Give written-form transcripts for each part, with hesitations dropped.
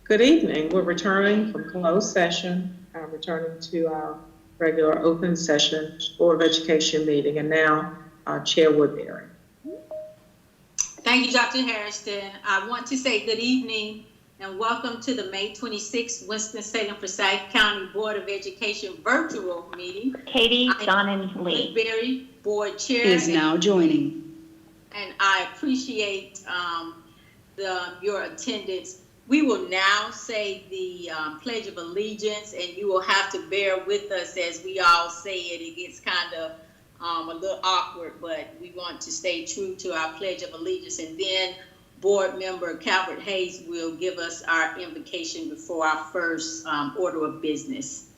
Good evening. We're returning from closed session, returning to our regular open session Board of Education meeting, and now Chair Woodbury. Thank you, Dr. Harrison. I want to say good evening and welcome to the May 26th Winston-Salem Forsyth County Board of Education virtual meeting. Katie Donnan Lee, Woodbury, Board Chair, is now joining. And I appreciate your attendance. We will now say the Pledge of Allegiance, and you will have to bear with us as we all say it. It gets kind of a little awkward, but we want to stay true to our Pledge of Allegiance. And then Board Member Calvert Hayes will give us our invocation before our first order of business.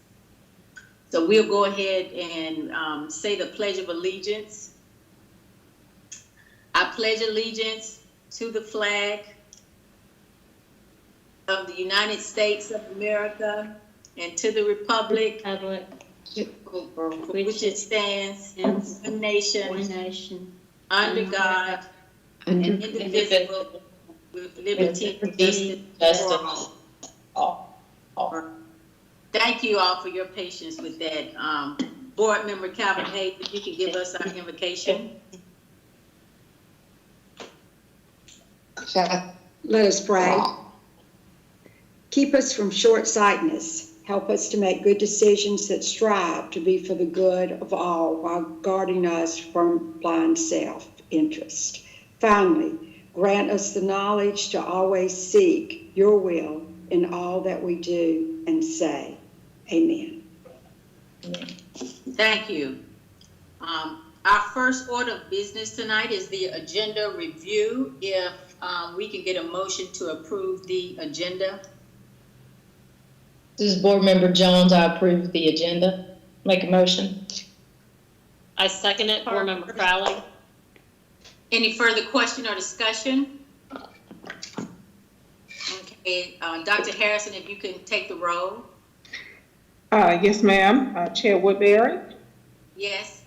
So we'll go ahead and say the Pledge of Allegiance. I pledge allegiance to the flag of the United States of America and to the republic for which it stands, one nation, under God, and indivisible, with liberty and justice for all. Thank you all for your patience with that. Board Member Calvin Hayes, if you can give us our invocation. Let us pray. Keep us from short-sightedness. Help us to make good decisions that strive to be for the good of all while guarding us from blind self-interest. Finally, grant us the knowledge to always seek your will in all that we do and say. Amen. Thank you. Our first order of business tonight is the agenda review. If we can get a motion to approve the agenda. This is Board Member Jones. I approve the agenda. Make a motion. I second it. Board Member Crowley. Any further question or discussion? Okay, Dr. Harrison, if you can take the roll. Yes, ma'am. Chair Woodbury. Yes.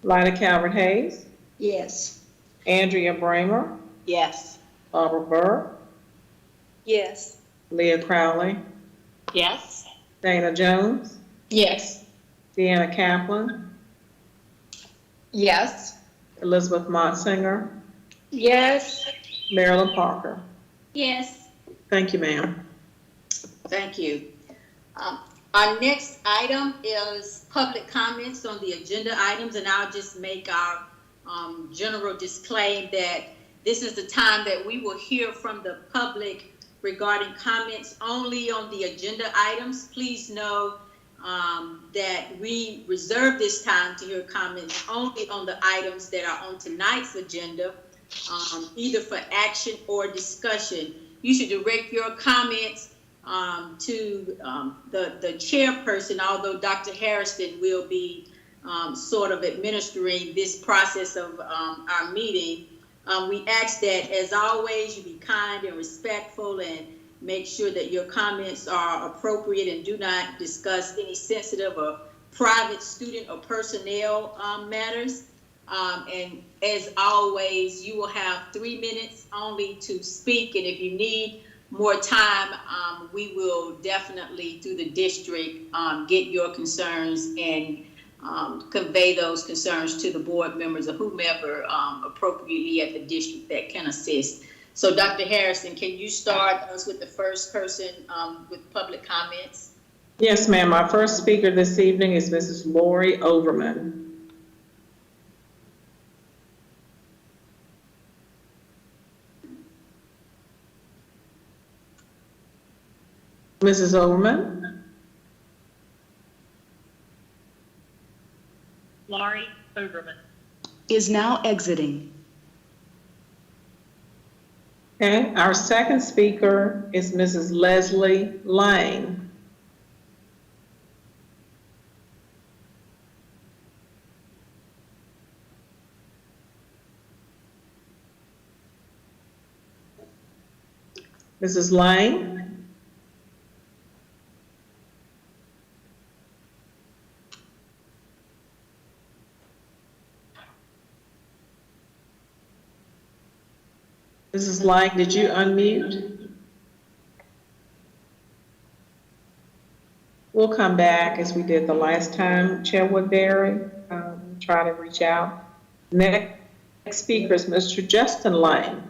Lida Calvert Hayes. Yes. Andrea Bramer. Yes. Barbara Burr. Yes. Leah Crowley. Yes. Dana Jones. Yes. Deanna Kaplan. Yes. Elizabeth Motsinger. Yes. Marilyn Parker. yes. Thank you, ma'am. Thank you. Our next item is public comments on the agenda items, and I'll just make our general disclaim that this is the time that we will hear from the public regarding comments only on the agenda items. Please know that we reserve this time to hear comments only on the items that are on tonight's agenda, either for action or discussion. You should direct your comments to the chairperson, although Dr. Harrison will be sort of administering this process of our meeting. We ask that, as always, you be kind and respectful and make sure that your comments are appropriate and do not discuss any sensitive or private student or personnel matters. And as always, you will have 3 minutes only to speak, and if you need more time, we will definitely, through the district, get your concerns and convey those concerns to the board members or whomever appropriately at the district that can assist. So Dr. Harrison, can you start us with the first person with public comments? Yes, ma'am. Our first speaker this evening is Mrs. Lori Overman. Mrs. Overman? Lori Overman. Is now exiting. Okay, our second speaker is Mrs. Leslie Lang. Mrs. Lang? Mrs. Lang, did you unmute? we'll come back as we did the last time, Chair Woodbury, try to reach out. Next speaker is Mr. Justin Lane.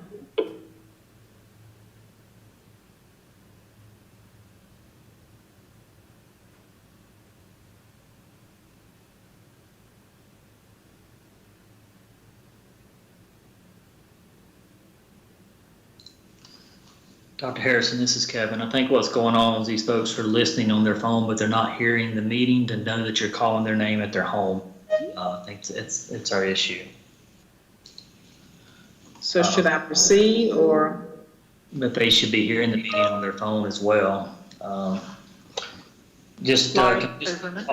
Dr. Harrison, this is Kevin. I think what's going on is these folks are listening on their phone, but they're not hearing the meeting to know that you're calling their name at their home. I think it's our issue. So should I proceed or? But they should be hearing the meeting on their phone as well. Just Lori just Overman.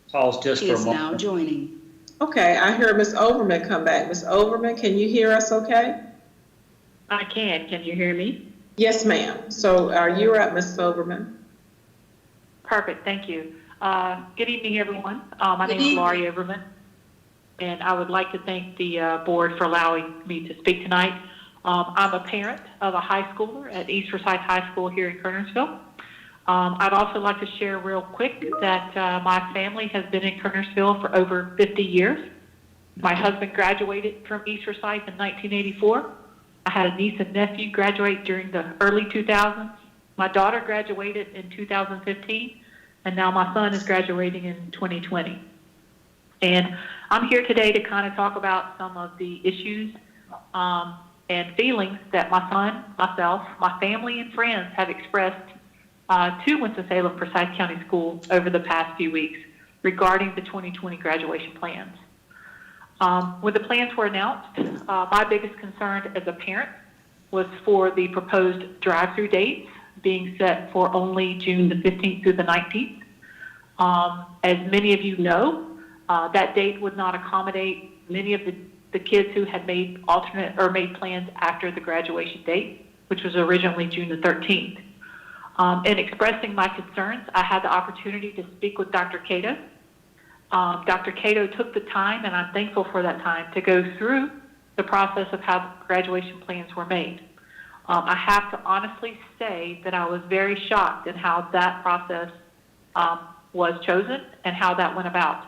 pause just for a Is now moment. joining. Okay, I heard Ms. Overman come back. Ms. Overman, can you hear us okay? I can. Can you hear me? Yes, ma'am. So you're up, Ms. Overman. Perfect. Thank you. Good evening, everyone. My name is Lori Overman, and I would like to thank the board for allowing me to speak tonight. I'm a parent of a high schooler at East Forsyth High School here in Kernersville. I'd also like to share real quick that my family has been in Kernersville for over 50 years. My husband graduated from East Forsyth in 1984. I had a niece and nephew graduate during the early 2000s. My daughter graduated in 2015, and now my son is graduating in 2020. And I'm here today to kind of talk about some of the issues and feelings that my son, myself, my family, and friends have expressed to Winston-Salem Forsyth County Schools over the past few weeks regarding the 2020 graduation plans. When the plans were announced, my biggest concern as a parent was for the proposed drive-through dates being set for only June the 15th through the 19th. As many of you know, that date would not accommodate many of the kids who had made alternate or made plans after the graduation date, which was originally June the 13th. In expressing my concerns, I had the opportunity to speak with Dr. Cato. Dr. Cato took the time, and I'm thankful for that time, to go through the process of how graduation plans were made. I have to honestly say that I was very shocked at how that process was chosen and how that went about.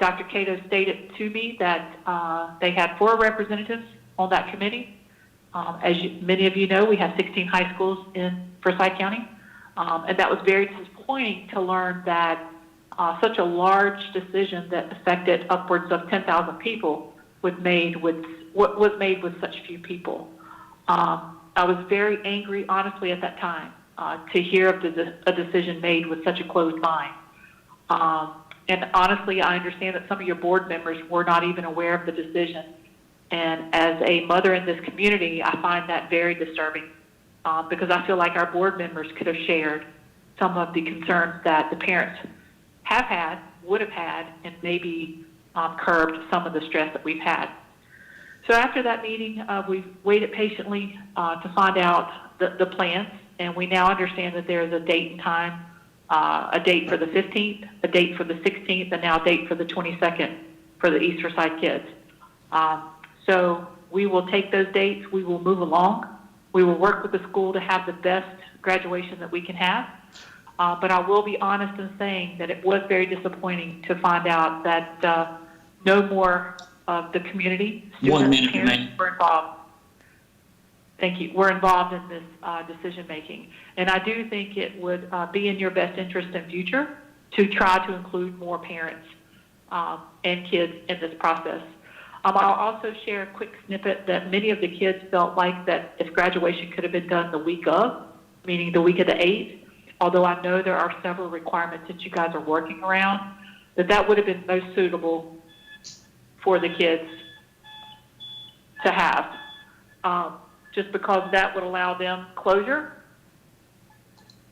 Dr. Cato stated to me that they had 4 representatives on that committee. Many of you know, we have 16 high schools in Forsyth County, and that was very disappointing to learn that such a large decision that affected upwards of 10,000 people was made with such few people. I was very angry, honestly, at that time to hear of a decision made with such a closed mind. And honestly, I understand that some of your board members were not even aware of the decision. And as a mother in this community, I find that very disturbing because I feel like our board members could have shared some of the concerns that the parents have had, would have had, and maybe curbed some of the stress that we've had. So after that meeting, we've waited patiently to find out the plans, and we now understand that there is a date and time, a date for the 15th, a date for the 16th, and now a date for the 22nd for the East Forsyth kids. So we will take those dates, we will move along, we will work with the school to have the best graduation that we can have. But I will be honest in saying that it was very disappointing to find out that no more of the community, students, parents were involved. Thank you. We're involved in this decision making. And I do think it would be in your best interest in future to try to include more parents and kids in this process. I'll also share a quick snippet that many of the kids felt like that if graduation could have been done the week of, meaning the week of the 8th, although I know there are several requirements that you guys are working around, that would have been most suitable for the kids to have, just because that would allow them closure.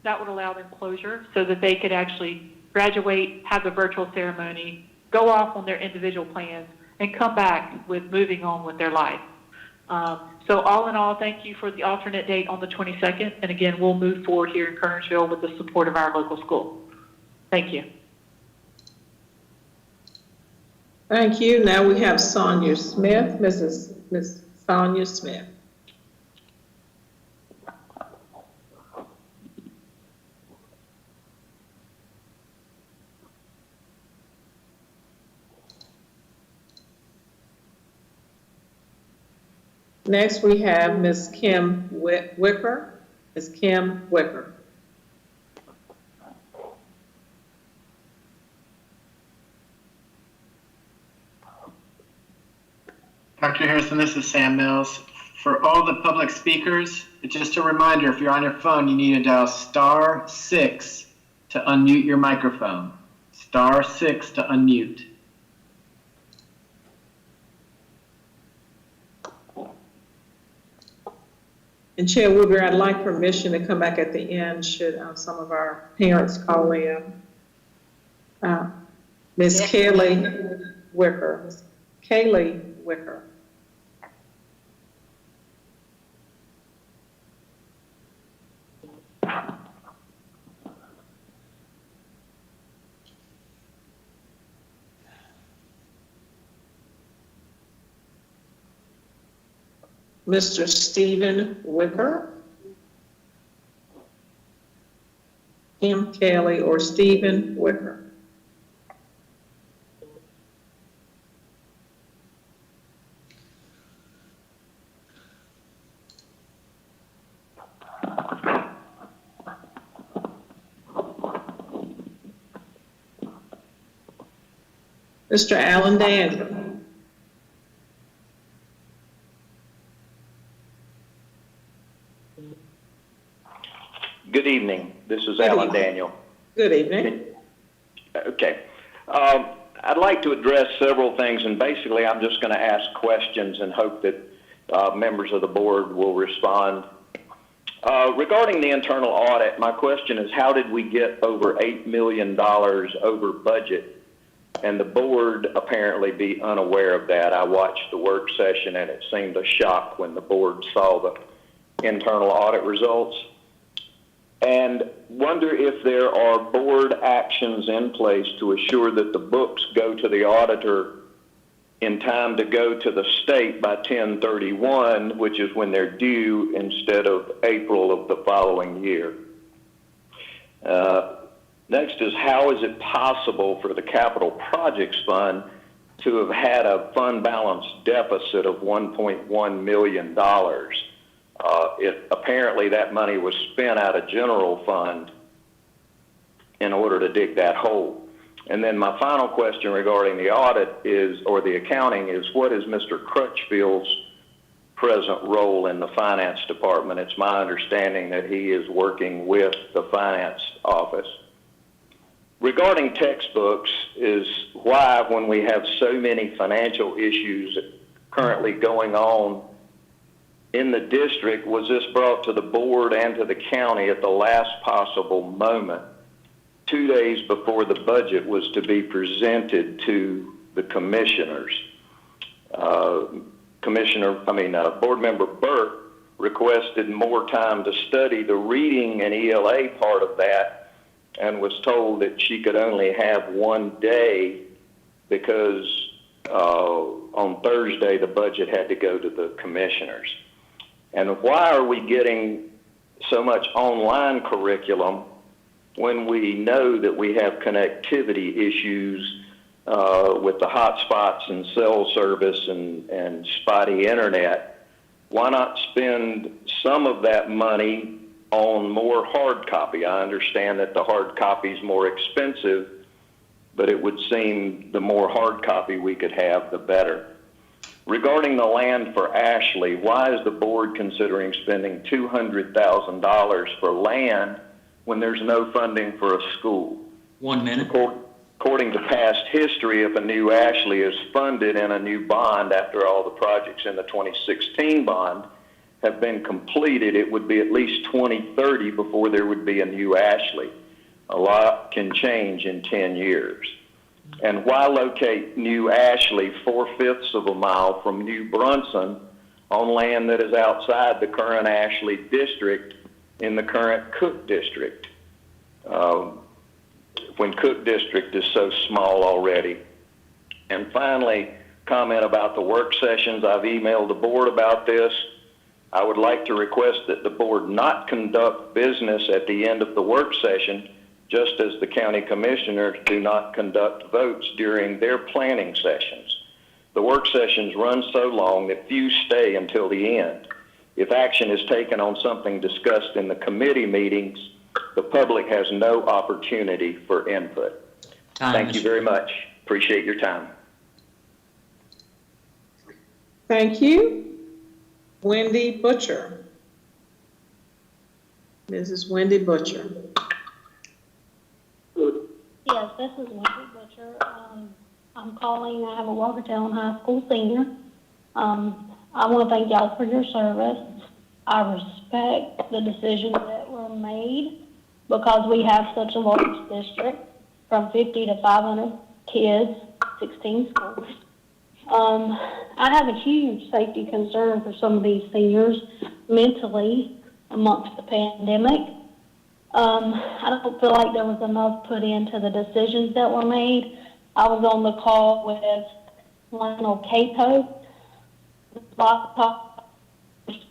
That would allow them closure so that they could actually graduate, have the virtual ceremony, go off on their individual plans, and come back with moving on with their life. So all in all, thank you for the alternate date on the 22nd. And again, we'll move forward here in Kernersville with the support of our local school. Thank you. Thank you. Now we have Sonia Smith, Miss Sonia Smith. Next, we have Ms. Kim Wicker. Ms. Kim Wicker. Dr. Harrison, this is Sam Mills. For all the public speakers, just a reminder, if you're on your phone, you need to dial *6 to unmute your microphone. *6 to unmute. And Chair Woodbury, I'd like permission to come back at the end should some of our parents call in. Ms. Kaylee Wicker. Ms. Kaylee Wicker. Mr. Stephen Wicker. Kim Kelly or Stephen Wicker. Mr. Alan Daniel. Good evening. This is Alan Daniel. Good evening. Okay. I'd like to address several things, and basically I'm just going to ask questions and hope that members of the board will respond. Regarding the internal audit, my question is, how did we get over $8 million over budget and the board apparently be unaware of that? I watched the work session and it seemed a shock when the board saw the internal audit results. And wonder if there are board actions in place to assure that the books go to the auditor in time to go to the state by 10/31, which is when they're due, instead of April of the following year. Next is, how is it possible for the Capital Projects Fund to have had a fund balance deficit of $1.1 million? Apparently that money was spent out of general fund in order to dig that hole. And then my final question regarding the audit is, or the accounting, is what is Mr. Crutchfield's present role in the finance department? It's my understanding that he is working with the finance office. Regarding textbooks, is why, when we have so many financial issues currently going on in the district, was this brought to the board and to the county at the last possible moment, 2 days before the budget was to be presented to the commissioners? Board member Burke requested more time to study the reading and ELA part of that and was told that she could only have 1 day because on Thursday the budget had to go to the commissioners. And why are we getting so much online curriculum when we know that we have connectivity issues with the hotspots and cell service and spotty internet? Why not spend some of that money on more hard copy? I understand that the hard copy is more expensive, but it would seem the more hard copy we could have, the better. Regarding the land for Ashley, why is the board considering spending $200,000 for land when there's no funding for a school? 1 minute. According to past history, if a new Ashley is funded in a new bond after all the projects in the 2016 bond have been completed, it would be at least 2030 before there would be a new Ashley. A lot can change in 10 years. And why locate New Ashley 4/5 of a mile from New Brunson on land that is outside the current Ashley district in the current Cook district, when Cook district is so small already? And finally, comment about the work sessions. I've emailed the board about this. I would like to request that the board not conduct business at the end of the work session, just as the county commissioners do not conduct votes during their planning sessions. The work sessions run so long that few stay until the end. If action is taken on something discussed in the committee meetings, the public has no opportunity for input. Thank you very much. Appreciate your time. Thank you. Wendy Butcher. Mrs. Wendy Butcher. Yes, this is Wendy Butcher. I'm calling. I have a Walkertown High School senior. I want to thank y'all for your service. I respect the decisions that were made because we have such a large district, from 50 to 500 kids, 16 schools. I have a huge safety concern for some of these seniors mentally amongst the pandemic. I don't feel like there was enough put into the decisions that were made. I was on the call with Lionel Cato,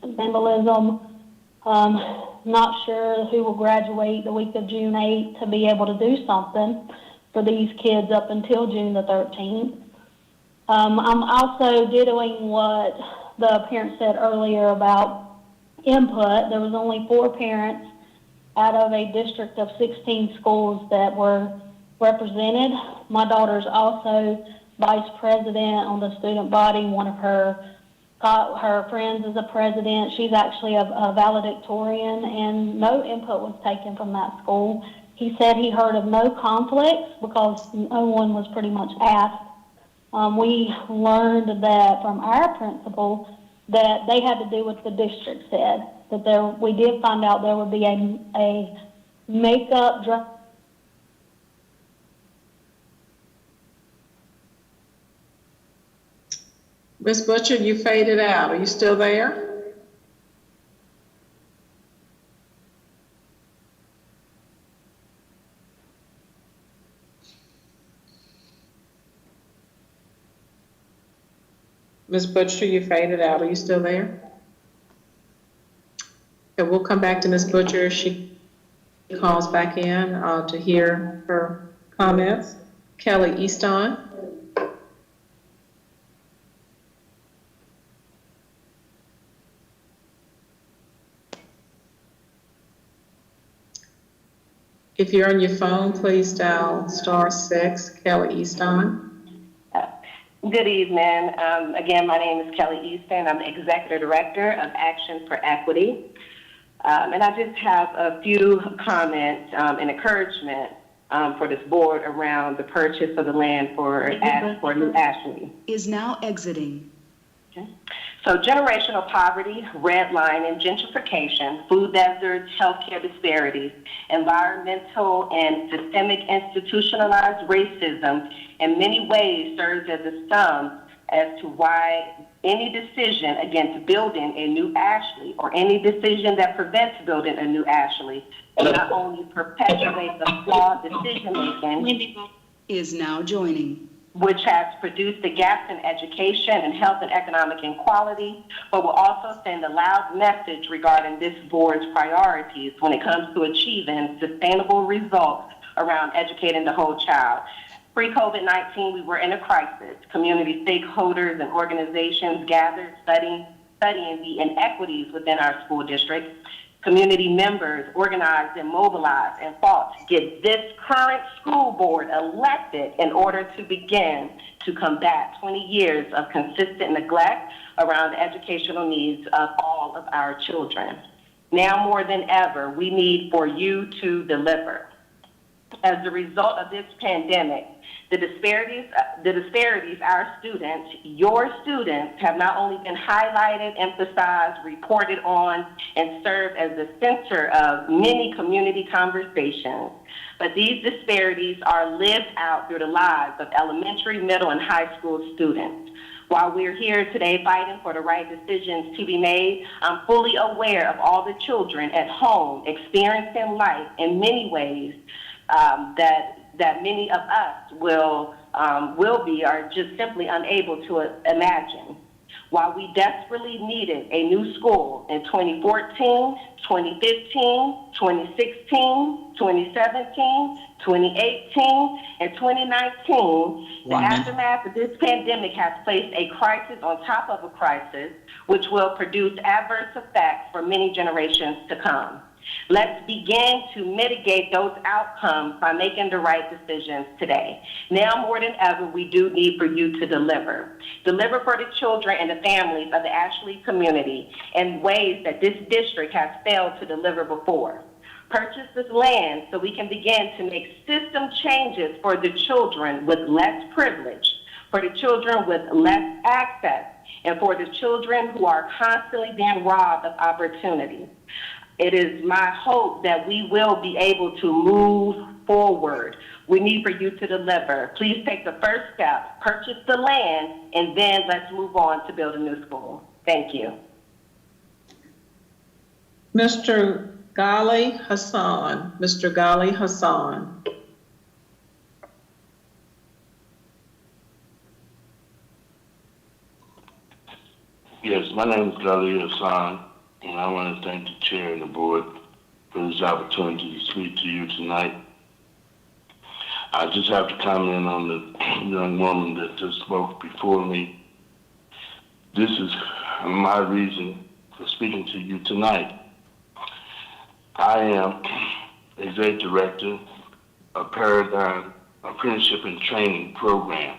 vandalism. Not sure who will graduate the week of June 8th to be able to do something for these kids up until June the 13th. I'm also dittoing what the parent said earlier about input. There was only 4 parents out of a district of 16 schools that were represented. My daughter's also vice president on the student body. One of her friends is a president. She's actually a valedictorian, and no input was taken from that school. He said he heard of no conflicts because no one was pretty much asked. We learned that from our principal that they had to do what the district said. That we did find out there would be a makeup dress. Ms. Butcher, you faded out. Are you still there? Ms. Butcher, you faded out. Are you still there? Okay, we'll come back to Ms. Butcher if she calls back in to hear her comments. Kelly Easton. If you're on your phone, please dial *6, Kelly Easton. Good evening. Again, my name is Kelly Easton. I'm the Executive Director of Action for Equity. And I just have a few comments and encouragement for this board around the purchase of the land for New Ashley. Is now exiting. Okay. So generational poverty, redlining, gentrification, food deserts, healthcare disparities, environmental and systemic institutionalized racism in many ways serves as a sum as to why any decision against building a new Ashley or any decision that prevents building a new Ashley not only perpetuates the flawed decision-making is now joining, which has produced the gaps in education and health and economic inequality, but will also send a loud message regarding this board's priorities when it comes to achieving sustainable results around educating the whole child. Pre-COVID-19, we were in a crisis. Community stakeholders and organizations gathered studying the inequities within our school district. Community members organized and mobilized and fought to get this current school board elected in order to begin to combat 20 years of consistent neglect around the educational needs of all of our children. Now more than ever, we need for you to deliver. As a result of this pandemic, the disparities our students, your students, have not only been highlighted, emphasized, reported on, and served as the center of many community conversations, but these disparities are lived out through the lives of elementary, middle, and high school students. While we're here today fighting for the right decisions to be made, I'm fully aware of all the children at home experiencing life in many ways that many of us will be or just simply unable to imagine. While we desperately needed a new school in 2014, 2015, 2016, 2017, 2018 and 2019, the 1 minute. aftermath of this pandemic has placed a crisis on top of a crisis, which will produce adverse effects for many generations to come. Let's begin to mitigate those outcomes by making the right decisions today. Now more than ever, we do need for you to deliver. Deliver for the children and the families of the Ashley community in ways that this district has failed to deliver before. Purchase this land so we can begin to make system changes for the children with less privilege, for the children with less access, and for the children who are constantly being robbed of opportunity. It is my hope that we will be able to move forward. We need for you to deliver. Please take the first step, purchase the land, and then let's move on to build a new school. Thank you. Mr. Ghali Hassan. Mr. Ghali Hassan. Yes, my name is Ghali Hassan, and I want to thank the chair and the board for this opportunity to speak to you tonight. I just have to comment on the young woman that just spoke before me. This is my reason for speaking to you tonight. I am Executive Director of Paradigm Apprenticeship and Training Program.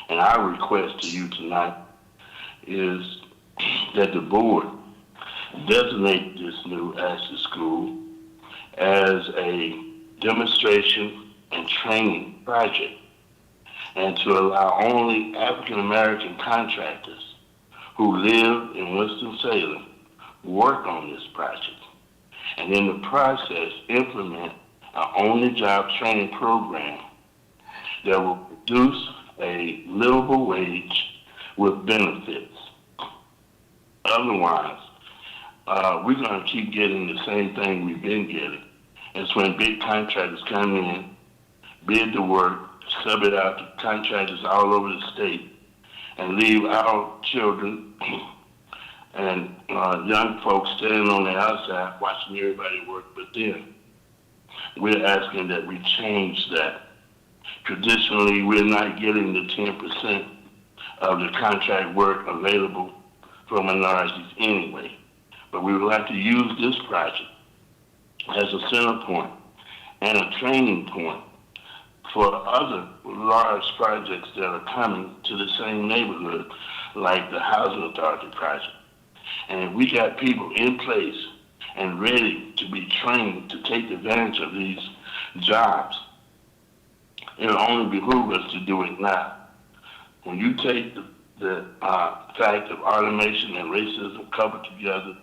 And our request to you tonight is that the board designate this new Ashley School as a demonstration and training project, and to allow only African American contractors who live in Winston-Salem work on this project, and in the process implement an on-the-job training program that will produce a livable wage with benefits. Otherwise, we're going to keep getting the same thing we've been getting. It's when big contractors come in, bid the work, sub it out to contractors all over the state, and leave our children and young folks standing on the outside watching everybody work but them. We're asking that we change that. Traditionally, we're not getting the 10% of the contract work available for minorities anyway. But we would like to use this project as a center point and a training point for other large projects that are coming to the same neighborhood, like the Housing Authority project. And if we got people in place and ready to be trained to take advantage of these jobs, it'll only behoove us to do it now. When you take the fact of automation and racism coupled together,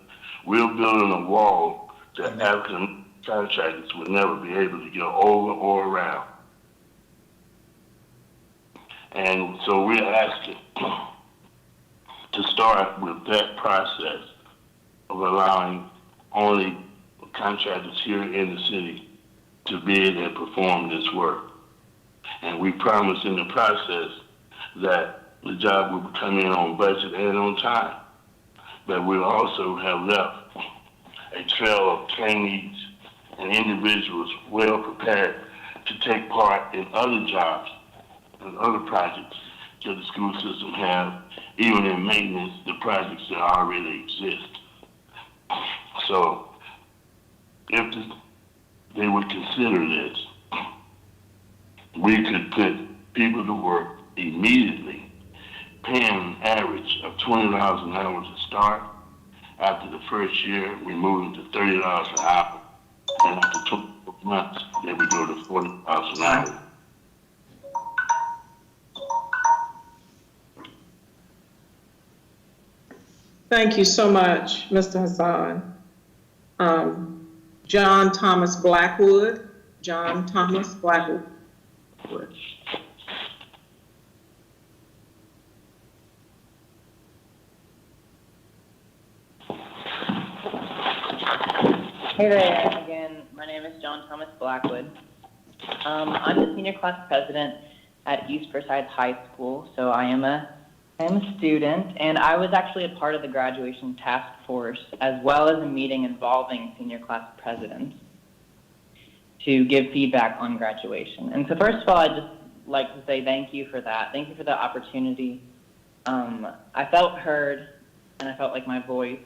we're building a wall that African contractors would never be able to get over or around. And so we're asking to start with that process of allowing only contractors here in the city to bid and perform this work. And we promise in the process that the job will come in on budget and on time. But we'll also have left a trail of trainees and individuals well prepared to take part in other jobs and other projects that the school system have, even in maintenance, the projects that already exist. So if they would consider this, we could put people to work immediately, paying an average of $20 an hour to start. After the first year, we move to $30 an hour. And after 12 months, then we go to $40 an hour. Thank you so much, Mr. Hassan. John Thomas Blackwood. John Thomas Blackwood. Hey there, again, my name is John Thomas Blackwood. I'm the senior class president at East Forsyth High School, so I am a student, and I was actually a part of the graduation task force, as well as a meeting involving senior class presidents, to give feedback on graduation. And so first of all, I'd just like to say thank you for that. Thank you for the opportunity. I felt heard, and I felt like my voice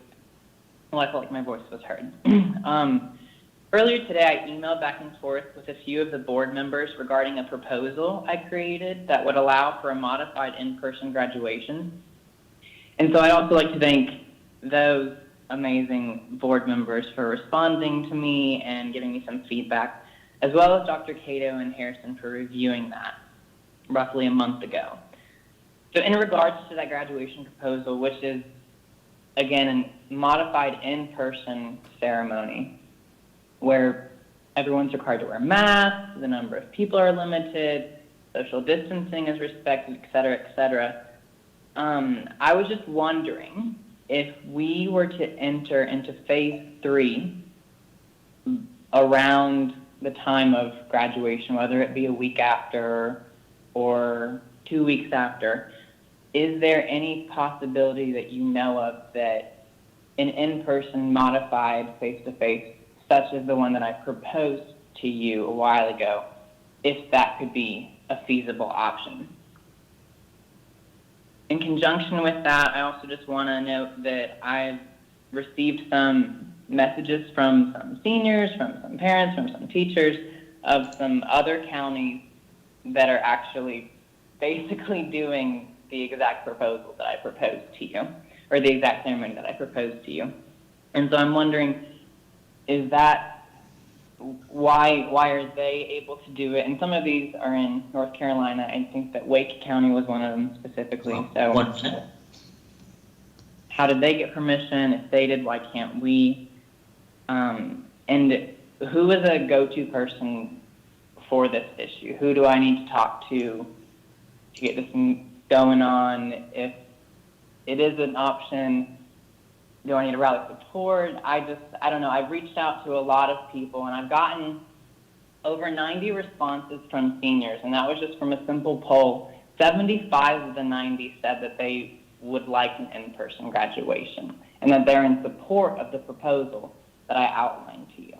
was heard. Earlier today, I emailed back and forth with a few of the board members regarding a proposal I created that would allow for a modified in-person graduation. And so I'd also like to thank those amazing board members for responding to me and giving me some feedback, as well as Dr. Cato and Harrison for reviewing that roughly a month ago. So in regards to that graduation proposal, which is, again, a modified in-person ceremony, where everyone's required to wear masks, the number of people are limited, social distancing is respected, et cetera, I was just wondering if we were to enter into phase 3 around the time of graduation, whether it be a week after or 2 weeks after, is there any possibility that you know of that an in-person modified face-to-face, such as the one that I proposed to you a while ago, if that could be a feasible option? In conjunction with that, I also just want to note that I've received some messages from some seniors, from some parents, from some teachers of some other counties that are actually basically doing the exact proposal that I proposed to you, or the exact ceremony that I proposed to you. And so I'm wondering, is that why are they able to do it? And some of these are in North Carolina. I think that Wake County was one of them specifically. So how did they get permission? If they did, why can't we? And who is a go-to person for this issue? Who do I need to talk to get this going on? If it is an option, do I need to rally support? I don't know. I've reached out to a lot of people, and I've gotten over 90 responses from seniors, and that was just from a simple poll. 75 of the 90 said that they would like an in-person graduation, and that they're in support of the proposal that I outlined to you.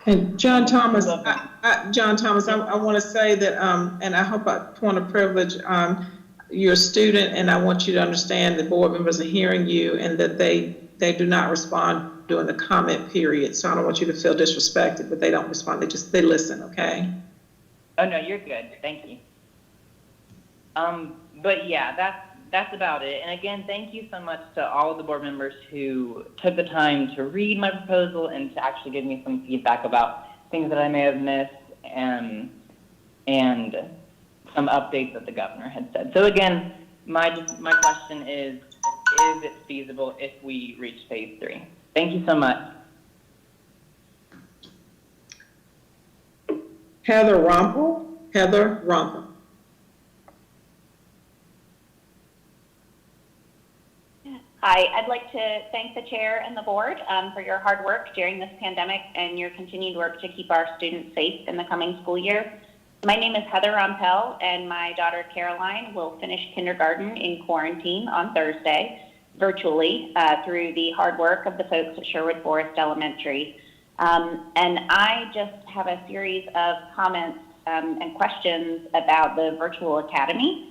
And John Thomas, I want to say that, and I hope I point of privilege, you're a student, and I want you to understand the board members are hearing you, and that they do not respond during the comment period. So I don't want you to feel disrespected, but they don't respond. They listen, okay? Oh no, you're good. Thank you. But yeah, that's about it. And again, thank you so much to all of the board members who took the time to read my proposal and to actually give me some feedback about things that I may have missed and some updates that the governor had said. So again, my question is it feasible if we reach phase 3? Thank you so much. Heather Rumpel. Hi, I'd like to thank the chair and the board for your hard work during this pandemic and your continued work to keep our students safe in the coming school year. My name is Heather Rumpel, and my daughter Caroline will finish kindergarten in quarantine on Thursday, virtually, through the hard work of the folks at Sherwood Forest Elementary. And I just have a series of comments and questions about the virtual academy.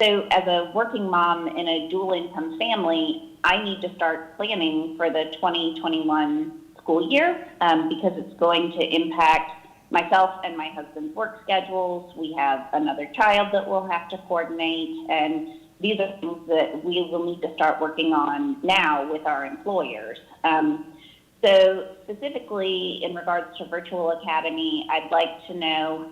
So as a working mom in a dual income family, I need to start planning for the 2021 school year because it's going to impact myself and my husband's work schedules. We have another child that we'll have to coordinate, and these are things that we will need to start working on now with our employers. So specifically in regards to Virtual Academy, I'd like to know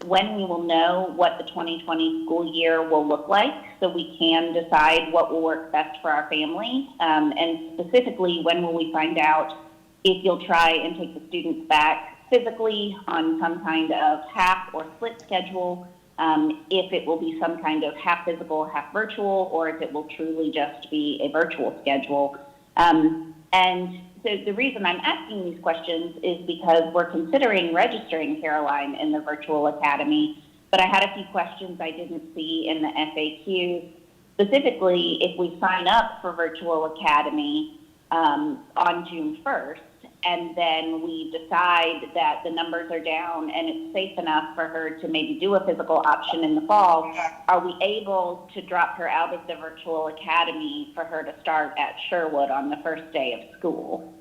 when we will know what the 2020 school year will look like so we can decide what will work best for our family. And specifically, when will we find out if you'll try and take the students back physically on some kind of half or split schedule, if it will be some kind of half physical, half virtual, or if it will truly just be a virtual schedule. And so the reason I'm asking these questions is because we're considering registering Caroline in the Virtual Academy, but I had a few questions I didn't see in the FAQ. Specifically, if we sign up for Virtual Academy on June 1st, and then we decide that the numbers are down and it's safe enough for her to maybe do a physical option in the fall, are we able to drop her out of the virtual academy for her to start at Sherwood on the first day of school?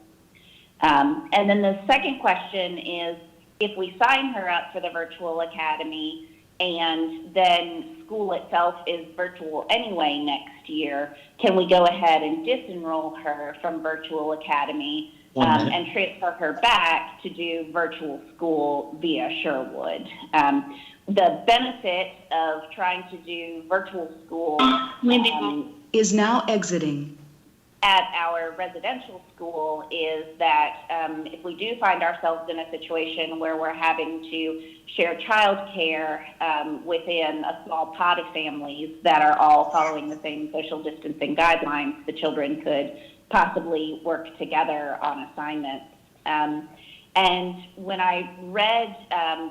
And then the second question is, if we sign her up for the virtual academy and then school itself is virtual anyway next year, can we go ahead and disenroll her from virtual academy and transfer her back to do virtual school via Sherwood? The benefit of trying to do virtual school Is now exiting. at our residential school is that if we do find ourselves in a situation where we're having to share childcare within a small pod of families that are all following the same social distancing guidelines, the children could possibly work together on assignments. And when I read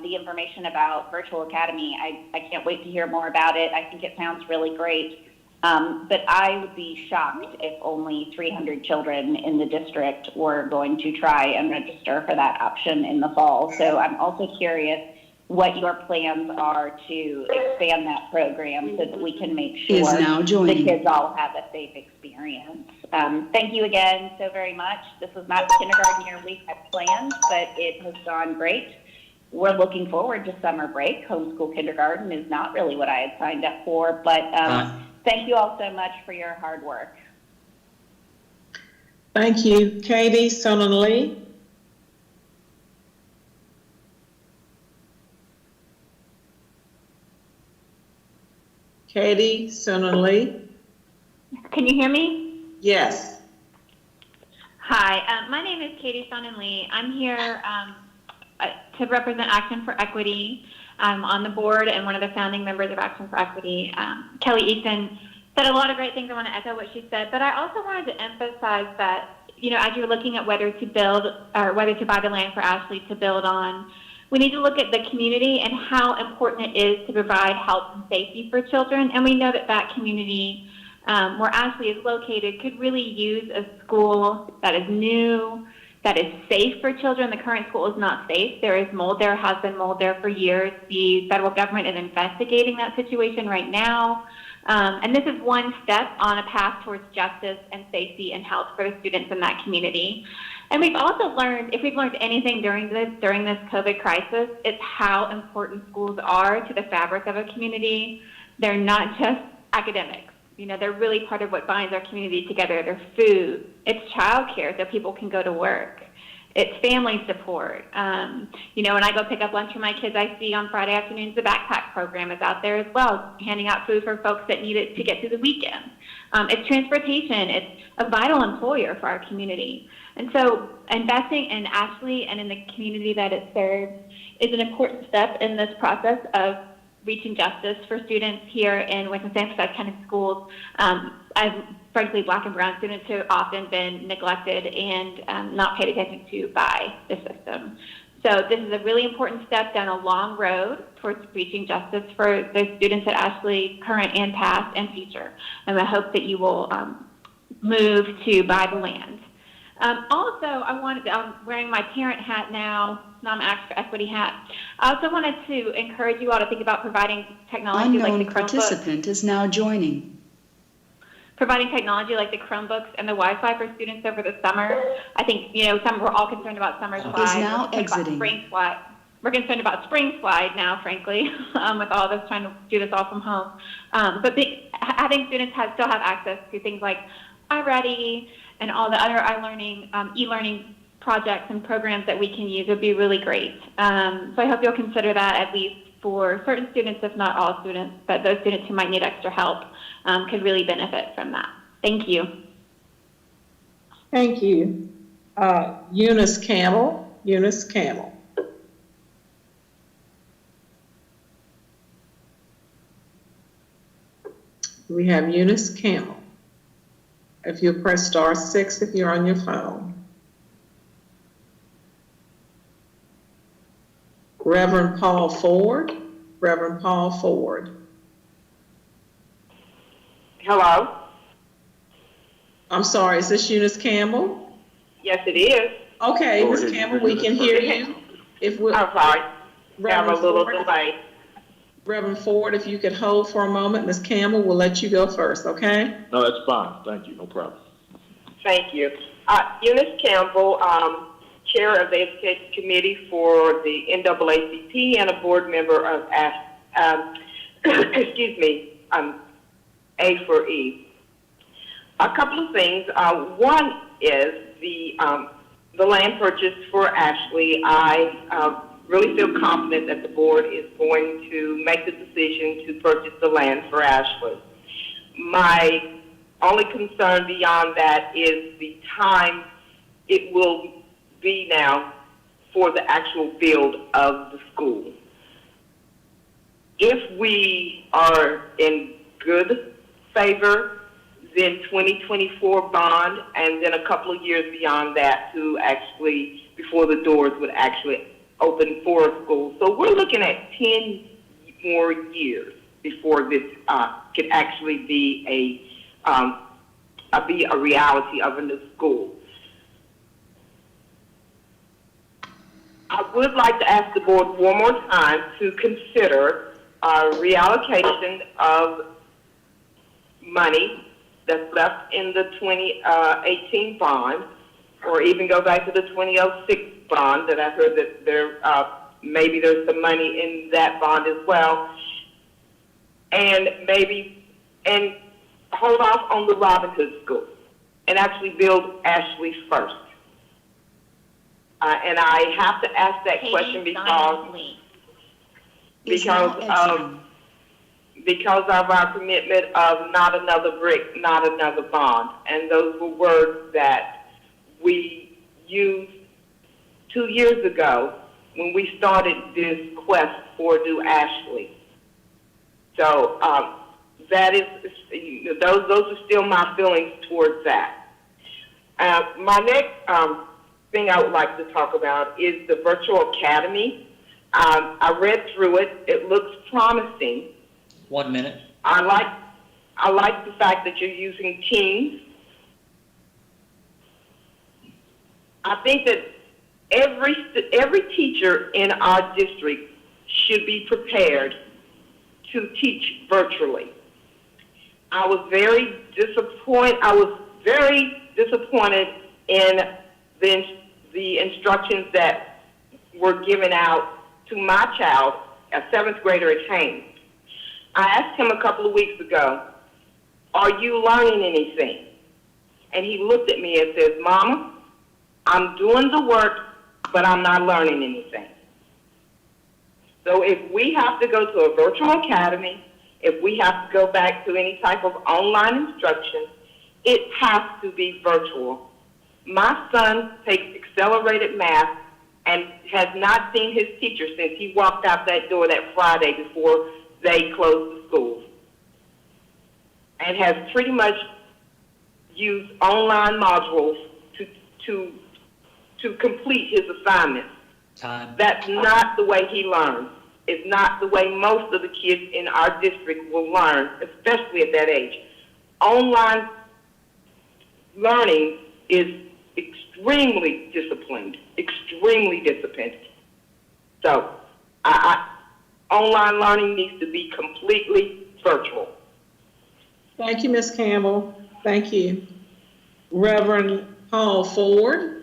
the information about Virtual Academy, I can't wait to hear more about it. I think it sounds really great. But I would be shocked if only 300 children in the district were going to try and register for that option in the fall. So I'm also curious what your plans are to expand that program so that we can make sure Is now joining. the kids all have a safe experience. Thank you again so very much. This was not the kindergarten year we had planned, but it has gone great. We're looking forward to summer break. Homeschool kindergarten is not really what I had signed up for, but thank you all so much for your hard work. Thank you. Katie Sonnen-Lee. Katie Sonnen-Lee. Can you hear me? Yes. Hi, my name is Katie Sonnen-Lee. I'm here to represent Action for Equity. I'm on the board and one of the founding members of Action for Equity. Kelly Easton said a lot of great things. I want to echo what she said, but I also wanted to emphasize that, you know, as you're looking at whether to build or whether to buy the land for Ashley to build on, we need to look at the community and how important it is to provide health and safety for children. And we know that that community where Ashley is located could really use a school that is new, that is safe for children. The current school is not safe. There is mold there, has been mold there for years. The federal government is investigating that situation right now. And this is one step on a path towards justice and safety and health for the students in that community. And we've also learned, if we've learned anything during this COVID crisis, it's how important schools are to the fabric of a community. They're not just academics. You know, they're really part of what binds our community together. They're food. It's childcare so people can go to work. It's family support. You know, when I go pick up lunch for my kids, I see on Friday afternoons the backpack program is out there as well, handing out food for folks that need it to get through the weekend. It's transportation. It's a vital employer for our community. And so investing in Ashley and in the community that it serves is an important step in this process of reaching justice for students here in Winston-Salem County schools. Frankly, Black and brown students who have often been neglected and not paid attention to by the system. So this is a really important step down a long road towards reaching justice for the students at Ashley, current and past and future. And I hope that you will move to buy the land. Also, I'm wearing my parent hat now, I'm Act for Equity hat. I also wanted to encourage you all to think about providing technology like the Chromebooks. Participant is now joining. Providing technology like the Chromebooks and the Wi-Fi for students over the summer. I think, you know, we're all concerned about summer slide. Is now exiting. Spring slide. We're concerned about spring slide now, frankly, with all this trying to do this all from home. But having students still have access to things like iReady and all the other e-learning projects and programs that we can use would be really great. So I hope you'll consider that at least for certain students, if not all students, but those students who might need extra help could really benefit from that. Thank you. Thank you. Eunice Campbell. Eunice Campbell. We have Eunice Campbell. If you press *6 if you're on your phone. Reverend Paul Ford. Reverend Paul Ford. Hello? I'm sorry, is this Eunice Campbell? Yes, it is. Okay, Go Ms. ahead, Campbell, you we do can this hear first. you. If we, I'm sorry, have a Reverend little Ford, delay. Reverend Ford, if you could hold for a moment, Ms. Campbell, we'll let you go first, okay? No, that's fine. Thank you. No problem. Thank you. Eunice Campbell, Chair of the Education Committee for the NAACP and a board member of A4E. A couple of things. One is the land purchase for Ashley. I really feel confident that the board is going to make the decision to purchase the land for Ashley. My only concern beyond that is the time it will be now for the actual build of the school. If we are in good favor, then 2024 bond, and then a couple of years beyond that to actually, before the doors would actually open for a school. So we're looking at 10 more years before this could actually be a reality of a new school. I would like to ask the board one more time to consider reallocation of money that's left in the 2018 bond, or even go back to the 2006 bond that I heard that there maybe there's some money in that bond as well, and hold off on the Robin Hood School and actually build Ashley first. And I have to ask that question because of our commitment of not another brick, not another bond. And those were words that we used 2 years ago when we started this quest for New Ashley. So that is, those are still my feelings towards that. My next thing I would like to talk about is the virtual academy. I read through it. It looks promising. 1 minute. I like the fact that you're using Teams. I think that every teacher in our district should be prepared to teach virtually. I was very disappointed in the instructions that were given out to my child, a 7th grader at Haynes. I asked him a couple of weeks ago, "Are you learning anything?" And he looked at me and says, "Mama, I'm doing the work, but I'm not learning anything." So if we have to go to a virtual academy, if we have to go back to any type of online instruction, it has to be virtual. My son takes accelerated math and has not seen his teacher since he walked out that door that Friday before they closed the schools, and has pretty much used online modules to complete his assignments. Time. That's not the way he learns. It's not the way most of the kids in our district will learn, especially at that age. Online learning is extremely disciplined. So online learning needs to be completely virtual. Thank you, Ms. Campbell. Thank you. Reverend Paul Ford.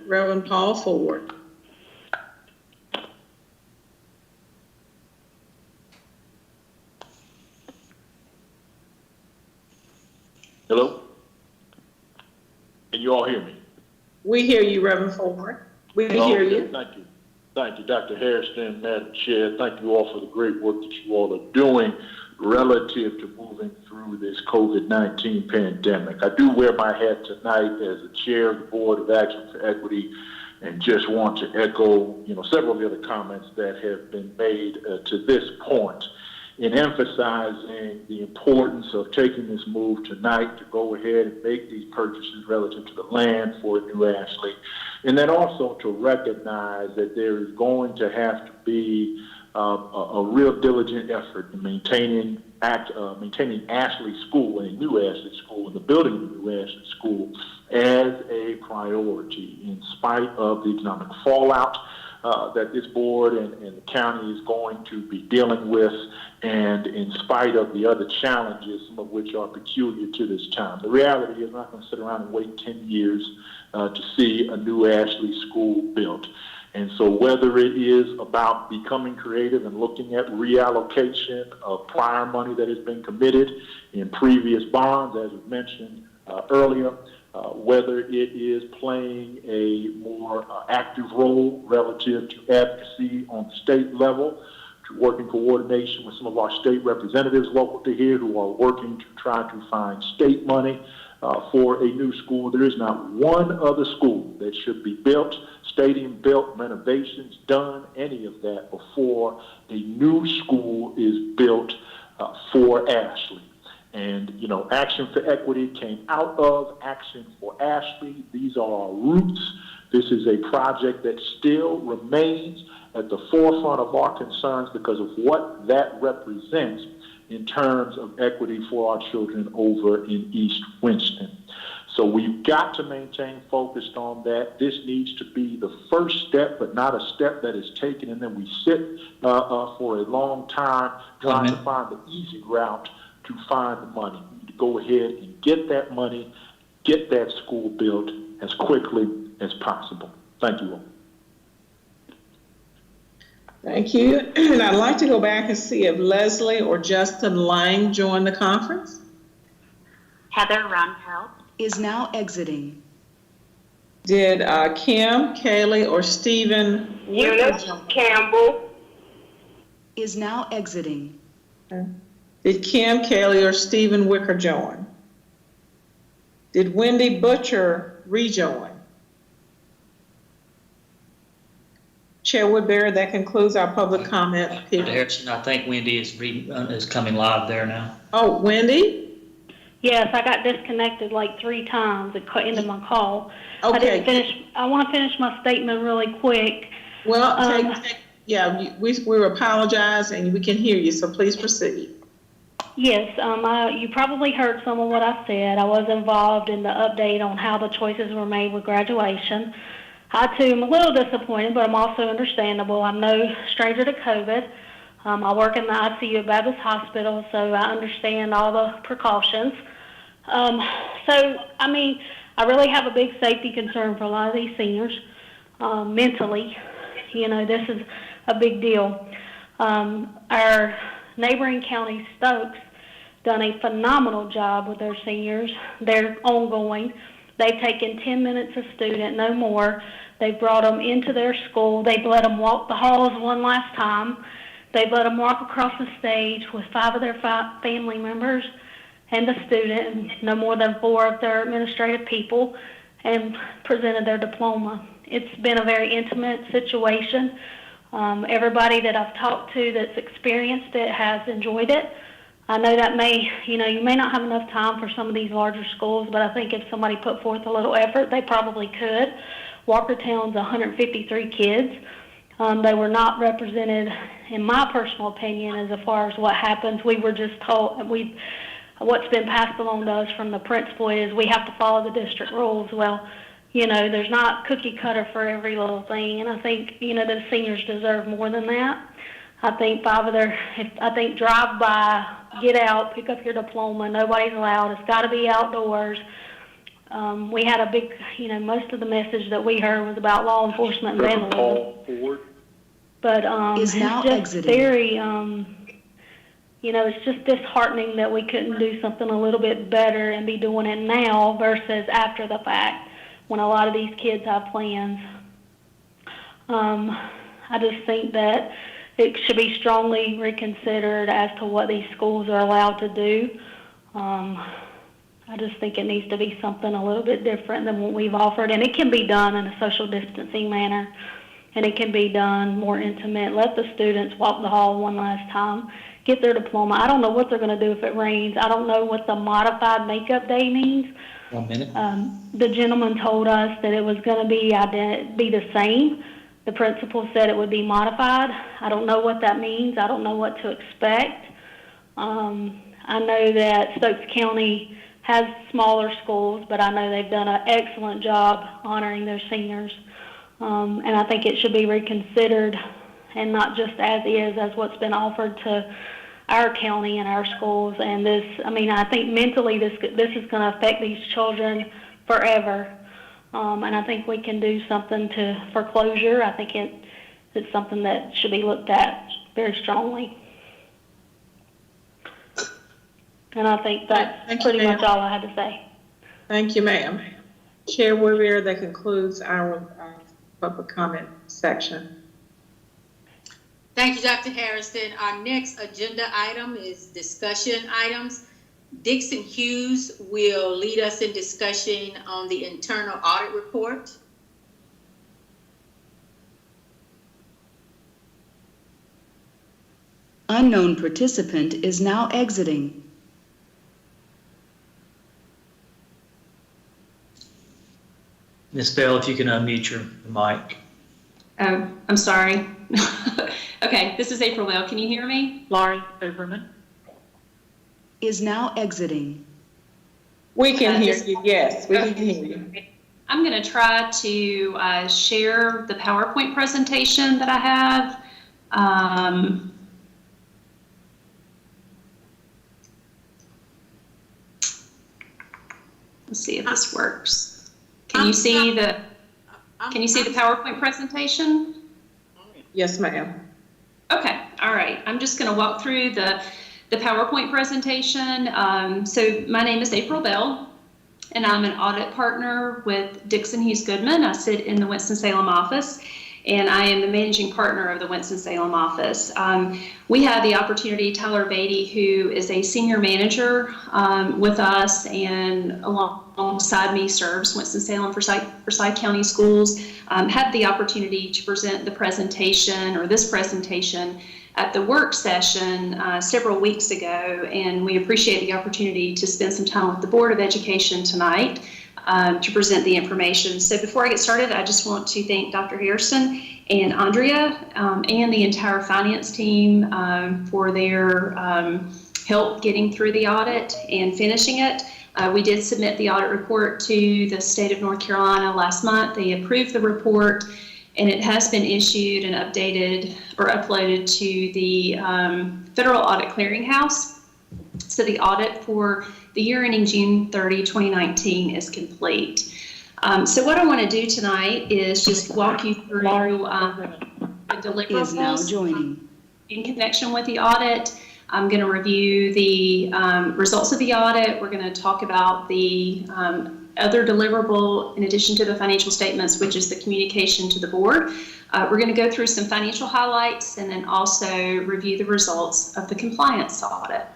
Hello? Can you all hear me? We hear you, Reverend Ford. We hear you. Thank you. Thank you, Dr. Harrison, Madam Chair. Thank you all for the great work that you all are doing relative to moving through this COVID-19 pandemic. I do wear my hat tonight as the chair of the Board of Action for Equity, and just want to echo, several of the other comments that have been made to this point in emphasizing the importance of taking this move tonight to go ahead and make these purchases relative to the land for New Ashley. And then also to recognize that there is going to have to be a real diligent effort in maintaining maintaining Ashley School, a new Ashley School, and the building of a new Ashley School as a priority in spite of the economic fallout that this board and the county is going to be dealing with, and in spite of the other challenges, some of which are peculiar to this time. The reality is we're not going to sit around and wait 10 years to see a new Ashley School built. And so whether it is about becoming creative and looking at reallocation of prior money that has been committed in previous bonds, as was mentioned earlier, whether it is playing a more active role relative to advocacy on the state level, to work in coordination with some of our state representatives local to here who are working to try to find state money for a new school. There is not one other school that should be built, stadium built, renovations done, any of that before a new school is built for Ashley. And, you know, Action for Equity came out of Action for Ashley. These are our roots. This is a project that still remains at the forefront of our concerns because of what that represents in terms of equity for our children over in East Winston. So we've got to maintain focused on that. This needs to be the first step, but not a step that is taken and then we sit for a long time trying to find the easy route to find the money. We need to go ahead and get that money, get that school built as quickly as possible. Thank you all. Thank you. And I'd like to go back and see if Leslie or Justin Lang joined the conference. Heather Rumpel is now exiting. Did Kim, Kaylee, or Stephen Eunice Campbell is now exiting. Okay. Did Kim, Kaylee, or Stephen Wicker join? Did Wendy Butcher rejoin? Chair Woodbury, that concludes our public comment period. Harrison, I think Wendy is coming live there now. Oh, Wendy? Yes, I got disconnected like 3 times at the end of my call. Okay. I didn't finish. I want to finish my statement really quick. Well, we apologize and we can hear you, so please proceed. Yes, you probably heard some of what I said. I was involved in the update on how the choices were made with graduation. I, too, am a little disappointed, but I'm also understandable. I'm no stranger to COVID. I work in the ICU at Baptist Hospital, so I understand all the precautions. I really have a big safety concern for a lot of these seniors. Mentally, you know, this is a big deal. Our neighboring county, Stokes, done a phenomenal job with their seniors. They're ongoing. They've taken 10 minutes a student, no more. They've brought them into their school. They've let them walk the halls one last time. They've let them walk across the stage with 5 of their family members and the student, and no more than 4 of their administrative people, and presented their diploma. It's been a very intimate situation. Everybody that I've talked to that's experienced it has enjoyed it. I know that you may not have enough time for some of these larger schools, but I think if somebody put forth a little effort, they probably could. Walkertown's 153 kids. They were not represented, in my personal opinion, as far as what happens. We were just told, what's been passed along to us from the principal is we have to follow the district rules. Well, you know, there's not cookie cutter for every little thing, and I think, you know, the seniors deserve more than that. I think drive by, get out, pick up your diploma, nobody's allowed, it's got to be outdoors. We had a big, you know, most of the message that we heard was about law enforcement and vandalism. But is now it's just exiting. very, you know, it's just disheartening that we couldn't do something a little bit better and be doing it now versus after the fact when a lot of these kids have plans. I just think that it should be strongly reconsidered as to what these schools are allowed to do. I just think it needs to be something a little bit different than what we've offered, and it can be done in a social distancing manner, and it can be done more intimate. Let the students walk the hall one last time, get their diploma. I don't know what they're going to do if it rains. I don't know what the modified makeup day means. 1 minute. The gentleman told us that it was going to be the same. The principal said it would be modified. I don't know what that means. I don't know what to expect. I know that Stokes County has smaller schools, but I know they've done an excellent job honoring their seniors. And I think it should be reconsidered and not just as is, as what's been offered to our county and our schools. And this, I mean, I think mentally this is going to affect these children forever. And I think we can do something for closure. I think it's something that should be looked at very strongly. And I think that's pretty much all I had to say. Thank you, ma'am. Chair Warrior, that concludes our public comment section. Thank you, Dr. Harrison. Our next agenda item is discussion items. Dixon Hughes will lead us in discussion on the internal audit report. Unknown participant is now exiting. Ms. Bell, if you can unmute your mic. Oh, I'm sorry. Okay, this is April Bell. Can you hear me? Lori Overman is now exiting. We can hear you, yes, we can hear you. I'm going to try to share the PowerPoint presentation that I have. Let's see if this works. Can you see the PowerPoint presentation? Yes, ma'am. Okay, all right. I'm just going to walk through the PowerPoint presentation. So my name is April Bell, and I'm an audit partner with Dixon Hughes Goodman. I sit in the Winston-Salem office, and I am the managing partner of the Winston-Salem office. We had the opportunity, Tyler Beatty, who is a senior manager with us and alongside me serves Winston-Salem Forsyth County Schools, had the opportunity to present the presentation or this presentation at the work session several weeks ago, and we appreciate the opportunity to spend some time with the Board of Education tonight to present the information. So before I get started, I just want to thank Dr. Harrison and Andrea and the entire finance team for their help getting through the audit and finishing it. We did submit the audit report to the state of North Carolina last month. They approved the report, and it has been issued and updated or uploaded to the Federal Audit Clearinghouse. So the audit for the year ending June 30, 2019 is complete. So what I want to do tonight is just walk you through the deliverables is now joining. In connection with the audit. I'm going to review the results of the audit. We're going to talk about the other deliverable in addition to the financial statements, which is the communication to the board. We're going to go through some financial highlights and then also review the results of the compliance audit.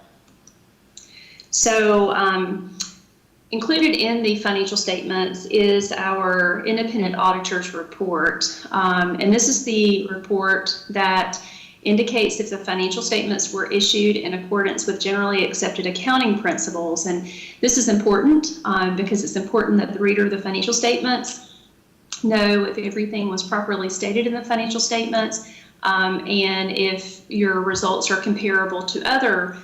So included in the financial statements is our independent auditor's report. And this is the report that indicates if the financial statements were issued in accordance with generally accepted accounting principles. And this is important because it's important that the reader of the financial statements know if everything was properly stated in the financial statements and if your results are comparable to other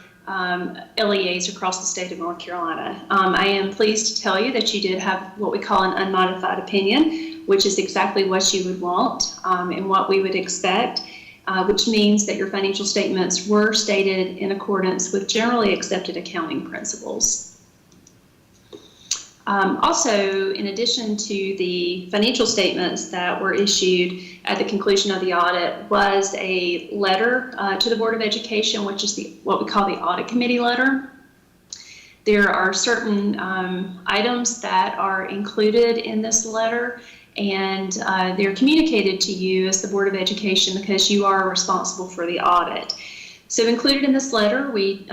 LEAs across the state of North Carolina. I am pleased to tell you that you did have what we call an unmodified opinion, which is exactly what you would want and what we would expect. Which means that your financial statements were stated in accordance with generally accepted accounting principles. Also, in addition to the financial statements that were issued at the conclusion of the audit was a letter to the Board of Education, which is what we call the Audit Committee letter. There are certain items that are included in this letter, and they're communicated to you as the Board of Education because you are responsible for the audit. So included in this letter, we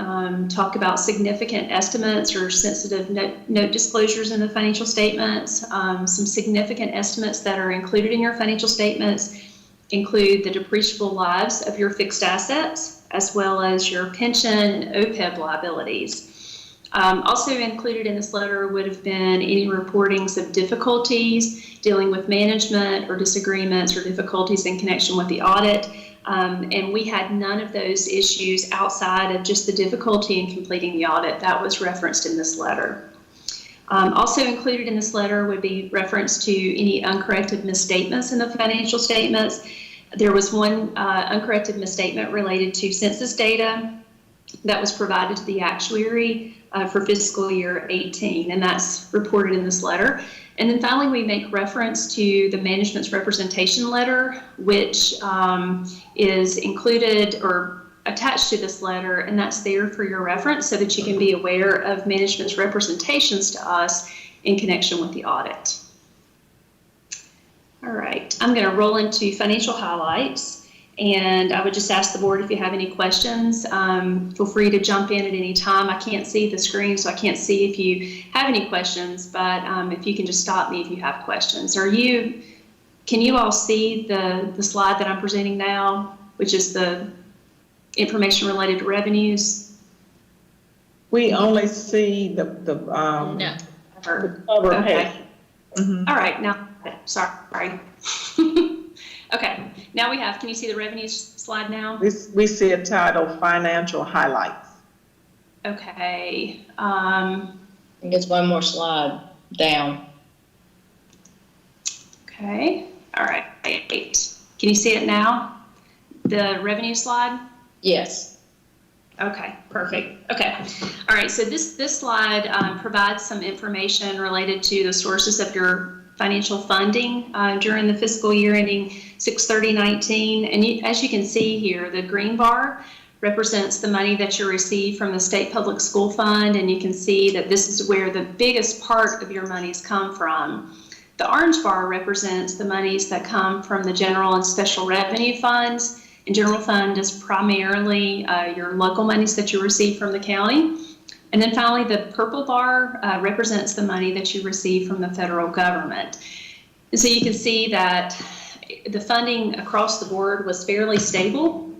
talk about significant estimates or sensitive note disclosures in the financial statements. Some significant estimates that are included in your financial statements include the depreciable lives of your fixed assets, as well as your pension and OPEB liabilities. Also included in this letter would have been any reportings of difficulties dealing with management or disagreements or difficulties in connection with the audit. And we had none of those issues outside of just the difficulty in completing the audit that was referenced in this letter. Also included in this letter would be reference to any uncorrected misstatements in the financial statements. There was one uncorrected misstatement related to census data that was provided to the actuary for fiscal year 18, and that's reported in this letter. And then finally, we make reference to the management's representation letter, which is included or attached to this letter, and that's there for your reference so that you can be aware of management's representations to us in connection with the audit. All right, I'm going to roll into financial highlights, and I would just ask the board if you have any questions. Feel free to jump in at any time. I can't see the screen, so I can't see if you have any questions, but if you can just stop me if you have questions. Can you all see the slide that I'm presenting now, which is the information related to revenues? We only see the cover page. All right, now, sorry. Okay, now can you see the revenues slide now? We see a title, Financial Highlights. Okay. I guess one more slide down. Okay, all right. Can you see it now? The revenue slide? Yes. Okay, perfect. Okay, all right, so this slide provides some information related to the sources of your financial funding during the fiscal year ending 6/30/19. And as you can see here, the green bar represents the money that you receive from the state public school fund, and you can see that this is where the biggest part of your monies come from. The orange bar represents the monies that come from the general and special revenue funds, and general fund is primarily your local monies that you receive from the county. And then finally, the purple bar represents the money that you receive from the federal government. And so you can see that the funding across the board was fairly stable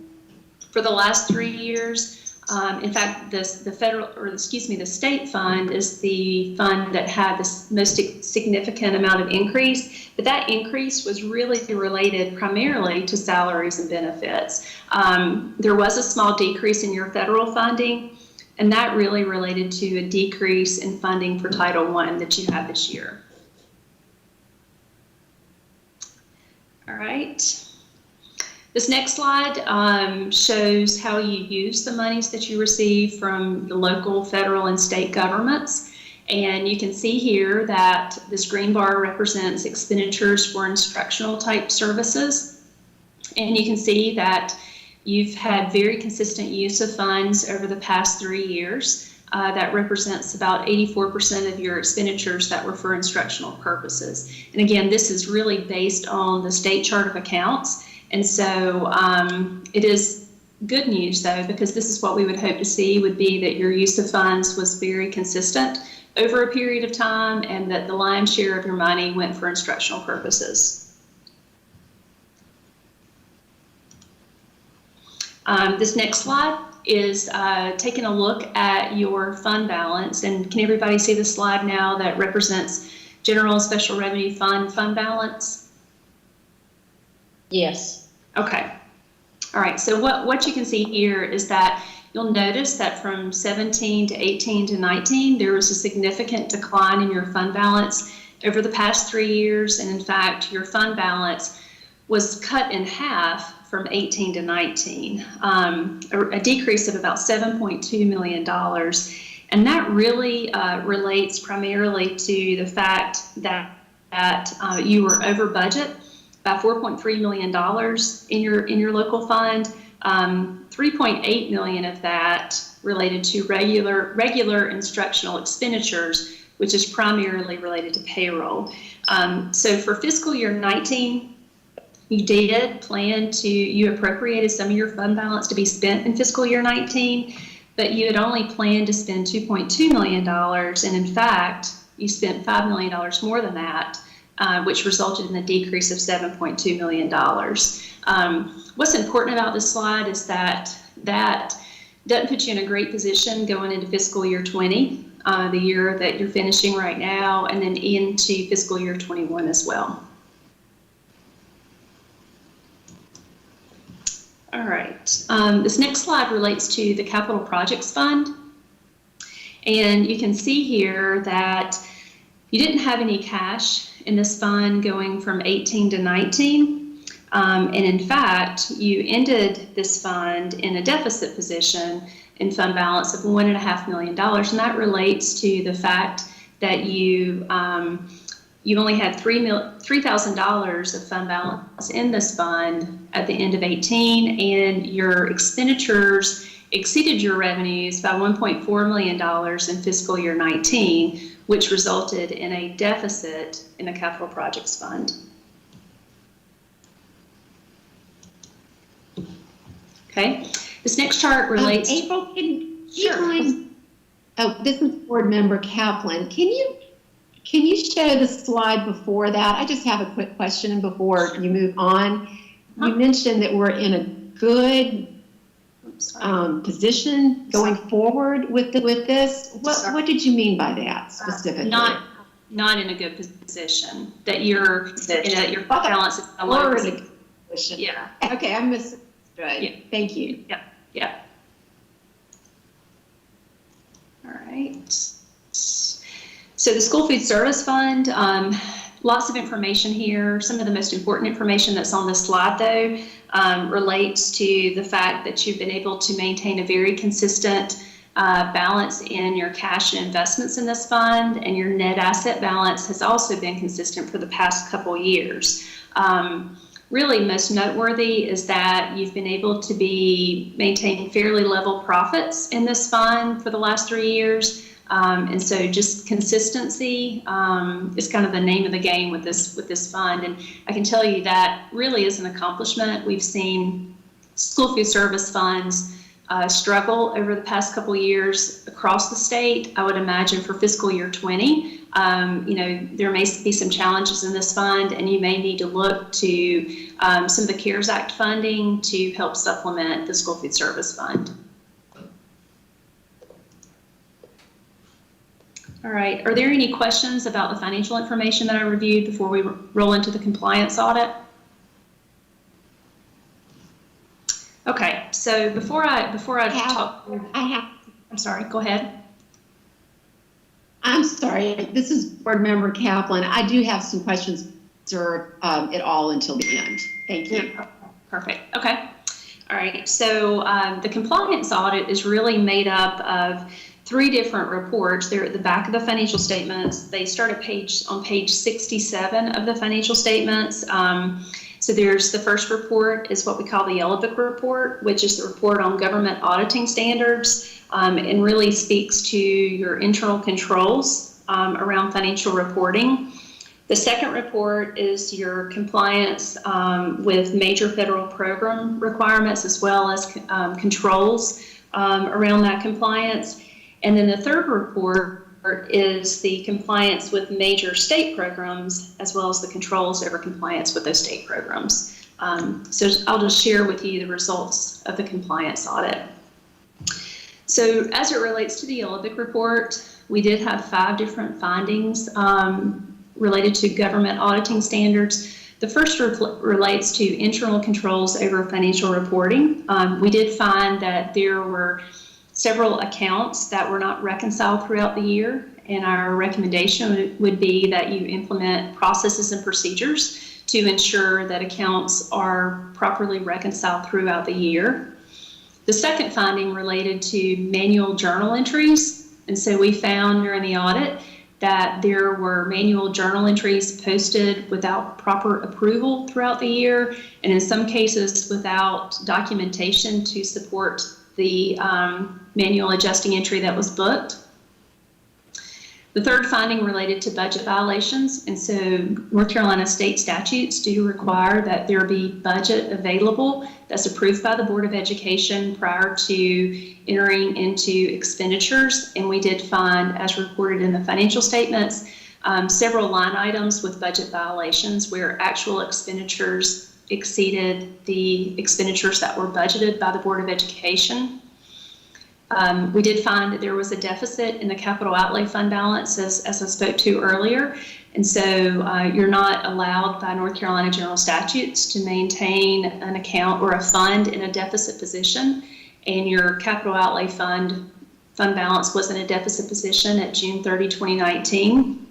for the last 3 years. In fact, the state fund is the fund that had the most significant amount of increase, but that increase was really related primarily to salaries and benefits. There was a small decrease in your federal funding, and that really related to a decrease in funding for Title I that you have this year. All right. This next slide shows how you use the monies that you receive from the local, federal, and state governments. And you can see here that this green bar represents expenditures for instructional type services. And you can see that you've had very consistent use of funds over the past 3 years. That represents about 84% of your expenditures that were for instructional purposes. And again, this is really based on the state chart of accounts. And so it is good news, though, because this is what we would hope to see would be that your use of funds was very consistent over a period of time and that the lion's share of your money went for instructional purposes. This next slide is taking a look at your fund balance. And can everybody see the slide now that represents general and special revenue fund balance? Yes. Okay. All right. So what you can see here is that you'll notice that from 17 to 18 to 19, there was a significant decline in your fund balance over the past 3 years. And in fact, your fund balance was cut in half from 18 to 19, a decrease of about $7.2 million. And that really relates primarily to the fact that you were over budget by $4.3 million in your local fund. $3.8 million of that related to regular instructional expenditures, which is primarily related to payroll. So for fiscal year 19, you did plan you appropriated some of your fund balance to be spent in fiscal year 19, but you had only planned to spend $2.2 million. And in fact, you spent $5 million more than that, which resulted in a decrease of $7.2 million. What's important about this slide is that doesn't put you in a great position going into fiscal year 20, the year that you're finishing right now, and then into fiscal year 21 as well. All right. This next slide relates to the Capital Projects Fund. And you can see here that you didn't have any cash in this fund going from 18 to 19. And in fact, you ended this fund in a deficit position in fund balance of $1.5 million. And that relates to the fact that you only had $3,000 of fund balance in this fund at the end of 18, and your expenditures exceeded your revenues by $1.4 million in fiscal year 19, which resulted in a deficit in the Capital Projects Fund. Okay, this next chart relates. April, can you mind? Oh, this is Board Member Kaplan. Can you show the slide before that? I just have a quick question before you move on. You mentioned that we're in a good position going forward with this. What did you mean by that specifically? Not in a good position. That your balance is a low position. Yeah. Okay, I misunderstood. Yeah. Thank you. Yeah. Yeah. All right. So the School Food Service Fund, lots of information here. Some of the most important information that's on this slide, though, relates to the fact that you've been able to maintain a very consistent balance in your cash and investments in this fund, and your net asset balance has also been consistent for the past couple years. Really most noteworthy is that you've been able to be maintaining fairly level profits in this fund for the last 3 years. And so just consistency is kind of the name of the game with this fund. And I can tell you that really is an accomplishment. We've seen school food service funds struggle over the past couple of years across the state. I would imagine for fiscal year 20, there may be some challenges in this fund, and you may need to look to some of the CARES Act funding to help supplement the school food service fund. All right, are there any questions about the financial information that I reviewed before we roll into the compliance audit? Okay, so before I talk, I'm sorry, go ahead. I'm sorry, this is Board Member Kaplan. I do have some questions, sir, it all until the end. Thank you. Perfect, okay. All right, so the compliance audit is really made up of 3 different reports. They're at the back of the financial statements. They start on page 67 of the financial statements. So there's the first report is what we call the Yellow Book report, which is the report on government auditing standards, and really speaks to your internal controls around financial reporting. The second report is your compliance with major federal program requirements, as well as controls around that compliance. And then the third report is the compliance with major state programs, as well as the controls over compliance with those state programs. So I'll just share with you the results of the compliance audit. So as it relates to the Yellow Book report, we did have 5 different findings related to government auditing standards. The first relates to internal controls over financial reporting. We did find that there were several accounts that were not reconciled throughout the year, and our recommendation would be that you implement processes and procedures to ensure that accounts are properly reconciled throughout the year. The second finding related to manual journal entries, and so we found during the audit that there were manual journal entries posted without proper approval throughout the year, and in some cases without documentation to support the manual adjusting entry that was booked. The third finding related to budget violations, and so North Carolina state statutes do require that there be budget available that's approved by the Board of Education prior to entering into expenditures, and we did find, as reported in the financial statements, several line items with budget violations where actual expenditures exceeded the expenditures that were budgeted by the Board of Education. We did find that there was a deficit in the capital outlay fund balance, as I spoke to earlier. And so you're not allowed by North Carolina general statutes to maintain an account or a fund in a deficit position. And your capital outlay fund balance was in a deficit position at June 30, 2019.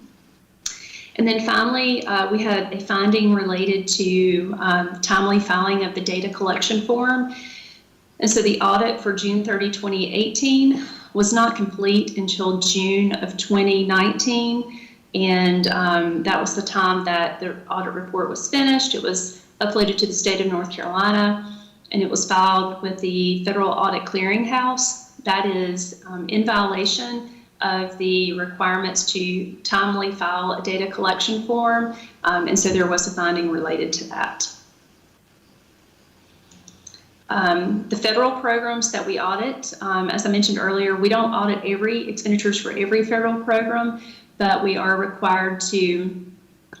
And then finally, we had a finding related to timely filing of the data collection form. And so the audit for June 30, 2018 was not complete until June of 2019. And that was the time that the audit report was finished. It was uploaded to the state of North Carolina, and it was filed with the Federal Audit Clearinghouse. That is in violation of the requirements to timely file a data collection form. And so there was a finding related to that. The federal programs that we audit, as I mentioned earlier, we don't audit every expenditures for every federal program, but we are required to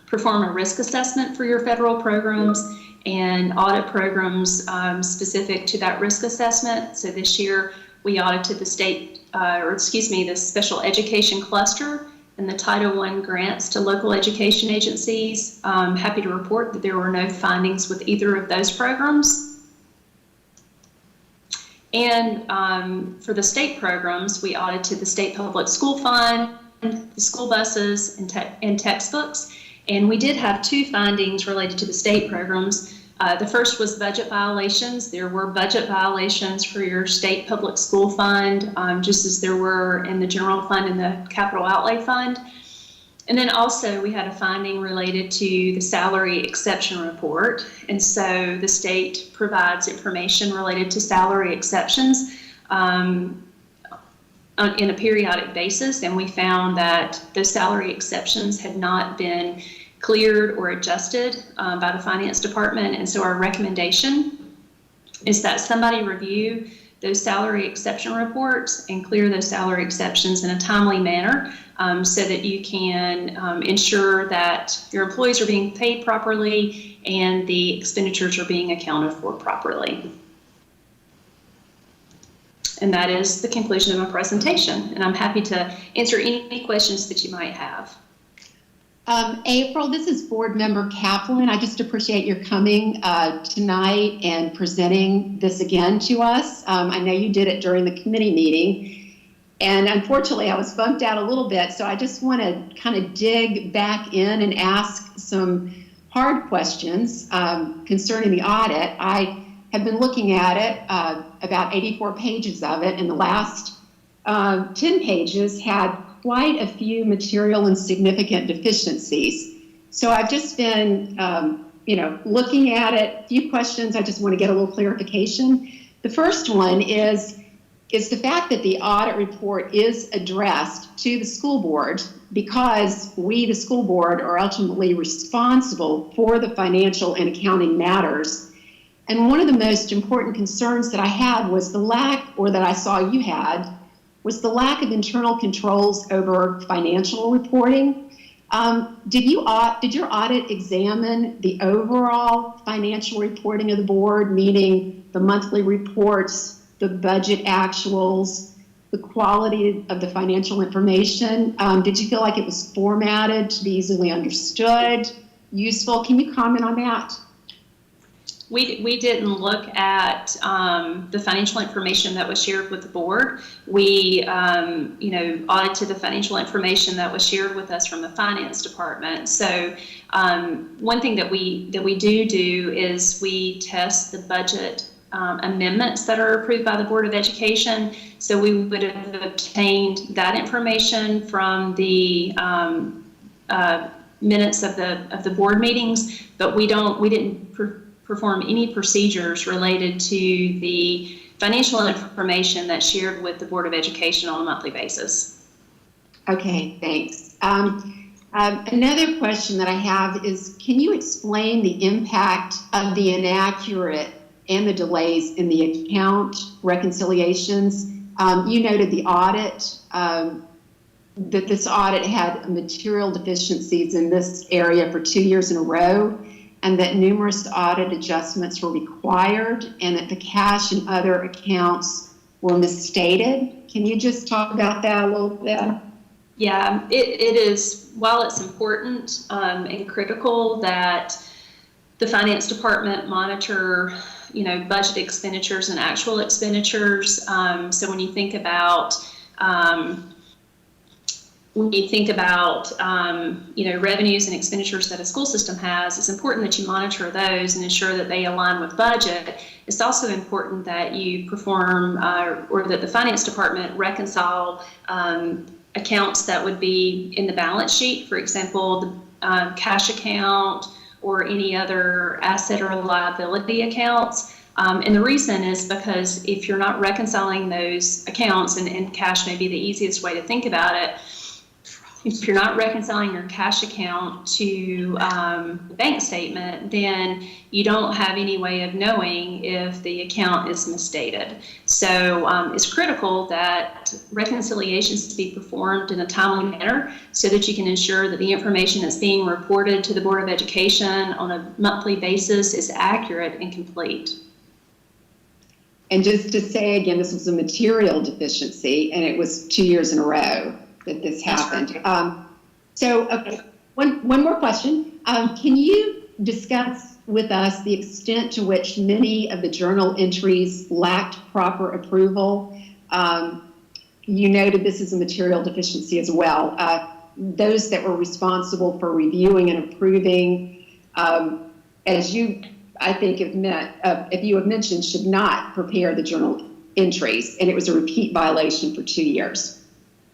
perform a risk assessment for your federal programs and audit programs specific to that risk assessment. So this year we audited the the special education cluster and the Title I grants to local education agencies. I'm happy to report that there were no findings with either of those programs. And for the state programs, we audited the state public school fund, the school buses, and textbooks. And we did have two findings related to the state programs. The first was budget violations. There were budget violations for your state public school fund, just as there were in the general fund and the capital outlay fund. And then also we had a finding related to the salary exception report. And so the state provides information related to salary exceptions in a periodic basis, and we found that those salary exceptions had not been cleared or adjusted by the finance department. And so our recommendation is that somebody review those salary exception reports and clear those salary exceptions in a timely manner so that you can ensure that your employees are being paid properly and the expenditures are being accounted for properly. And that is the conclusion of my presentation. And I'm happy to answer any questions that you might have. April, this is Board Member Kaplan. I just appreciate your coming tonight and presenting this again to us. I know you did it during the committee meeting, and unfortunately I was bumped out a little bit, so I just want to kind of dig back in and ask some hard questions concerning the audit. I have been looking at it, about 84 pages of it, and the last 10 pages had quite a few material and significant deficiencies. So I've just been, looking at it. A few questions I just want to get a little clarification. The first one is the fact that the audit report is addressed to the school board, because we, the school board, are ultimately responsible for the financial and accounting matters. And one of the most important concerns that I had was the lack, or that I saw you had, was the lack of internal controls over financial reporting. Did your audit examine the overall financial reporting of the board, meaning the monthly reports, the budget actuals, the quality of the financial information? Did you feel like it was formatted to be easily understood, useful? Can you comment on that? We didn't look at the financial information that was shared with the board. We, audited the financial information that was shared with us from the finance department. So one thing that we do is we test the budget amendments that are approved by the Board of Education. So we would have obtained that information from the minutes of the board meetings, but we didn't perform any procedures related to the financial information that's shared with the Board of Education on a monthly basis. Okay, thanks. Another question that I have is, can you explain the impact of the inaccurate and the delays in the account reconciliations? You noted the audit, that this audit had material deficiencies in this area for 2 years in a row, and that numerous audit adjustments were required, and that the cash and other accounts were misstated. Can you just talk about that a little bit? Yeah, it is, while it's important and critical that the finance department monitor, budget expenditures and actual expenditures. So when you think about revenues and expenditures that a school system has, it's important that you monitor those and ensure that they align with budget. It's also important that you perform or that the finance department reconcile accounts that would be in the balance sheet, for example, the cash account or any other asset or liability accounts. And the reason is because if you're not reconciling those accounts, and cash may be the easiest way to think about it, if you're not reconciling your cash account to the bank statement, then you don't have any way of knowing if the account is misstated. So it's critical that reconciliations be performed in a timely manner so that you can ensure that the information that's being reported to the Board of Education on a monthly basis is accurate and complete. And just to say again, this was a material deficiency, and it was 2 years in a row that this happened. Okay, one more question. Can you discuss with us the extent to which many of the journal entries lacked proper approval? You noted this is a material deficiency as well. Those that were responsible for reviewing and approving, as you, I think, if you have mentioned, should not prepare the journal entries, and it was a repeat violation for 2 years.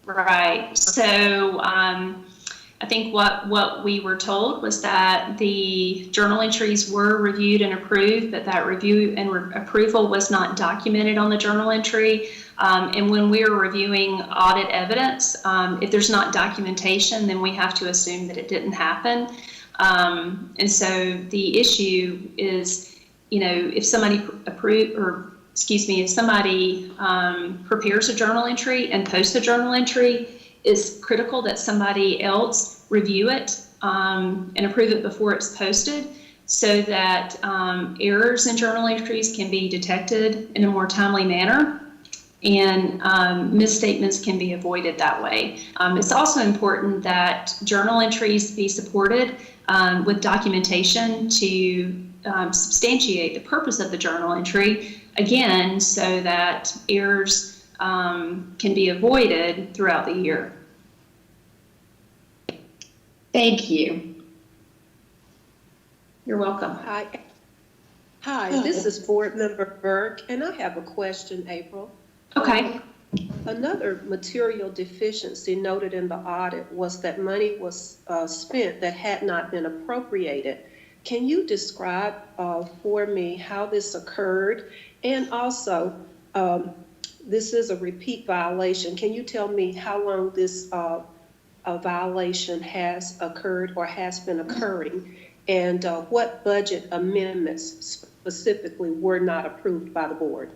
Right. So I think what we were told was that the journal entries were reviewed and approved, but that review and approval was not documented on the journal entry. And when we are reviewing audit evidence, if there's not documentation, then we have to assume that it didn't happen. And so the issue is, if somebody if somebody prepares a journal entry and posts a journal entry, it's critical that somebody else review it and approve it before it's posted so that errors in journal entries can be detected in a more timely manner and misstatements can be avoided that way. It's also important that journal entries be supported with documentation to substantiate the purpose of the journal entry, again, so that errors can be avoided throughout the year. Thank you. You're welcome. Hi, this is Board Member Burke, and I have a question, April. Okay. Another material deficiency noted in the audit was that money was spent that had not been appropriated. Can you describe for me how this occurred? And also, this is a repeat violation. Can you tell me how long this violation has occurred or has been occurring? And what budget amendments specifically were not approved by the board?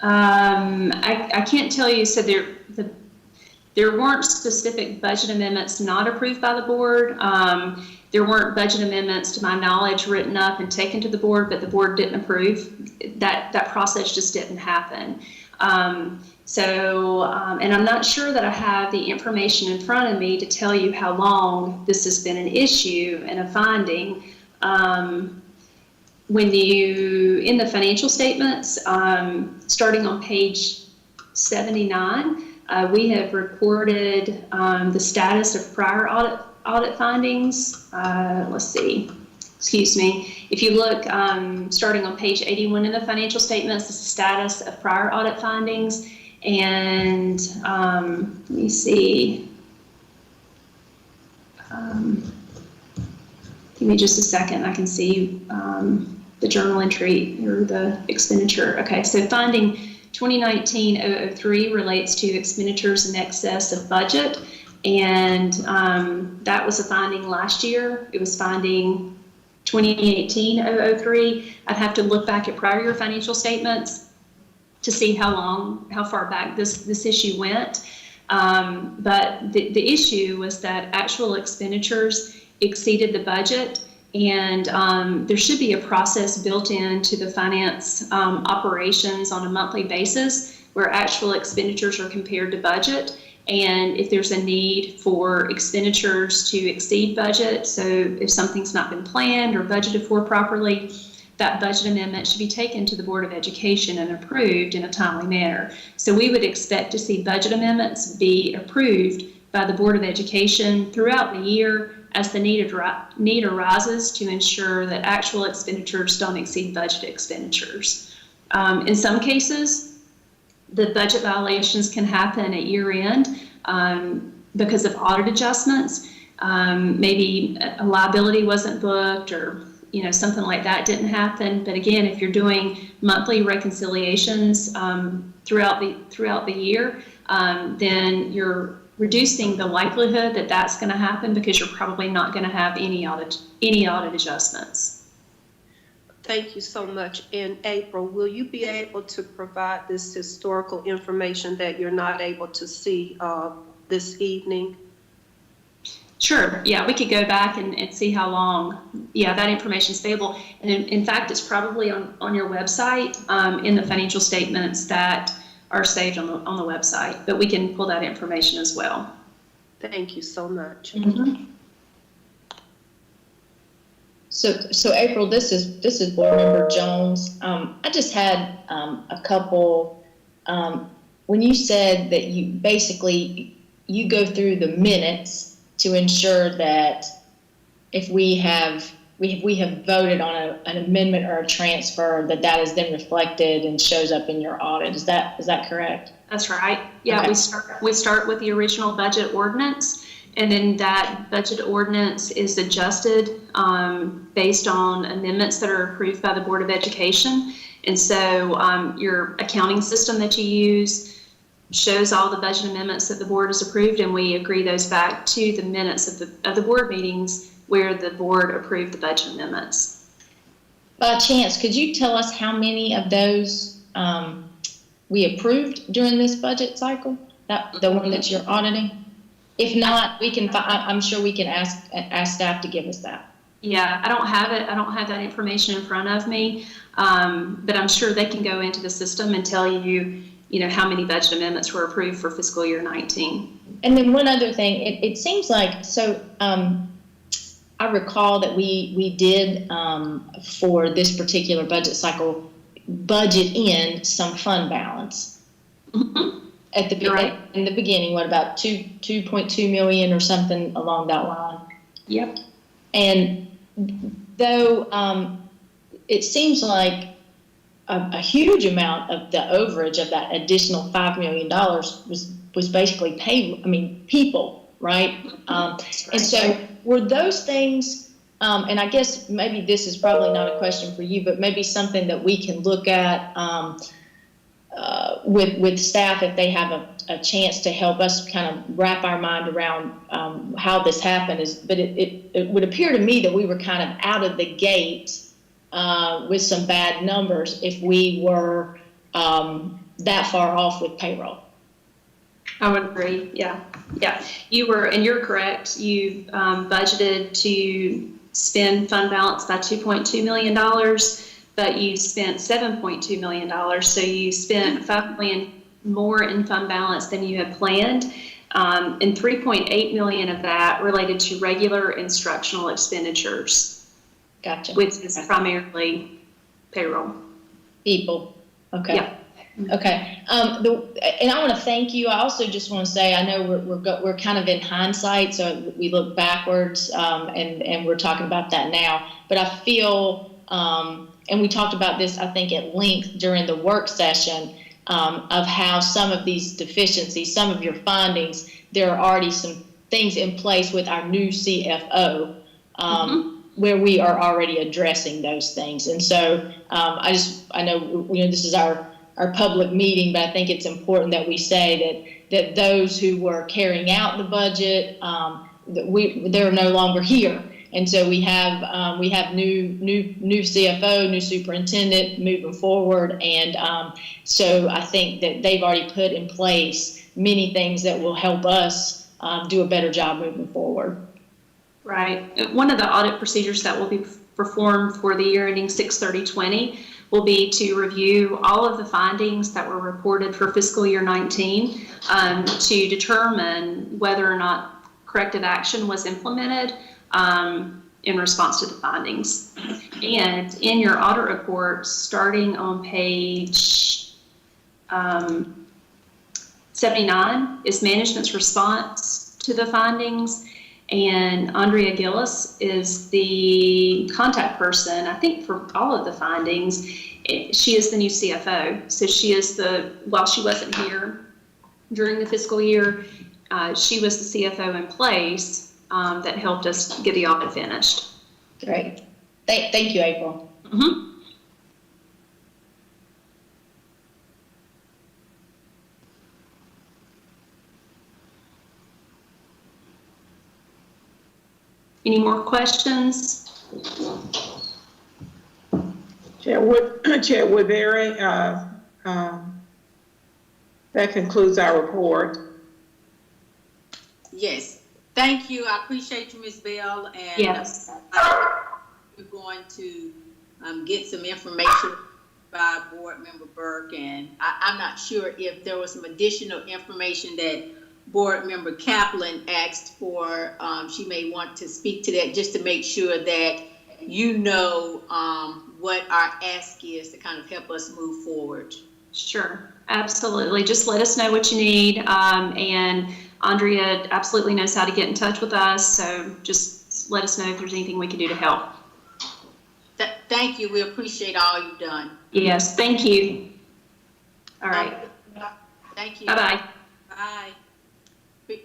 I can't tell you, so there weren't specific budget amendments not approved by the board. There weren't budget amendments, to my knowledge, written up and taken to the board, but the board didn't approve. That process just didn't happen. And I'm not sure that I have the information in front of me to tell you how long this has been an issue and a finding. In the financial statements, starting on page 79, we have reported the status of prior audit findings. Let's see, excuse me. If you look, starting on page 81 in the financial statements, the status of prior audit findings. And let me see. Give me just a second. I can see the journal entry or the expenditure. Okay, so finding 2019-003 relates to expenditures in excess of budget. And that was a finding last year. It was finding 2018-003. I'd have to look back at prior year financial statements to see how far back this issue went. But the issue was that actual expenditures exceeded the budget, And there should be a process built into the finance operations on a monthly basis where actual expenditures are compared to budget. And if there's a need for expenditures to exceed budget, so if something's not been planned or budgeted for properly, that budget amendment should be taken to the Board of Education and approved in a timely manner. So we would expect to see budget amendments be approved by the Board of Education throughout the year as the need arises to ensure that actual expenditures don't exceed budget expenditures. In some cases, the budget violations can happen at year end because of audit adjustments. Maybe a liability wasn't booked or something like that didn't happen. But again, if you're doing monthly reconciliations throughout the year, then you're reducing the likelihood that that's going to happen because you're probably not going to have any audit adjustments. Thank you so much. And April, will you be able to provide this historical information that you're not able to see this evening? Sure. Yeah, we could go back and see how long. Yeah, that information is available. And in fact, it's probably on your website in the financial statements that are saved on the website. But we can pull that information as well. Thank you so much. Mm-hmm. So April, this is Board Member Jones. I just had a couple. When you said that you go through the minutes to ensure that if we have voted on an amendment or a transfer, that is then reflected and shows up in your audit. Is that correct? That's right. Yeah, okay. We start with the original budget ordinance, and then that budget ordinance is adjusted based on amendments that are approved by the Board of Education. And so your accounting system that you use shows all the budget amendments that the board has approved, and we agree those back to the minutes of the board meetings where the board approved the budget amendments. By chance, could you tell us how many of those we approved during this budget cycle? The one that you're auditing? If not, I'm sure we can ask staff to give us that. Yeah, I don't have it. I don't have that information in front of me, but I'm sure they can go into the system and tell you, how many budget amendments were approved for fiscal year 19. And then one other thing, it seems like, I recall that we did, for this particular budget cycle, budget in some fund balance. Mm-hmm. In the beginning, what about 2.2 million or something along that line? Yep. And though it seems like a huge amount of the overage of that additional $5 million was basically people, right? And so were those things, and I guess maybe this is probably not a question for you, but maybe something that we can look at with staff if they have a chance to help us kind of wrap our mind around how this happened. But it would appear to me that we were kind of out of the gate with some bad numbers if we were that far off with payroll. I would agree. Yeah. You were, and you're correct. You budgeted to spend fund balance by $2.2 million, but you spent $7.2 million. So you spent $5 million more in fund balance than you had planned, and $3.8 million of that related to regular instructional expenditures. Gotcha. Which is primarily payroll. People. Okay. Yeah. Okay. And I want to thank you. I also just want to say, I know we're kind of in hindsight, so we look backwards, and we're talking about that now. But I feel, and we talked about this, I think, at length during the work session, of how some of these deficiencies, some of your findings, there are already some things in place with our new CFO. Where we are already addressing those things. And so I know this is our public meeting, but I think it's important that we say that those who were carrying out the budget, they're no longer here. And so we have new CFO, new superintendent moving forward. And so I think that they've already put in place many things that will help us do a better job moving forward. Right. One of the audit procedures that will be performed for the year ending 6/30/20 will be to review all of the findings that were reported for fiscal year 19 to determine whether or not corrective action was implemented in response to the findings. And in your audit report, starting on page 79 is management's response to the findings. And Andrea Gillis is the contact person, I think, for all of the findings. She is the new CFO. So she is while she wasn't here during the fiscal year, she was the CFO in place that helped us get the audit finished. Great. Thank you, April. Mm-hmm. Any more questions? Chair Woodbury, that concludes our report. Yes, thank you. I appreciate you, Ms. Bell. And yes, we're going to get some information by Board Member Burke. And I'm not sure if there was some additional information that Board Member Kaplan asked for. She may want to speak to that just to make sure that you know what our ask is to kind of help us move forward. Sure, absolutely. Just let us know what you need. And Andrea absolutely knows how to get in touch with us. So just let us know if there's anything we can do to help. Thank you. We appreciate all you've done. Yes, thank you. All right. Thank you. Bye-bye. Bye.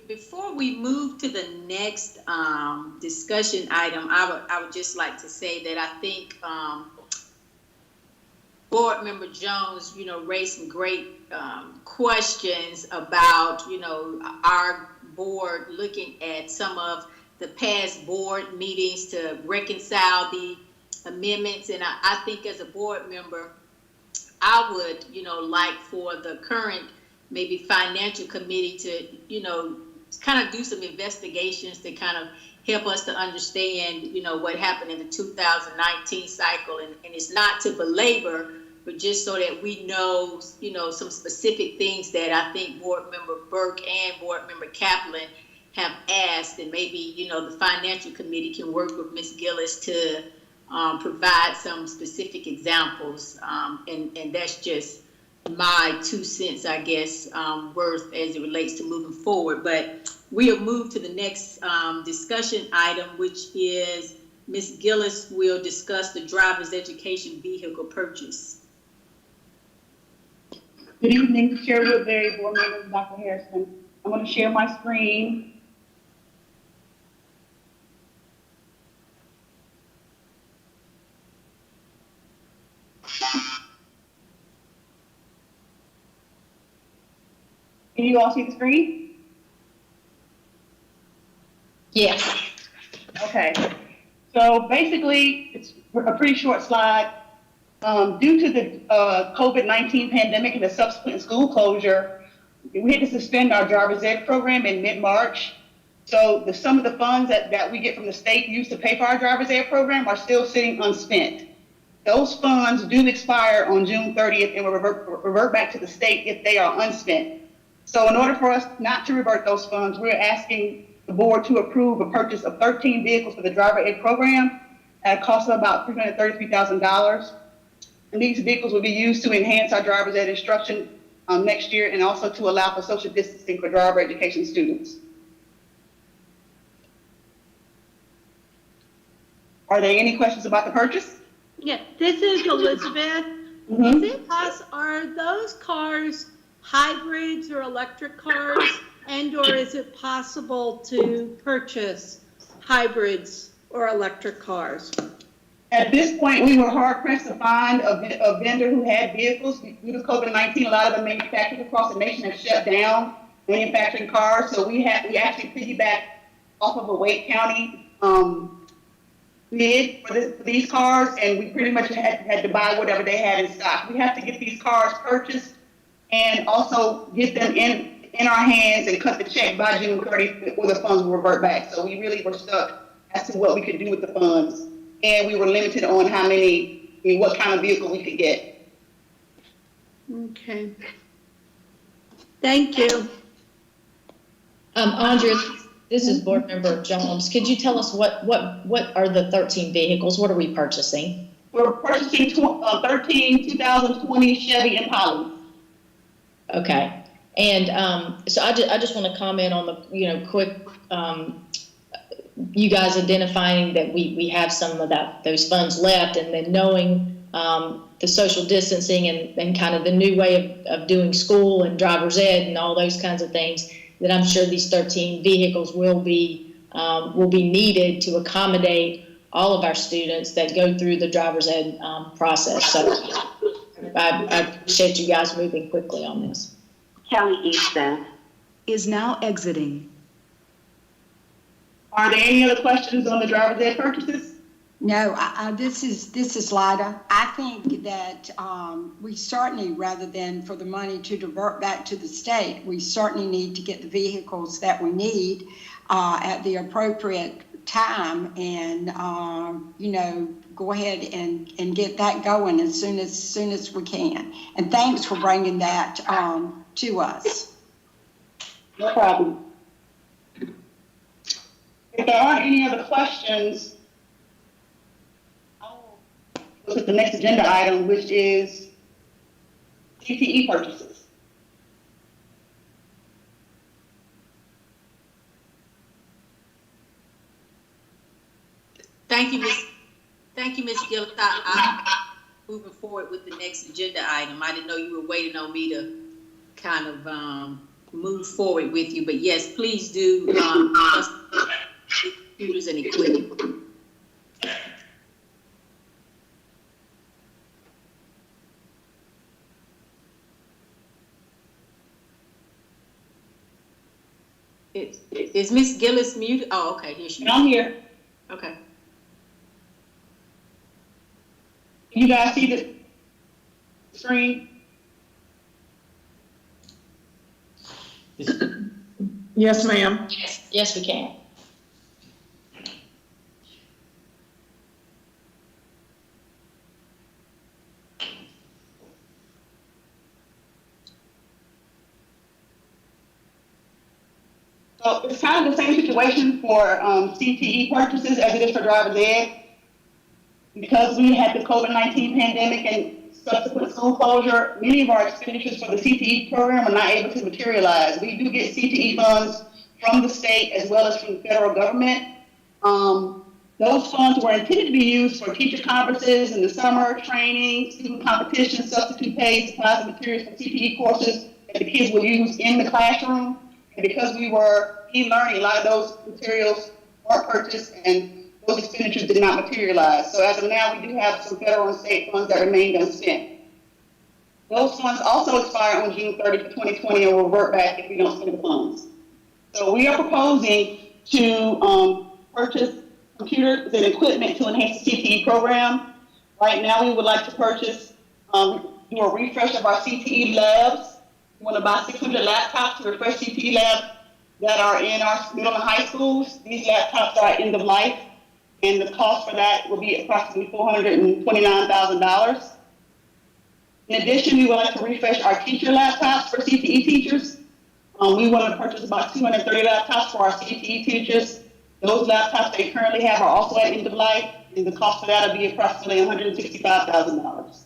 Before we move to the next discussion item, I would just like to say that I think Board Member Jones, raised some great questions about, our board looking at some of the past board meetings to reconcile the amendments. And I think as a board member, I would, like for the current maybe financial committee to, kind of do some investigations to kind of help us to understand, what happened in the 2019 cycle. And it's not to belabor, but just so that we know, some specific things that I think Board Member Burke and Board Member Kaplan have asked, and maybe, the financial committee can work with Ms. Gillis to provide some specific examples. And that's just my 2 cents, I guess, worth as it relates to moving forward. But we'll move to the next discussion item, which is Ms. Gillis will discuss the driver's education vehicle purchase. Good evening, Chair Woodbury, Board Members, Dr. Harrison. I'm going to share my screen. Can you all see the screen? Yes. Okay. So basically, it's a pretty short slide. Due to the COVID-19 pandemic and the subsequent school closure, we had to suspend our driver's ed program in mid-March. So some of the funds that we get from the state used to pay for our driver's ed program are still sitting unspent. Those funds do expire on June 30th and will revert back to the state if they are unspent. So in order for us not to revert those funds, we're asking the board to approve a purchase of 13 vehicles for the driver ed program at a cost of about $333,000. And these vehicles will be used to enhance our driver's ed instruction next year, and also to allow for social distancing for driver education students. Are there any questions about the purchase? Yeah, this is Elizabeth. Mm-hmm. Is it are those cars hybrids or electric cars, and or is it possible to purchase hybrids or electric cars? At this point, we were hard pressed to find a vendor who had vehicles. Due to COVID-19, a lot of the manufacturers across the nation have shut down manufacturing cars. So we actually piggybacked off of a Wake County bid for these cars, and we pretty much had to buy whatever they had in stock. We have to get these cars purchased and also get them in our hands and cut the check by June 30th before the funds will revert back. So we really were stuck as to what we could do with the funds. And we were limited on what kind of vehicle we could get. Okay. Thank you. Andrea, this is Board Member Jones. Could you tell us what are the 13 vehicles? What are we purchasing? We're purchasing 13 2020 Chevy Impalas. Okay. And so I just want to comment on the, quick, you guys identifying that we have some of those funds left, and then knowing the social distancing and kind of the new way of doing school and driver's ed and all those kinds of things, that I'm sure these 13 vehicles will be needed to accommodate all of our students that go through the driver's ed process. So I appreciate you guys moving quickly on this. Kelly Easton is now exiting. Are there any other questions on the driver's ed purchases? No, this is Lyda. I think that we certainly, rather than for the money to divert back to the state, we certainly need to get the vehicles that we need at the appropriate time, and go ahead and get that going as soon as we can. And thanks for bringing that to us. No problem. If there aren't any other questions, I'll look at the next agenda item, which is CTE purchases. Thank you, Ms. Gillis. I'm moving forward with the next agenda item. I didn't know you were waiting on me to kind of move forward with you, but yes, please do computers and equipment. Is Ms. Gillis muted? Oh, okay, here she is. I'm here. Okay. Can you guys see the screen? Yes, ma'am. Yes, we can. So it's kind of the same situation for CTE purchases as it is for driver's ed. Because we had the COVID-19 pandemic and subsequent school closure, many of our expenditures for the CTE program are not able to materialize. We do get CTE funds from the state as well as from the federal government. Those funds were intended to be used for teacher conferences in the summer, training, student competitions, substitute pay, supplies and materials for CTE courses that the kids would use in the classroom. And because we were e-learning, a lot of those materials weren't purchased and those expenditures did not materialize. So as of now, we do have some federal and state funds that remained unspent. Those funds also expire on June 30th, 2020 and will revert back if we don't spend the funds. So we are proposing to purchase computers and equipment to enhance the CTE program. Right now, we would like to purchase, do a refresh of our CTE labs. We want to buy 600 laptops to refresh CTE labs that are in our middle and high schools. These laptops are end of life, and the cost for that will be approximately $429,000. In addition, we would like to refresh our teacher laptops for CTE teachers. We want to purchase about 230 laptops for our CTE teachers. Those laptops they currently have are also at end of life, and the cost for that will be approximately $165,000.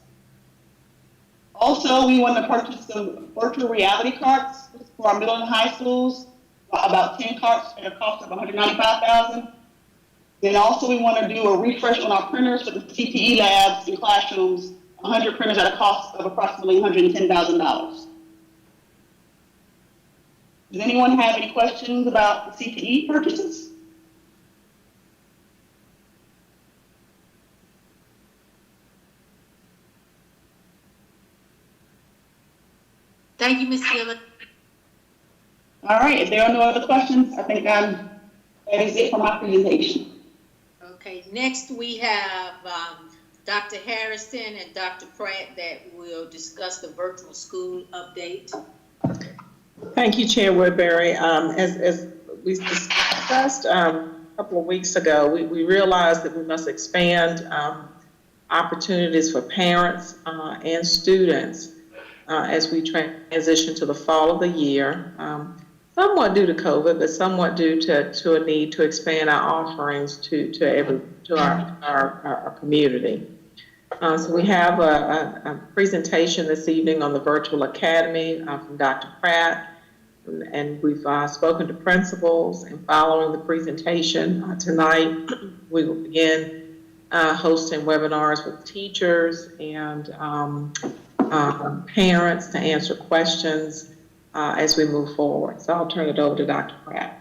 Also, we want to purchase some virtual reality carts for our middle and high schools, about 10 carts at a cost of $195,000. Then also we want to do a refresh on our printers for the CTE labs and classrooms, 100 printers at a cost of approximately $110,000. Does anyone have any questions about the CTE purchases? Thank you, Ms. Gillis. All right, if there are no other questions, I think that is it for my presentation. Okay, next we have Dr. Harrison and Dr. Pratt that will discuss the virtual school update. Thank you, Chair Woodbury. As we discussed, couple of weeks ago, we realized that we must expand opportunities for parents and students as we transition to the fall of the year, somewhat due to COVID, but somewhat due to a need to expand our offerings to our community. So we have a presentation this evening on the Virtual Academy from Dr. Pratt, and we've spoken to principals, and following the presentation tonight, we will begin hosting webinars with teachers and parents to answer questions as we move forward. So I'll turn it over to Dr. Pratt.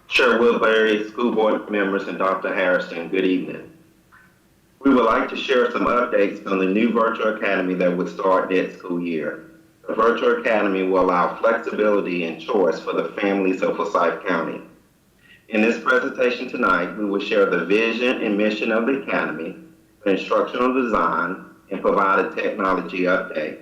Chair Woodbury, school board members, and Dr. Harrison, good evening. We would like to share some updates on the new virtual academy that would start next school year. The virtual academy will allow flexibility and choice for the families of Forsyth County. In this presentation tonight, we will share the vision and mission of the academy, the instructional design, and provide a technology update.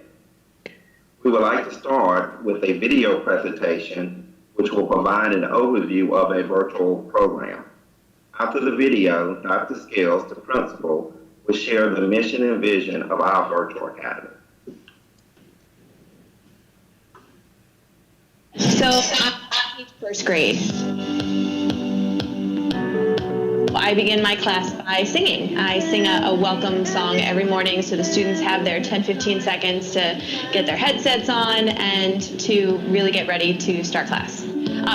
We would like to start with a video presentation, which will provide an overview of a virtual program. After the video, Dr. Scales, the principal, will share the mission and vision of our virtual academy. So I teach first grade. I begin my class by singing. I sing a welcome song every morning so the students have their 10-15 seconds to get their headsets on and to really get ready to start class.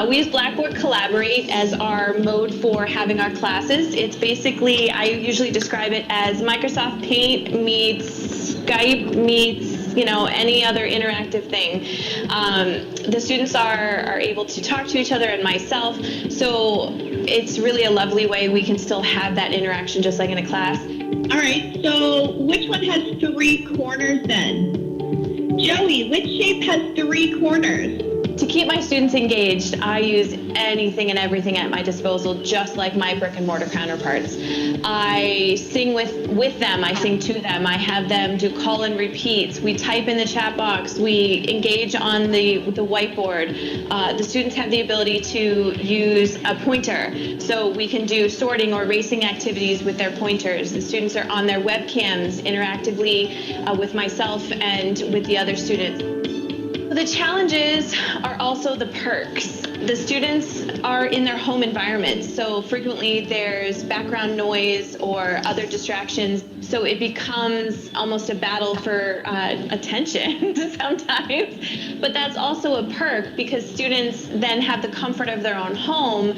We use Blackwood Collaborate as our mode for having our classes. It's basically, I usually describe it as Microsoft Paint meets Skype meets any other interactive thing. The students are able to talk to each other and myself, so it's really a lovely way we can still have that interaction just like in a class. All right, so which one has 3 corners then? Joey, which shape has 3 corners? To keep my students engaged, I use anything and everything at my disposal, just like my brick and mortar counterparts. I sing with them, I sing to them, I have them do call and repeats, we type in the chat box, we engage on the whiteboard. The students have the ability to use a pointer, so we can do sorting or racing activities with their pointers. The students are on their webcams interactively with myself and with the other students. The challenges are also the perks. The students are in their home environment, so frequently there's background noise or other distractions, so it becomes almost a battle for attention sometimes. But that's also a perk because students then have the comfort of their own home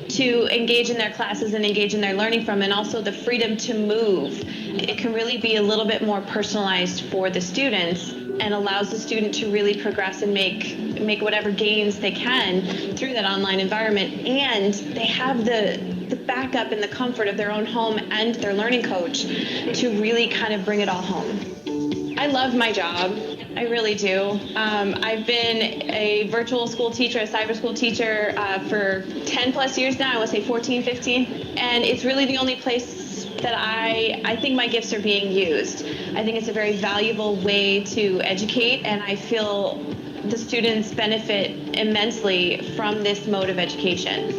to engage in their classes and engage in their learning from, and also the freedom to move. It can really be a little bit more personalized for the students and allows the student to really progress and make whatever gains they can through that online environment. And they have the backup and the comfort of their own home and their learning coach to really kind of bring it all home. I love my job. I really do. I've been a virtual school teacher, a cyber school teacher for 10 plus years now. I would say 14, 15. And it's really the only place that I think my gifts are being used. I think it's a very valuable way to educate, and I feel the students benefit immensely from this mode of education.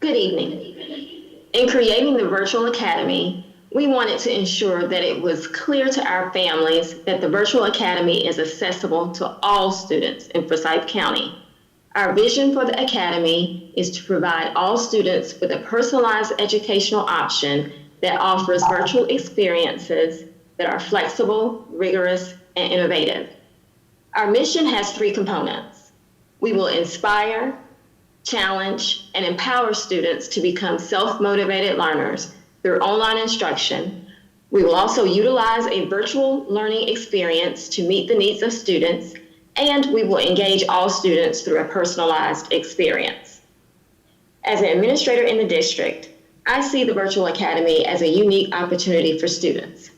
Good evening. In creating the Virtual Academy, we wanted to ensure that it was clear to our families that the Virtual Academy is accessible to all students in Forsyth County. Our vision for the Academy is to provide all students with a personalized educational option that offers virtual experiences that are flexible, rigorous, and innovative. Our mission has 3 components. We will inspire, challenge, and empower students to become self-motivated learners through online instruction. We will also utilize a virtual learning experience to meet the needs of students, and we will engage all students through a personalized experience. As an administrator in the district, I see the Virtual Academy as a unique opportunity for students.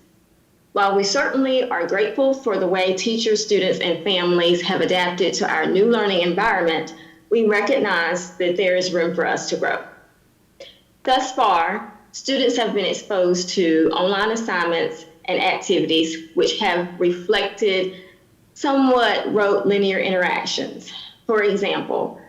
While we certainly are grateful for the way teachers, students, and families have adapted to our new learning environment, we recognize that there is room for us to grow. Thus far, students have been exposed to online assignments and activities which have reflected somewhat rote linear interactions. For example,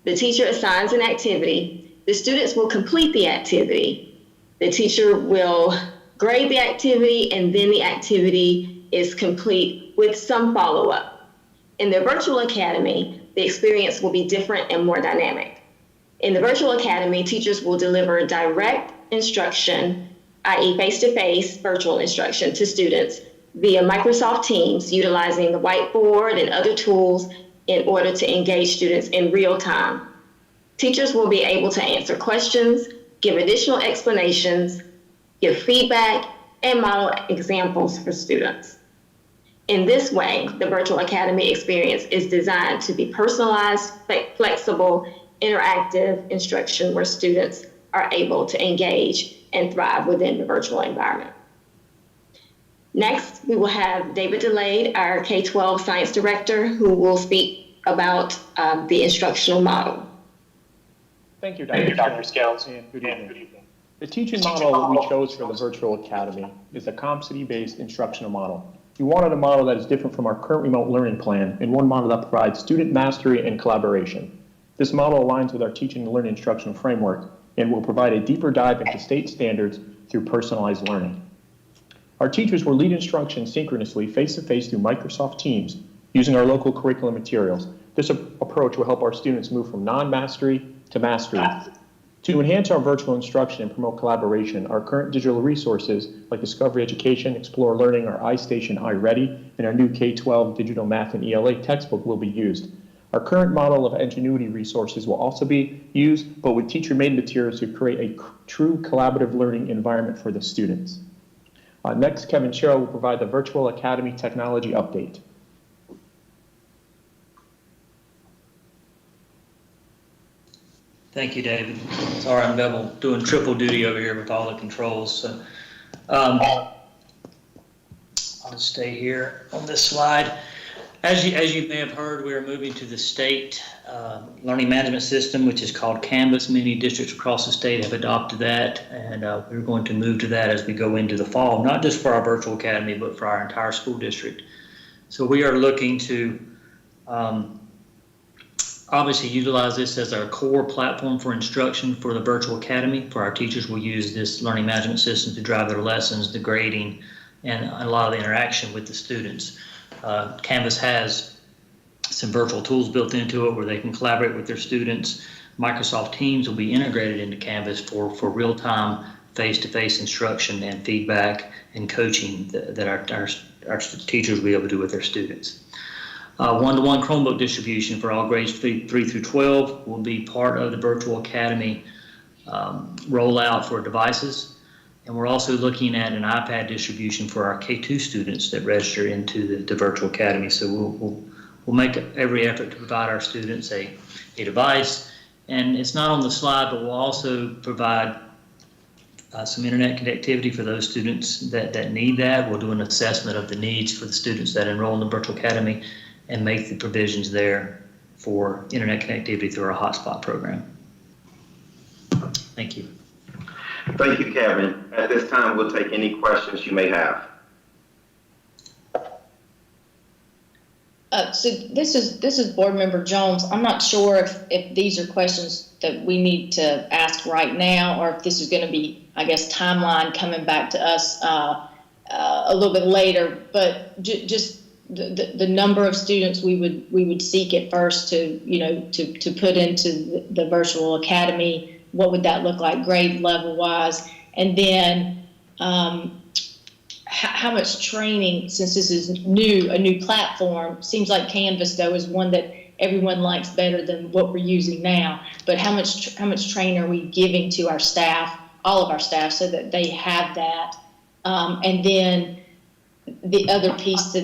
the teacher assigns an activity, the students will complete the activity, the teacher will grade the activity, and then the activity is complete with some follow-up. In the virtual academy, the experience will be different and more dynamic. In the virtual academy, teachers will deliver direct instruction, i.e. face-to-face virtual instruction to students via Microsoft Teams, utilizing the whiteboard and other tools in order to engage students in real time. Teachers will be able to answer questions, give additional explanations, give feedback, and model examples for students. In this way, the virtual academy experience is designed to be personalized, flexible, interactive instruction where students are able to engage and thrive within the virtual environment. Next, we will have David Delayed, our K-12 Science Director, who will speak about the instructional model. Thank you, Dr. Scales, and good evening. The teaching model that we chose for the virtual academy is a competency-based instructional model. We wanted a model that is different from our current remote learning plan and one model that provides student mastery and collaboration. This model aligns with our teaching and learning instructional framework and will provide a deeper dive into state standards through personalized learning. Our teachers will lead instruction synchronously face-to-face through Microsoft Teams using our local curriculum materials. This approach will help our students move from non-mastery to mastery. To enhance our virtual instruction and promote collaboration, our current digital resources like Discovery Education, Explore Learning, our iStation iReady, and our new K-12 digital math and ELA textbook will be used. Our current model of Ingenuity resources will also be used, but with teacher-made materials to create a true collaborative learning environment for the students. Next, Kevin Sherrill will provide the Virtual Academy Technology Update. Thank you, David. Sorry, I'm doing triple duty over here with all the controls. So, I'll stay here on this slide. As you may have heard, we are moving to the state learning management system, which is called Canvas. Many districts across the state have adopted that, and we're going to move to that as we go into the fall, not just for our virtual academy, but for our entire school district. So we are looking to obviously utilize this as our core platform for instruction for the virtual academy. For our teachers, we'll use this learning management system to drive their lessons, the grading, and a lot of the interaction with the students. Canvas has some virtual tools built into it where they can collaborate with their students. Microsoft Teams will be integrated into Canvas for real-time face-to-face instruction and feedback and coaching that our teachers will be able to do with their students. One-to-one Chromebook distribution for all grades 3 through 12 will be part of the Virtual Academy rollout for devices. And we're also looking at an iPad distribution for our K-2 students that register into the Virtual Academy. So we'll make every effort to provide our students a device. And it's not on the slide, but we'll also provide some internet connectivity for those students that need that. We'll do an assessment of the needs for the students that enroll in the Virtual Academy and make the provisions there for internet connectivity through our hotspot program. Thank you. Thank you, Kevin. At this time, we'll take any questions you may have. So this is Board Member Jones. I'm not sure if these are questions that we need to ask right now, or if this is going to be, I guess, timeline coming back to us a little bit later. But just the number of students we would seek at first to put into the virtual academy. What would that look like grade level wise? And then how much training, since this is a new platform, seems like Canvas though is one that everyone likes better than what we're using now. But how much training are we giving to our staff, all of our staff, so that they have that? And then the other piece to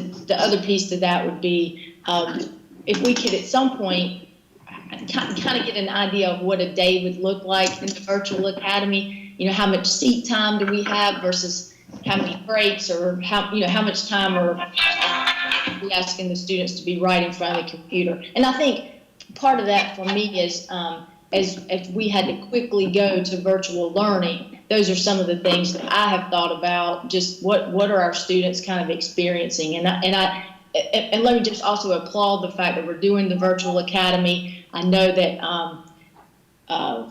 that would be if we could at some point kind of get an idea of what a day would look like in the virtual academy. How much seat time do we have versus how many breaks, or how much time are we asking the students to be right in front of the computer? And I think part of that for me is as we had to quickly go to virtual learning, those are some of the things that I have thought about. Just what are our students kind of experiencing, and let me just also applaud the fact that we're doing the virtual academy. I know that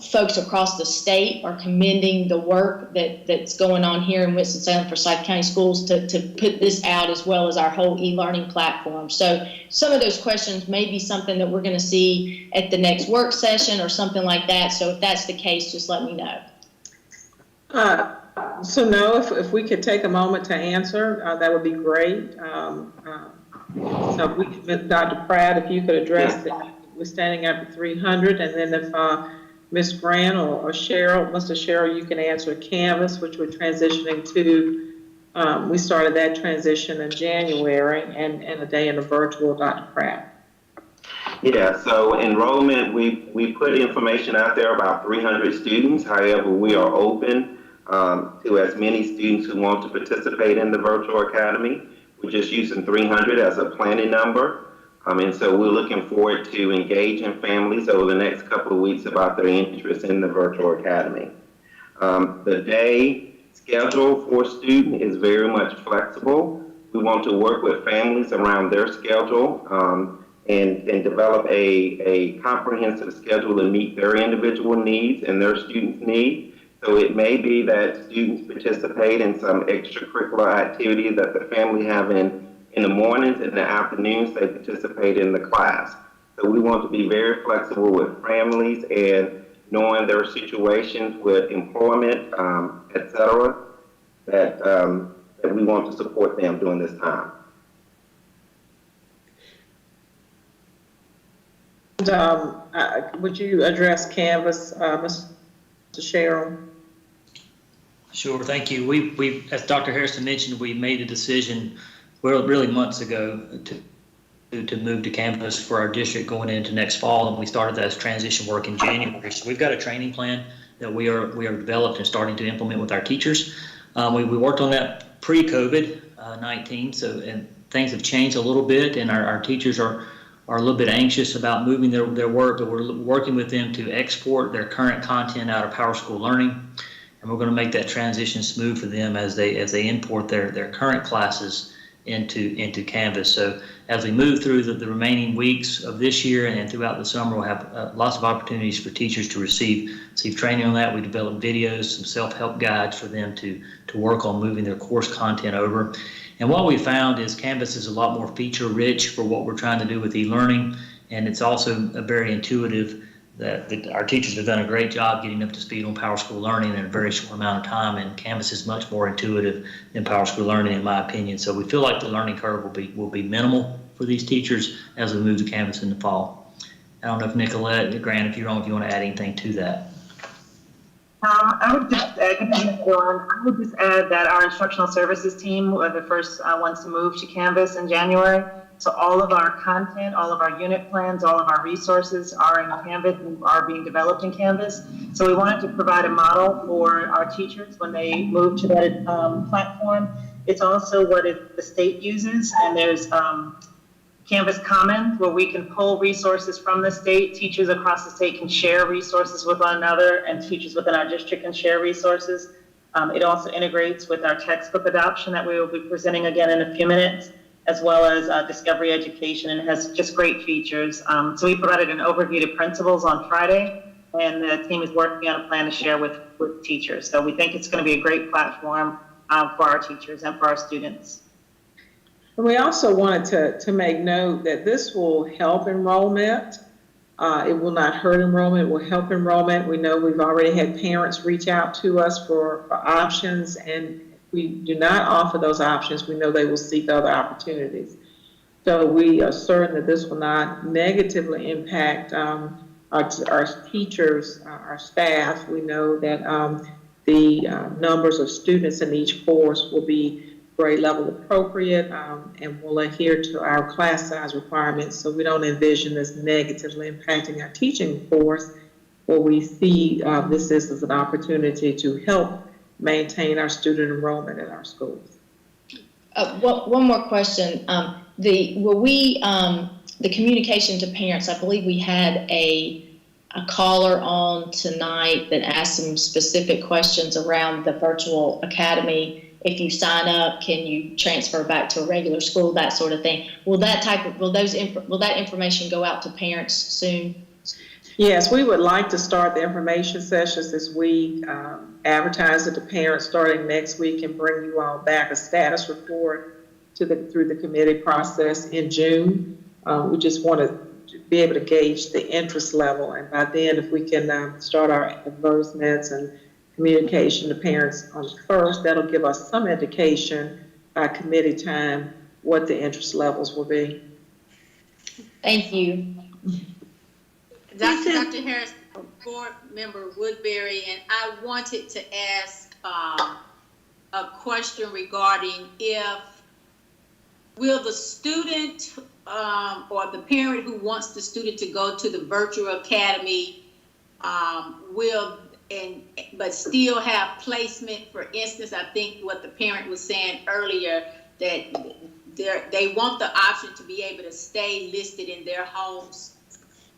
folks across the state are commending the work that's going on here in Winston-Salem for Forsyth County Schools to put this out, as well as our whole e-learning platform. So some of those questions may be something that we're going to see at the next work session or something like that. So if that's the case, just let me know. So no, if we could take a moment to answer, that would be great. So if we could, Dr. Pratt, if you could address that we're standing at 300, and then if Ms. Grant or Cheryl, Mr. Cheryl, you can answer Canvas, which we're transitioning to. We started that transition in January, and a day in the virtual, Dr. Pratt. Yeah, so enrollment, we put information out there about 300 students. However, we are open to as many students who want to participate in the virtual academy. We're just using 300 as a planning number. And so we're looking forward to engaging families over the next couple of weeks about their interest in the virtual academy. The day schedule for student is very much flexible. We want to work with families around their schedule and develop a comprehensive schedule to meet their individual needs and their students' needs. So it may be that students participate in some extracurricular activities that the family have in the mornings, in the afternoons, they participate in the class. So we want to be very flexible with families and knowing their situations with employment, et cetera, that we want to support them during this time. Would you address Canvas, Mr. Cheryl? Sure, thank you. We, as Dr. Harrison mentioned, we made a decision, well, really months ago, to move to Canvas for our district going into next fall, and we started that as transition work in January. So we've got a training plan that we are developed and starting to implement with our teachers. We worked on that pre-COVID-19, and things have changed a little bit, and our teachers are a little bit anxious about moving their work, but we're working with them to export their current content out of PowerSchool Learning, and we're going to make that transition smooth for them as they import their current classes into Canvas. So as we move through the remaining weeks of this year and throughout the summer, we'll have lots of opportunities for teachers to receive training on that. We developed videos, some self-help guides for them to work on moving their course content over. And what we found is Canvas is a lot more feature-rich for what we're trying to do with e-learning, and it's also very intuitive. That our teachers have done a great job getting up to speed on PowerSchool Learning in a very short amount of time, and Canvas is much more intuitive than PowerSchool Learning, in my opinion. So we feel like the learning curve will be minimal for these teachers as we move to Canvas in the fall. I don't know if Nicolette, Grant, if you want to add anything to that. I would just add that our instructional services team were the first ones to move to Canvas in January. So all of our content, all of our unit plans, all of our resources are in Canvas and are being developed in Canvas. So we wanted to provide a model for our teachers when they move to that platform. It's also what the state uses, and there's Canvas Commons, where we can pull resources from the state. Teachers across the state can share resources with one another, and teachers within our district can share resources. It also integrates with our textbook adoption that we will be presenting again in a few minutes, as well as Discovery Education, and has just great features. So we provided an overview to principals on Friday, and the team is working on a plan to share with teachers. So we think it's going to be a great platform for our teachers and for our students. And we also wanted to make note that this will help enrollment. It will not hurt enrollment, it will help enrollment. We know we've already had parents reach out to us for options, and we do not offer those options. We know they will seek other opportunities. So we are certain that this will not negatively impact our teachers, our staff. We know that the numbers of students in each course will be grade level appropriate and will adhere to our class size requirements. So we don't envision this negatively impacting our teaching force, but we see this as an opportunity to help maintain our student enrollment in our schools. One more question. The communication to parents, I believe we had a a caller on tonight that asked some specific questions around the virtual academy. If you sign up, can you transfer back to a regular school, that sort of thing? Will that information go out to parents soon? Yes, we would like to start the information sessions this week, advertise it to parents starting next week, and bring you all back a status report through the committee process in June. We just want to be able to gauge the interest level, and by then, if we can start our advertisements and communication to parents on the 1st, that'll give us some indication by committee time what the interest levels will be. Thank you. Dr. Harris, Board Member Woodbury, and I wanted to ask a question regarding will the student or the parent who wants the student to go to the virtual academy but still have placement? For instance, I think what the parent was saying earlier, that they want the option to be able to stay listed in their homes,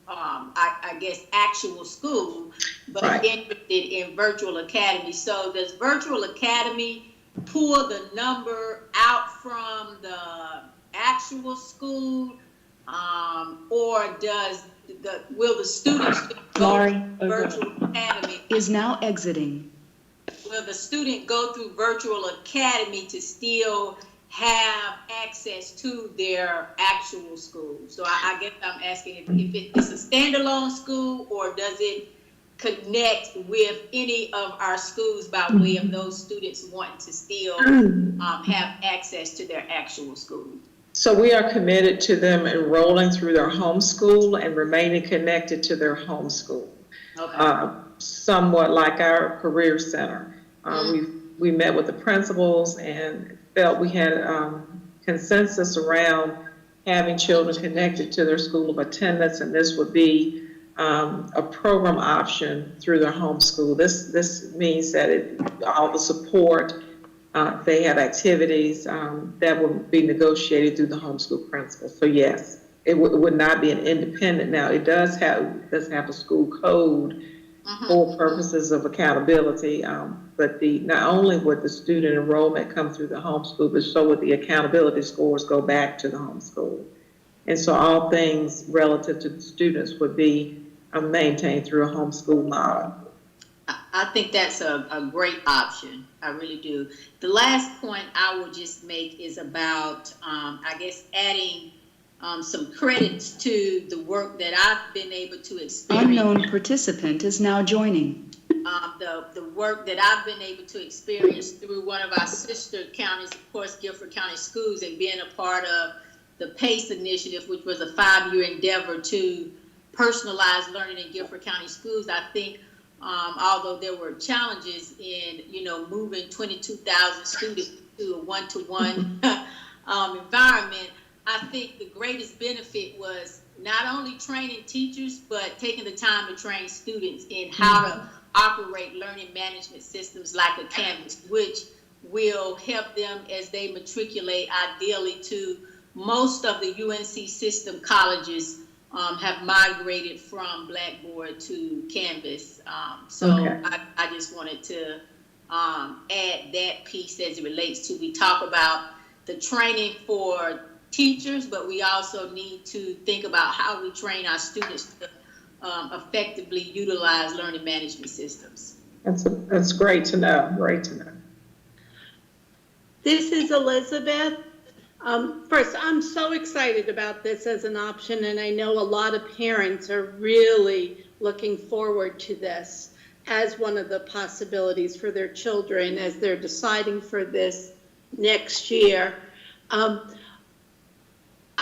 I guess actual school, but right, interested in virtual academy. So does virtual academy pull the number out from the actual school, or will the students go through virtual academy? Is now exiting. Will the student go through virtual academy to still have access to their actual school? So I guess I'm asking if it's a standalone school, or does it connect with any of our schools by way of those students wanting to still have access to their actual school? So we are committed to them enrolling through their home school and remaining connected to their home school. Okay. Somewhat like our career center. We met with the principals and felt we had consensus around having children connected to their school of attendance, and this would be a program option through their home school. This means that all the support, they have activities that will be negotiated through the homeschool principal. So yes, it would not be an independent. Now it does have a school code for purposes of accountability, but not only would the student enrollment come through the homeschool, but so would the accountability scores go back to the homeschool. And so all things relative to the students would be maintained through a homeschool model. I think that's a great option. I really do. The last point I will just make is about, I guess, adding some credits to the work that I've been able to experience. Unknown participant is now joining. The work that I've been able to experience through one of our sister counties, of course, Guilford County Schools, and being a part of the PACE initiative, which was a 5-year endeavor to personalize learning in Guilford County Schools. I think although there were challenges in, moving 22,000 students to a one-to-one environment, I think the greatest benefit was not only training teachers, but taking the time to train students in how to operate learning management systems like a Canvas, which will help them as they matriculate ideally to most of the UNC system colleges. Have migrated from Blackboard to Canvas. I just wanted to add that piece as it relates to, we talk about the training for teachers, but we also need to think about how we train our students to effectively utilize learning management systems. That's great to know, great to know. This is Elizabeth. First, I'm so excited about this as an option, and I know a lot of parents are really looking forward to this as one of the possibilities for their children as they're deciding for this next year.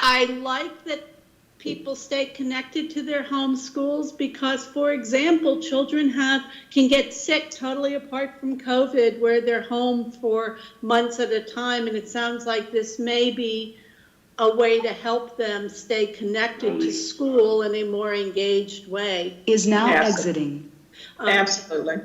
I like that people stay connected to their home schools because, for example, children can get sick totally apart from COVID, where they're home for months at a time, and it sounds like this may be a way to help them stay connected to school in a more engaged way. Is now exiting. Absolutely.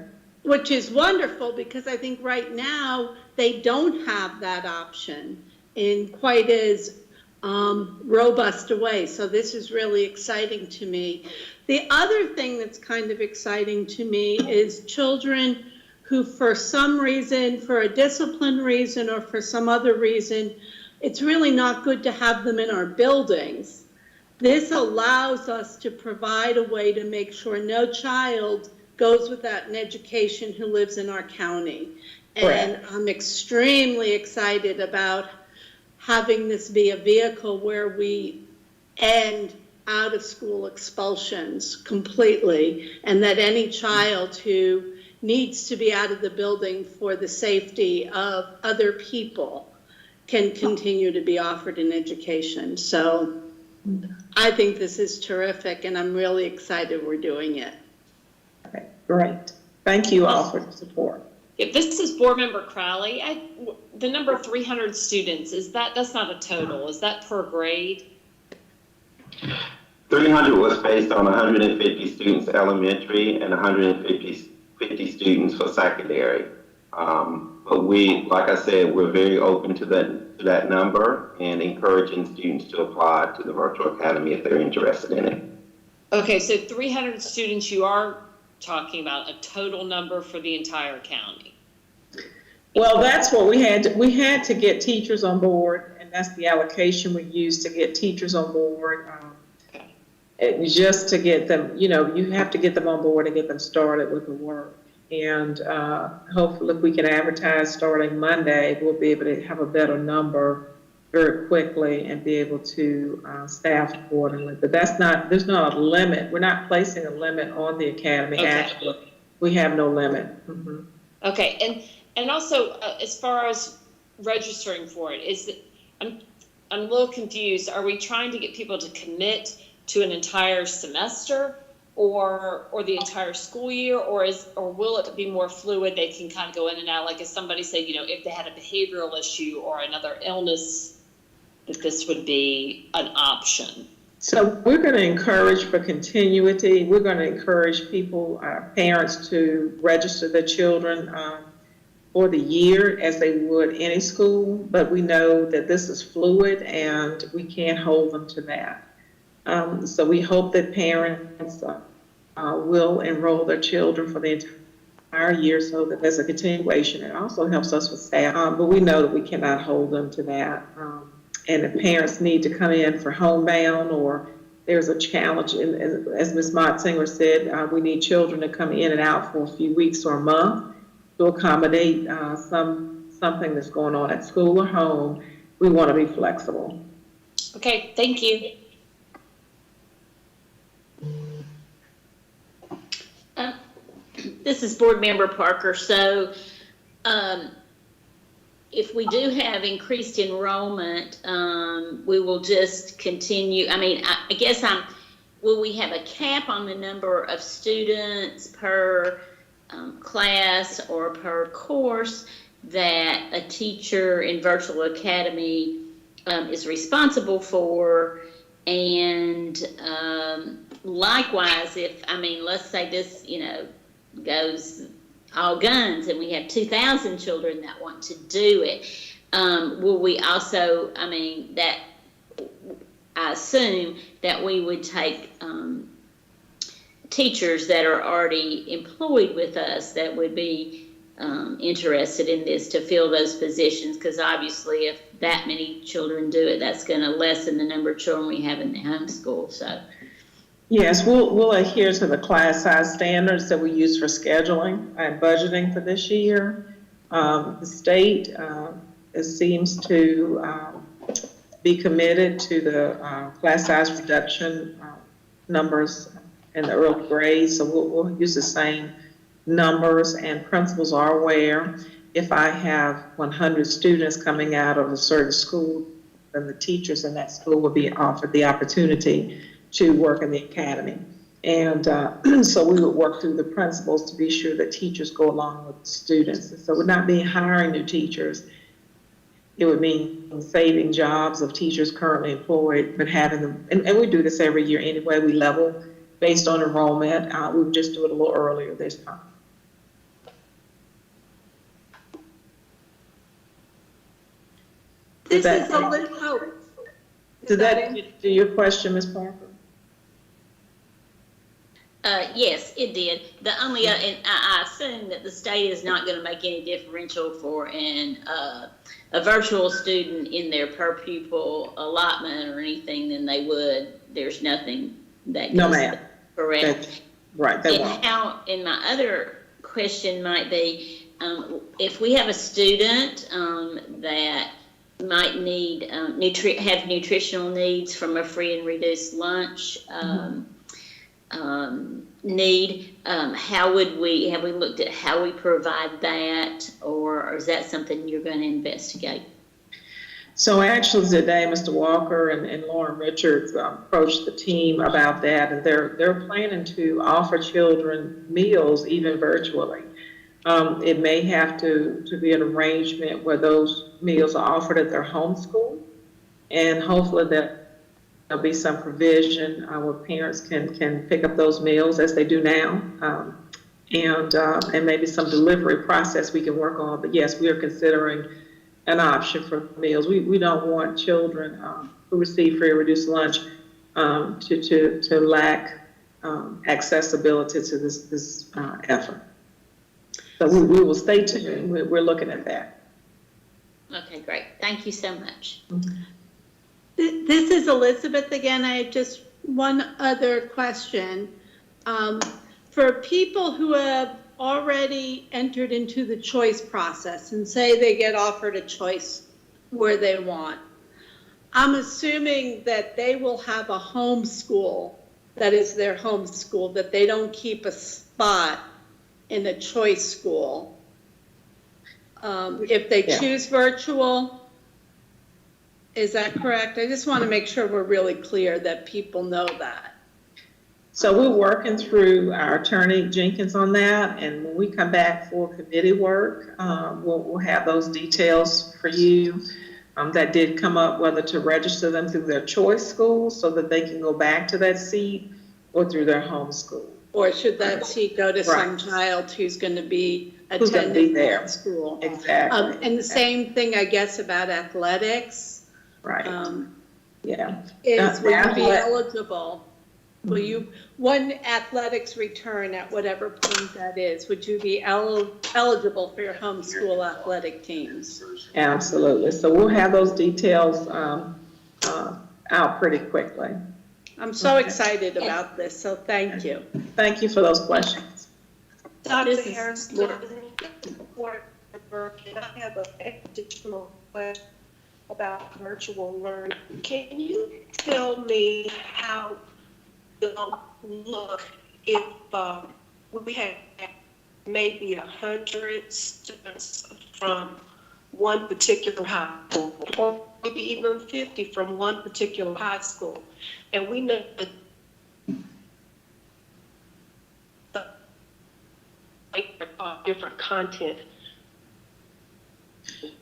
Which is wonderful, because I think right now they don't have that option in quite as robust a way. So this is really exciting to me. The other thing that's kind of exciting to me is children who, for some reason, for a discipline reason or for some other reason, it's really not good to have them in our buildings. This allows us to provide a way to make sure no child goes without an education who lives in our county. And I'm extremely excited about having this be a vehicle where we end out of school expulsions completely, and that any child who needs to be out of the building for the safety of other people can continue to be offered an education. So I think this is terrific, and I'm really excited we're doing it. Okay, great. Thank you all for the support. If this is Board Member Crowley, the number 300 students, that's not a total, is that per grade? 300 was based on 150 students elementary and 150 students for secondary. But we, like I said, we're very open to that number and encouraging students to apply to the Virtual Academy if they're interested in it. Okay, so 300 students, you are talking about a total number for the entire county. Well, that's what we had to get teachers on board, and that's the allocation we used to get teachers on board. Just to get them, you have to get them on board and get them started with the work. And hopefully if we can advertise starting Monday, we'll be able to have a better number very quickly and be able to staff accordingly. But there's not a limit. We're not placing a limit on the academy. Okay. Actually, we have no limit. Mm-hmm. Okay, and also as far as registering for it, I'm a little confused. Are we trying to get people to commit to an entire semester or the entire school year, or will it be more fluid? They can kind of go in and out, like if somebody said, if they had a behavioral issue or another illness, that this would be an option. So we're going to encourage for continuity. We're going to encourage people, parents, to register their children for the year as they would any school, but we know that this is fluid and we can't hold them to that. So we hope that parents will enroll their children for the entire year so that there's a continuation. It also helps us with staff, but we know that we cannot hold them to that. And if parents need to come in for homebound or there's a challenge, and as Ms. Motsinger said, we need children to come in and out for a few weeks or a month to accommodate something that's going on at school or home. We want to be flexible. Okay, thank you. This is Board Member Parker. So if we do have increased enrollment, we will just continue. I mean, I guess will we have a cap on the number of students per class or per course that a teacher in Virtual Academy is responsible for? And likewise, let's say this, goes all guns and we have 2,000 children that want to do it, will we also, I assume that we would take teachers that are already employed with us that would be interested in this to fill those positions, because obviously if that many children do it, that's going to lessen the number of children we have in the homeschool. So yes, we'll adhere to the class size standards that we use for scheduling and budgeting for this year. The state seems to be committed to the class size reduction numbers in the early grades, so we'll use the same numbers, and principals are aware. If I have 100 students coming out of a certain school, then the teachers in that school will be offered the opportunity to work in the academy. And so we would work through the principals to be sure that teachers go along with the students. And so we're not hiring new teachers. It would mean saving jobs of teachers currently employed, but having them, and we do this every year anyway, we level based on enrollment. We would just do it a little earlier this time. This is a little, Did that get to your question, Ms. Parker? Yes, it did. The only, and I assume that the state is not going to make any differential for a virtual student in their per pupil allotment or anything than they would. There's nothing that No, goes ma'am. correct. Right, they And won't. and my other question might be, if we have a student that might need have nutritional needs from a free and reduced lunch need, have we looked at how we provide that, or is that something you're going to investigate? So actually today, Mr. Walker and Lauren Richards approached the team about that, and they're planning to offer children meals even virtually. It may have to be an arrangement where those meals are offered at their home school, and hopefully there'll be some provision where parents can pick up those meals as they do now, and maybe some delivery process we can work on. But yes, we are considering an option for meals. We don't want children who receive free or reduced lunch to lack accessibility to this effort. So we will stay tuned. We're looking at that. Okay, great. Thank you so much. This is Elizabeth again. I have just one other question. For people who have already entered into the choice process and say they get offered a choice where they want, I'm assuming that they will have a home school that is their home school, that they don't keep a spot in a choice school. If they choose virtual, is that correct? I just want to make sure we're really clear that people know that. So we're working through our attorney Jenkins on that, and when we come back for committee work, we'll have those details for you. That did come up whether to register them through their choice school so that they can go back to that seat, or through their home school. Or should that seat go to some child who's going to be attending that school? Exactly. And the same thing, I guess, about athletics. Right. Yeah. Is will you be eligible? Will you, when athletics return at whatever point that is, would you be eligible for your home school athletic teams? Absolutely. So we'll have those details out pretty quickly. I'm so excited about this, so thank you. Thank you for those questions. Dr. Harrison, I have an additional question about virtual learning. Can you tell me how it'll look if we had maybe 100 students from one particular high school, or maybe even 50 from one particular high school, and we know that different content.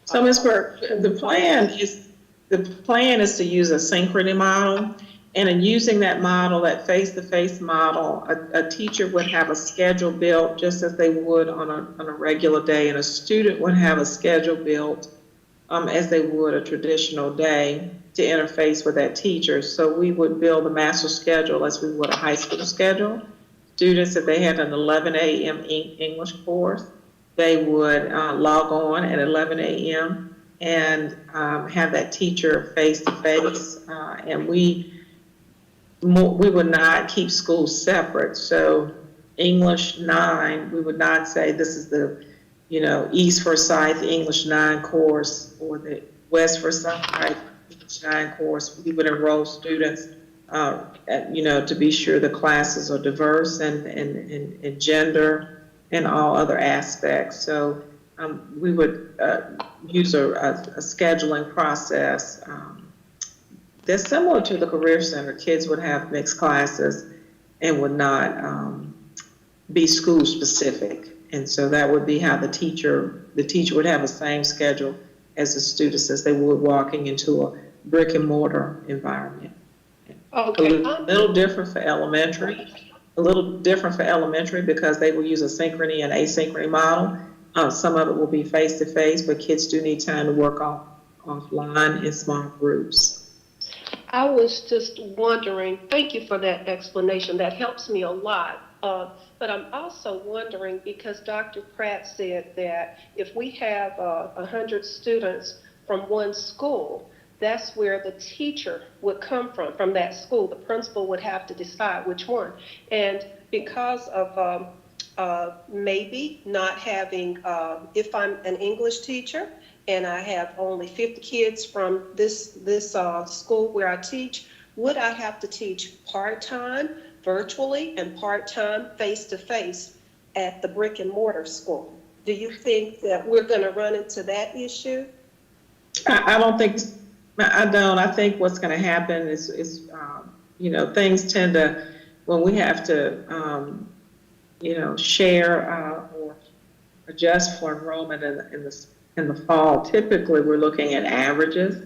So Ms. Burke, the plan is to use a synchrony model. And in using that model, that face-to-face model, a teacher would have a schedule built just as they would on a regular day, and a student would have a schedule built as they would a traditional day to interface with that teacher. So we would build a master schedule as we would a high school schedule. Students, if they had an 11 a.m. English course, they would log on at 11 a.m. and have that teacher face-to-face, and we would not keep schools separate. So English 9, we would not say this is the, East Forsyth English 9 course or the West Forsyth English 9 course. We would enroll students, to be sure the classes are diverse and gender and all other aspects. So we would use a scheduling process that's similar to the Career Center. Kids would have mixed classes and would not be school specific. And so that would be how the teacher would have the same schedule as the students as they would walking into a brick and mortar environment. Okay. A little different for elementary. Because they will use a synchrony and asynchrony model. Some of it will be face-to-face, but kids do need time to work offline in small groups. I was just wondering, thank you for that explanation. That helps me a lot. But I'm also wondering, because Dr. Pratt said that if we have 100 students from one school, that's where the teacher would come from that school. The principal would have to decide which one. And because of maybe not having, if I'm an English teacher, and I have only 50 kids from this school where I teach, would I have to teach part-time virtually and part-time face-to-face at the brick and mortar school? Do you think that we're going to run into that issue? I don't think, I don't. I think what's going to happen is things tend to, when we have to, share or adjust for enrollment in the fall, typically we're looking at averages.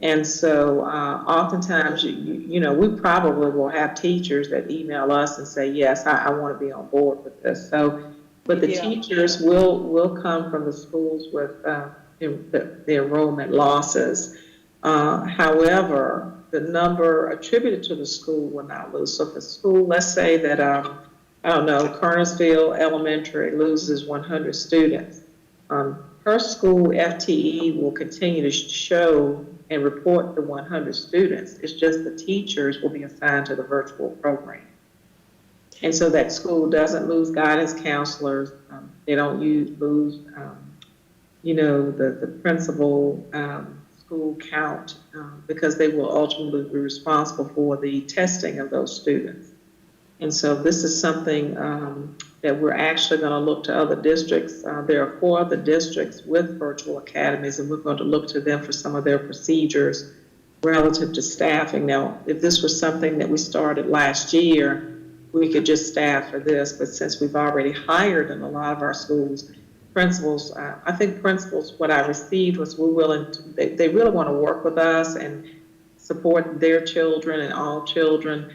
And so oftentimes, we probably will have teachers that email us and say, yes, I want to be on board with this. So, but the teachers will come from the schools with the enrollment losses. However, the number attributed to the school will not lose. So if a school, let's say that, Kernersville Elementary loses 100 students, her school FTE will continue to show and report the 100 students. It's just the teachers will be assigned to the virtual program. And so that school doesn't lose guidance counselors. They don't lose the principal school count because they will ultimately be responsible for the testing of those students. And so this is something that we're actually going to look to other districts. There are 4 other districts with virtual academies, and we're going to look to them for some of their procedures relative to staffing. Now, if this was something that we started last year, we could just staff for this, but since we've already hired in a lot of our schools, principals, I think principals, what I received was we're willing to, they really want to work with us and support their children and all children.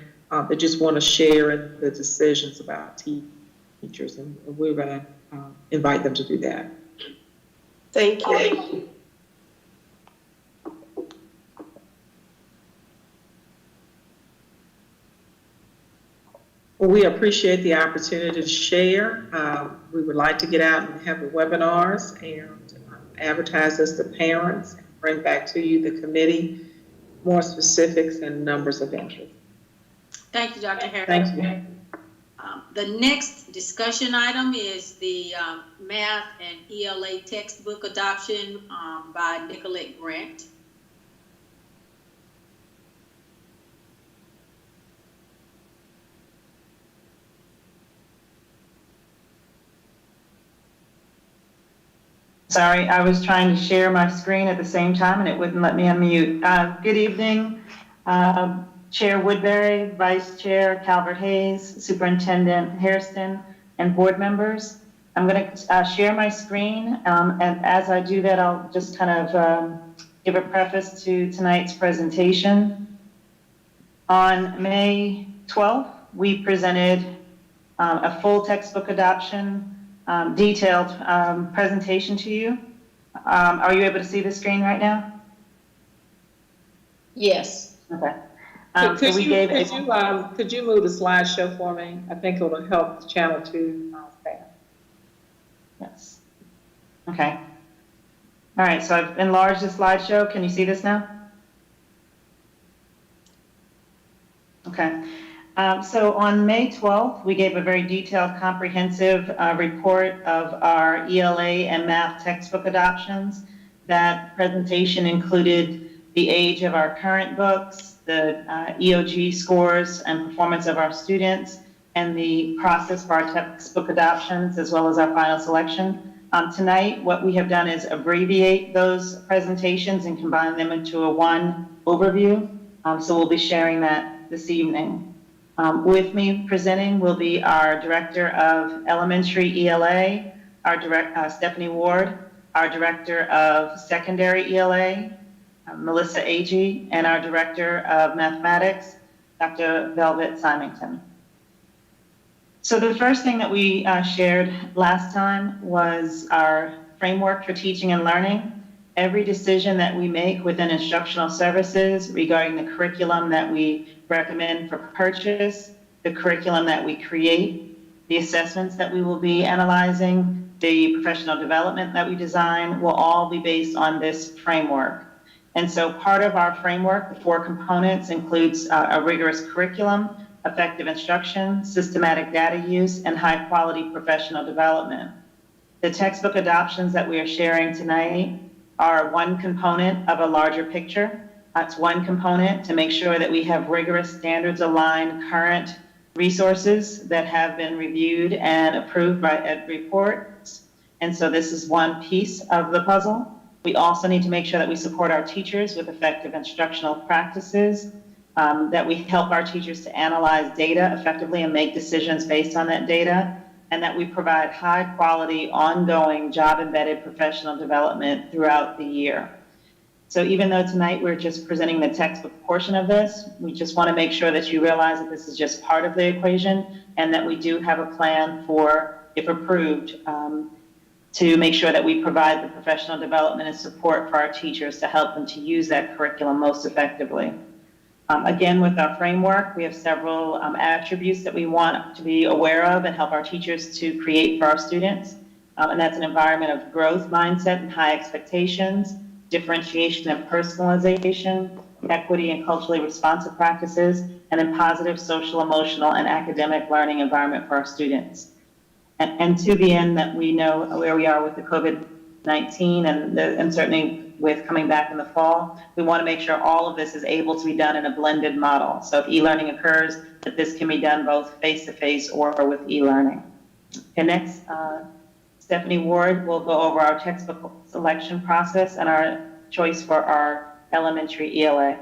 They just want to share in the decisions about teachers, and we're going to invite them to do that. Thank you. Well, we appreciate the opportunity to share. We would like to get out and have the webinars and advertise this to parents and bring back to you, the committee, more specifics and numbers of interest. Thank you, Dr. Harris. Thank you. The next discussion item is the math and ELA textbook adoption by Nicolette Grant. Sorry, I was trying to share my screen at the same time and it wouldn't let me unmute. Good evening, Chair Woodbury, Vice Chair Calvert-Hayes, Superintendent Hairston, and board members. I'm going to share my screen, and as I do that, I'll just kind of give a preface to tonight's presentation. On May 12th, we presented a full textbook adoption detailed presentation to you. Are you able to see the screen right now? Yes. Okay. Could you move the slideshow for me? I think it will help channel 2 staff. Yes. Okay. All right, so I've enlarged the slideshow. Can you see this now? Okay. So on May 12th, we gave a very detailed, comprehensive report of our ELA and math textbook adoptions. That presentation included the age of our current books, the EOG scores and performance of our students, and the process for our textbook adoptions, as well as our final selection. Tonight, what we have done is abbreviate those presentations and combine them into a one overview. So we'll be sharing that this evening. With me presenting will be our Director of Elementary ELA, Stephanie Ward, our Director of Secondary ELA, Melissa Agee, and our Director of Mathematics, Dr. Velvet Symington. So the first thing that we shared last time was our framework for teaching and learning. Every decision that we make within instructional services regarding the curriculum that we recommend for purchase, the curriculum that we create, the assessments that we will be analyzing, the professional development that we design will all be based on this framework. And so part of our framework, the 4 components, includes a rigorous curriculum, effective instruction, systematic data use, and high quality professional development. The textbook adoptions that we are sharing tonight are one component of a larger picture. That's one component to make sure that we have rigorous standards aligned current resources that have been reviewed and approved by Ed Reports. And so this is one piece of the puzzle. We also need to make sure that we support our teachers with effective instructional practices, that we help our teachers to analyze data effectively and make decisions based on that data, and that we provide high quality, ongoing, job-embedded professional development throughout the year. So even though tonight we're just presenting the textbook portion of this, we just want to make sure that you realize that this is just part of the equation and that we do have a plan for, if approved, to make sure that we provide the professional development and support for our teachers to help them to use that curriculum most effectively. Again, with our framework, we have several attributes that we want to be aware of and help our teachers to create for our students. And that's an environment of growth mindset and high expectations, differentiation and personalization, equity and culturally responsive practices, and then positive social, emotional, and academic learning environment for our students. And to the end that we know where we are with the COVID-19 and certainly with coming back in the fall, we want to make sure all of this is able to be done in a blended model. So if e-learning occurs, that this can be done both face-to-face or with e-learning. Okay, next, Stephanie Ward will go over our textbook selection process and our choice for our elementary ELA.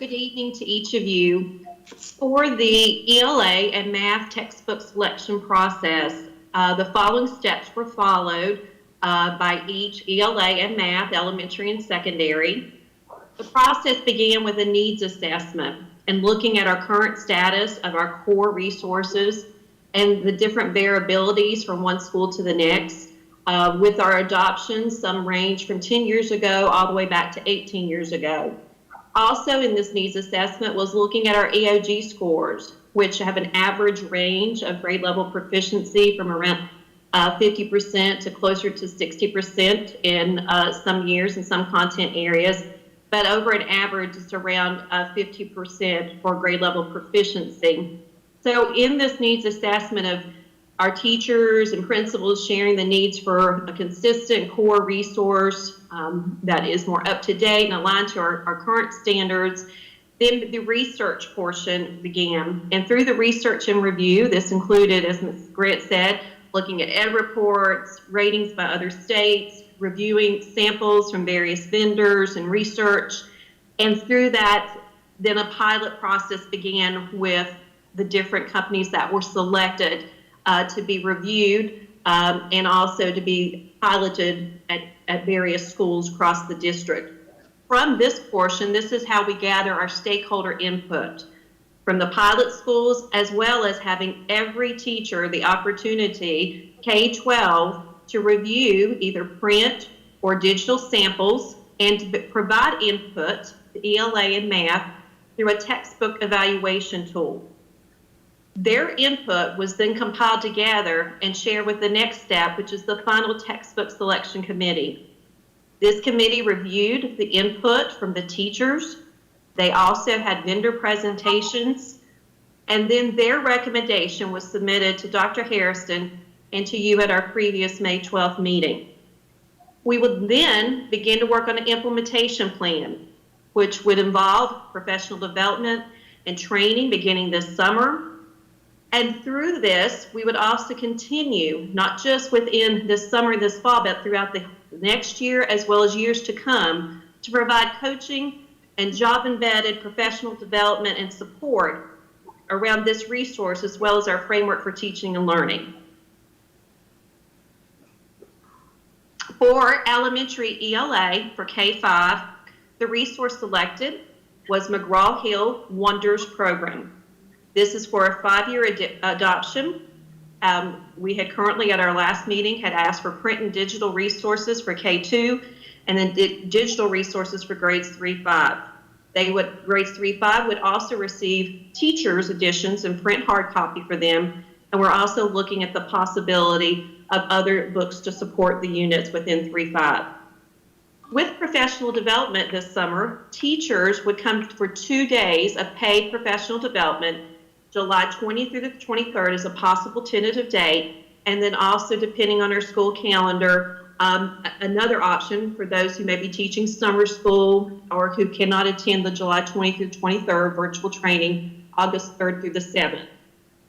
Good evening to each of you. For the ELA and math textbook selection process, the following steps were followed by each ELA and math, elementary and secondary. The process began with a needs assessment and looking at our current status of our core resources and the different variabilities from one school to the next. With our adoptions, some range from 10 years ago all the way back to 18 years ago. Also in this needs assessment was looking at our EOG scores, which have an average range of grade level proficiency from around 50% to closer to 60% in some years in some content areas, but over an average it's around 50% for grade level proficiency. So in this needs assessment of our teachers and principals sharing the needs for a consistent core resource that is more up to date and aligned to our current standards, then the research portion began. And through the research and review, this included, as Ms. Grant said, looking at ed reports, ratings by other states, reviewing samples from various vendors and research. And through that, then a pilot process began with the different companies that were selected to be reviewed and also to be piloted at various schools across the district. From this portion, this is how we gather our stakeholder input from the pilot schools, as well as having every teacher the opportunity, K-12, to review either print or digital samples and to provide input to ELA and math through a textbook evaluation tool. Their input was then compiled together and shared with the next step, which is the final textbook selection committee. This committee reviewed the input from the teachers. They also had vendor presentations, and then their recommendation was submitted to Dr. Harrison and to you at our previous May 12th meeting. We would then begin to work on an implementation plan, which would involve professional development and training beginning this summer. And through this, we would also continue, not just within this summer and this fall, but throughout the next year as well as years to come, to provide coaching and job-embedded professional development and support around this resource, as well as our framework for teaching and learning. For elementary ELA for K-5, the resource selected was McGraw-Hill Wonders Program. This is for a 5-year adoption. We had currently at our last meeting had asked for print and digital resources for K2 and then digital resources for grades 3-5. Grades 3-5 would also receive teachers' editions and print hard copy for them. And we're also looking at the possibility of other books to support the units within 3-5. With professional development this summer, teachers would come for 2 days of paid professional development. July 20th through the 23rd is a possible tentative date. And then also, depending on our school calendar, another option for those who may be teaching summer school or who cannot attend the July 20th through 23rd virtual training, August 3rd through the 7th.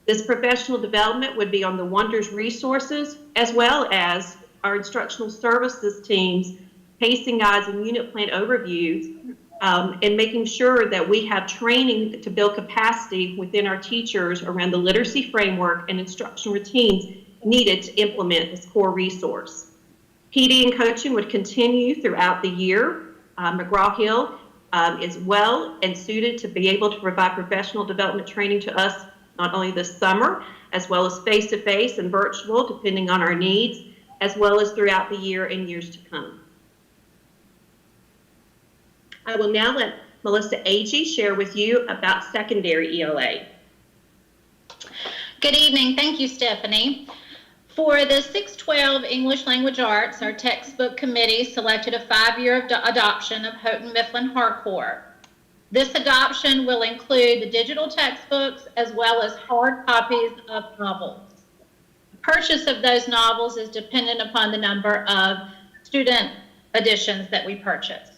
This professional development would be on the Wonders resources, as well as our instructional services teams, pacing guides and unit plan overviews, and making sure that we have training to build capacity within our teachers around the literacy framework and instructional routines needed to implement this core resource. PD and coaching would continue throughout the year. McGraw-Hill is well and suited to be able to provide professional development training to us not only this summer, as well as face-to-face and virtual, depending on our needs, as well as throughout the year and years to come. I will now let Melissa Agee share with you about secondary ELA. Good evening. Thank you, Stephanie. For the 612 English Language Arts, our textbook committee selected a 5-year adoption of Houghton Mifflin Harcourt. This adoption will include the digital textbooks as well as hard copies of novels. The purchase of those novels is dependent upon the number of student editions that we purchase.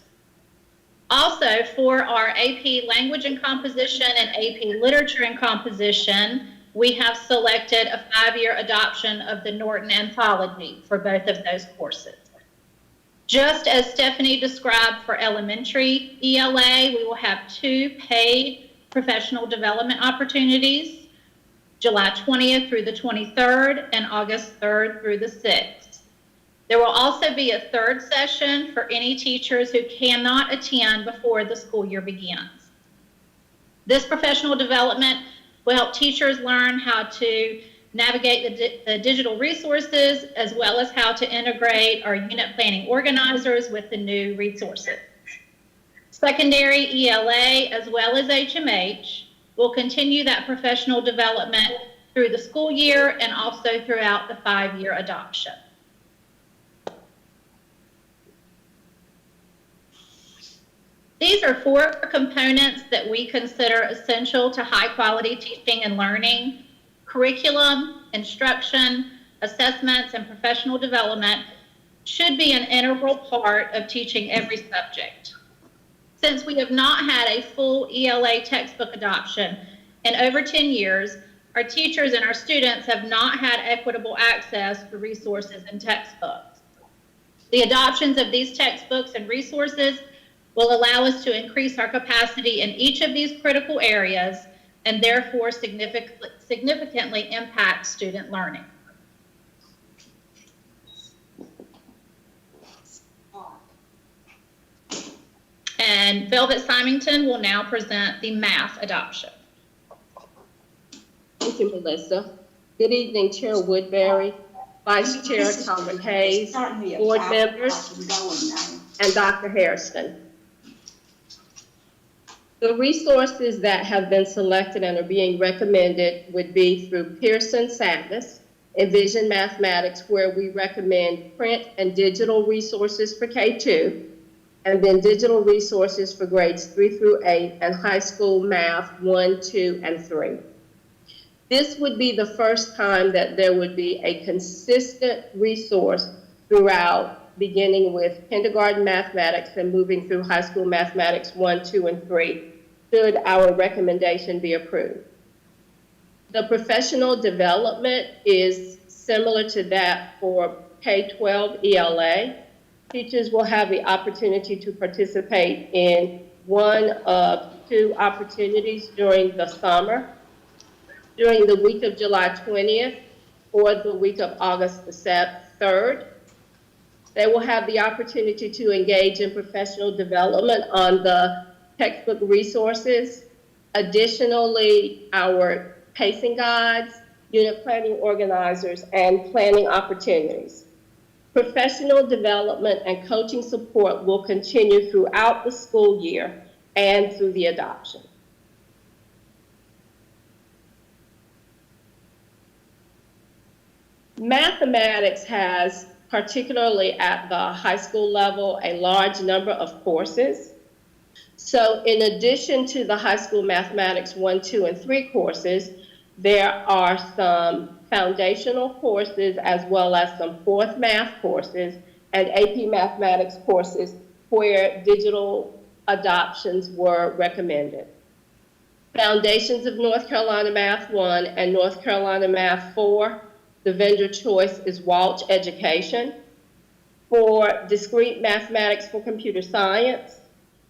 Also, for our AP Language and Composition and AP Literature and Composition, we have selected a 5-year adoption of the Norton Anthology for both of those courses. Just as Stephanie described for elementary ELA, we will have 2 paid professional development opportunities, July 20th through the 23rd and August 3rd through the 6th. There will also be a 3rd session for any teachers who cannot attend before the school year begins. This professional development will help teachers learn how to navigate the digital resources, as well as how to integrate our unit planning organizers with the new resources. Secondary ELA, as well as HMH, will continue that professional development through the school year and also throughout the 5-year adoption. These are 4 components that we consider essential to high-quality teaching and learning. Curriculum, instruction, assessments, and professional development should be an integral part of teaching every subject. Since we have not had a full ELA textbook adoption in over 10 years, our teachers and our students have not had equitable access to resources and textbooks. The adoptions of these textbooks and resources will allow us to increase our capacity in each of these critical areas and therefore significantly impact student learning. And Velvet Symington will now present the math adoption. Thank you, Melissa. Good evening, Chair Woodbury, Vice Chair Calvin Hayes, board members, and Dr. Harrison. The resources that have been selected and are being recommended would be through Pearson Savvis, Envision Mathematics, where we recommend print and digital resources for K2, and then digital resources for grades 3 through 8 and high school math 1, 2, and 3. This would be the first time that there would be a consistent resource throughout, beginning with kindergarten mathematics and moving through high school mathematics 1, 2, and 3, should our recommendation be approved. The professional development is similar to that for K-12 ELA. Teachers will have the opportunity to participate in one of 2 opportunities during the summer, during the week of July 20th or the week of August the 3rd. They will have the opportunity to engage in professional development on the textbook resources. Additionally, our pacing guides unit planning organizers, and planning opportunities. Professional development and coaching support will continue throughout the school year and through the adoption. Mathematics has, particularly at the high school level, a large number of courses. So in addition to the high school mathematics 1, 2, and 3 courses, there are some foundational courses as well as some fourth math courses and AP mathematics courses where digital adoptions were recommended. Foundations of North Carolina Math 1 and North Carolina Math 4, the vendor choice is Walsh Education. For discrete mathematics for computer science,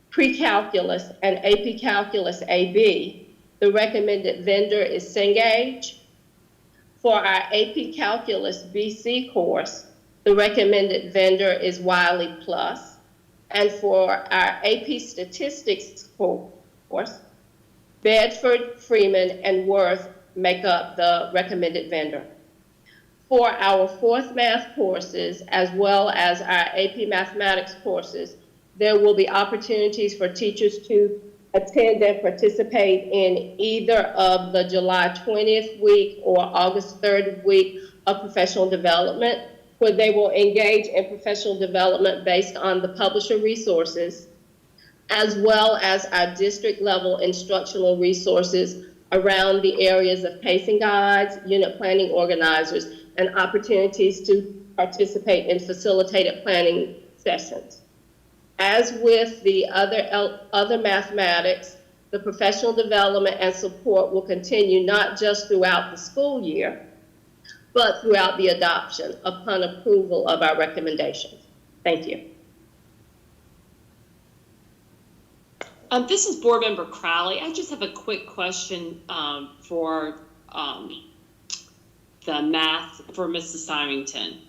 pre-calculus and AP Calculus AB, the recommended vendor is Cengage. For our AP Calculus BC course, the recommended vendor is Wiley Plus. And for our AP Statistics course, Bedford, Freeman, and Worth make up the recommended vendor. For our fourth math courses, as well as our AP Mathematics courses, there will be opportunities for teachers to attend and participate in either of the July 20th week or August 3rd week of professional development, where they will engage in professional development based on the publisher resources, as well as our district level instructional resources around the areas of pacing guides, unit planning organizers, and opportunities to participate in facilitated planning sessions. As with the other mathematics, the professional development and support will continue not just throughout the school year, but throughout the adoption upon approval of our recommendations. Thank you. This is Board Member Crowley. I just have a quick question for the math for Mrs. Symington.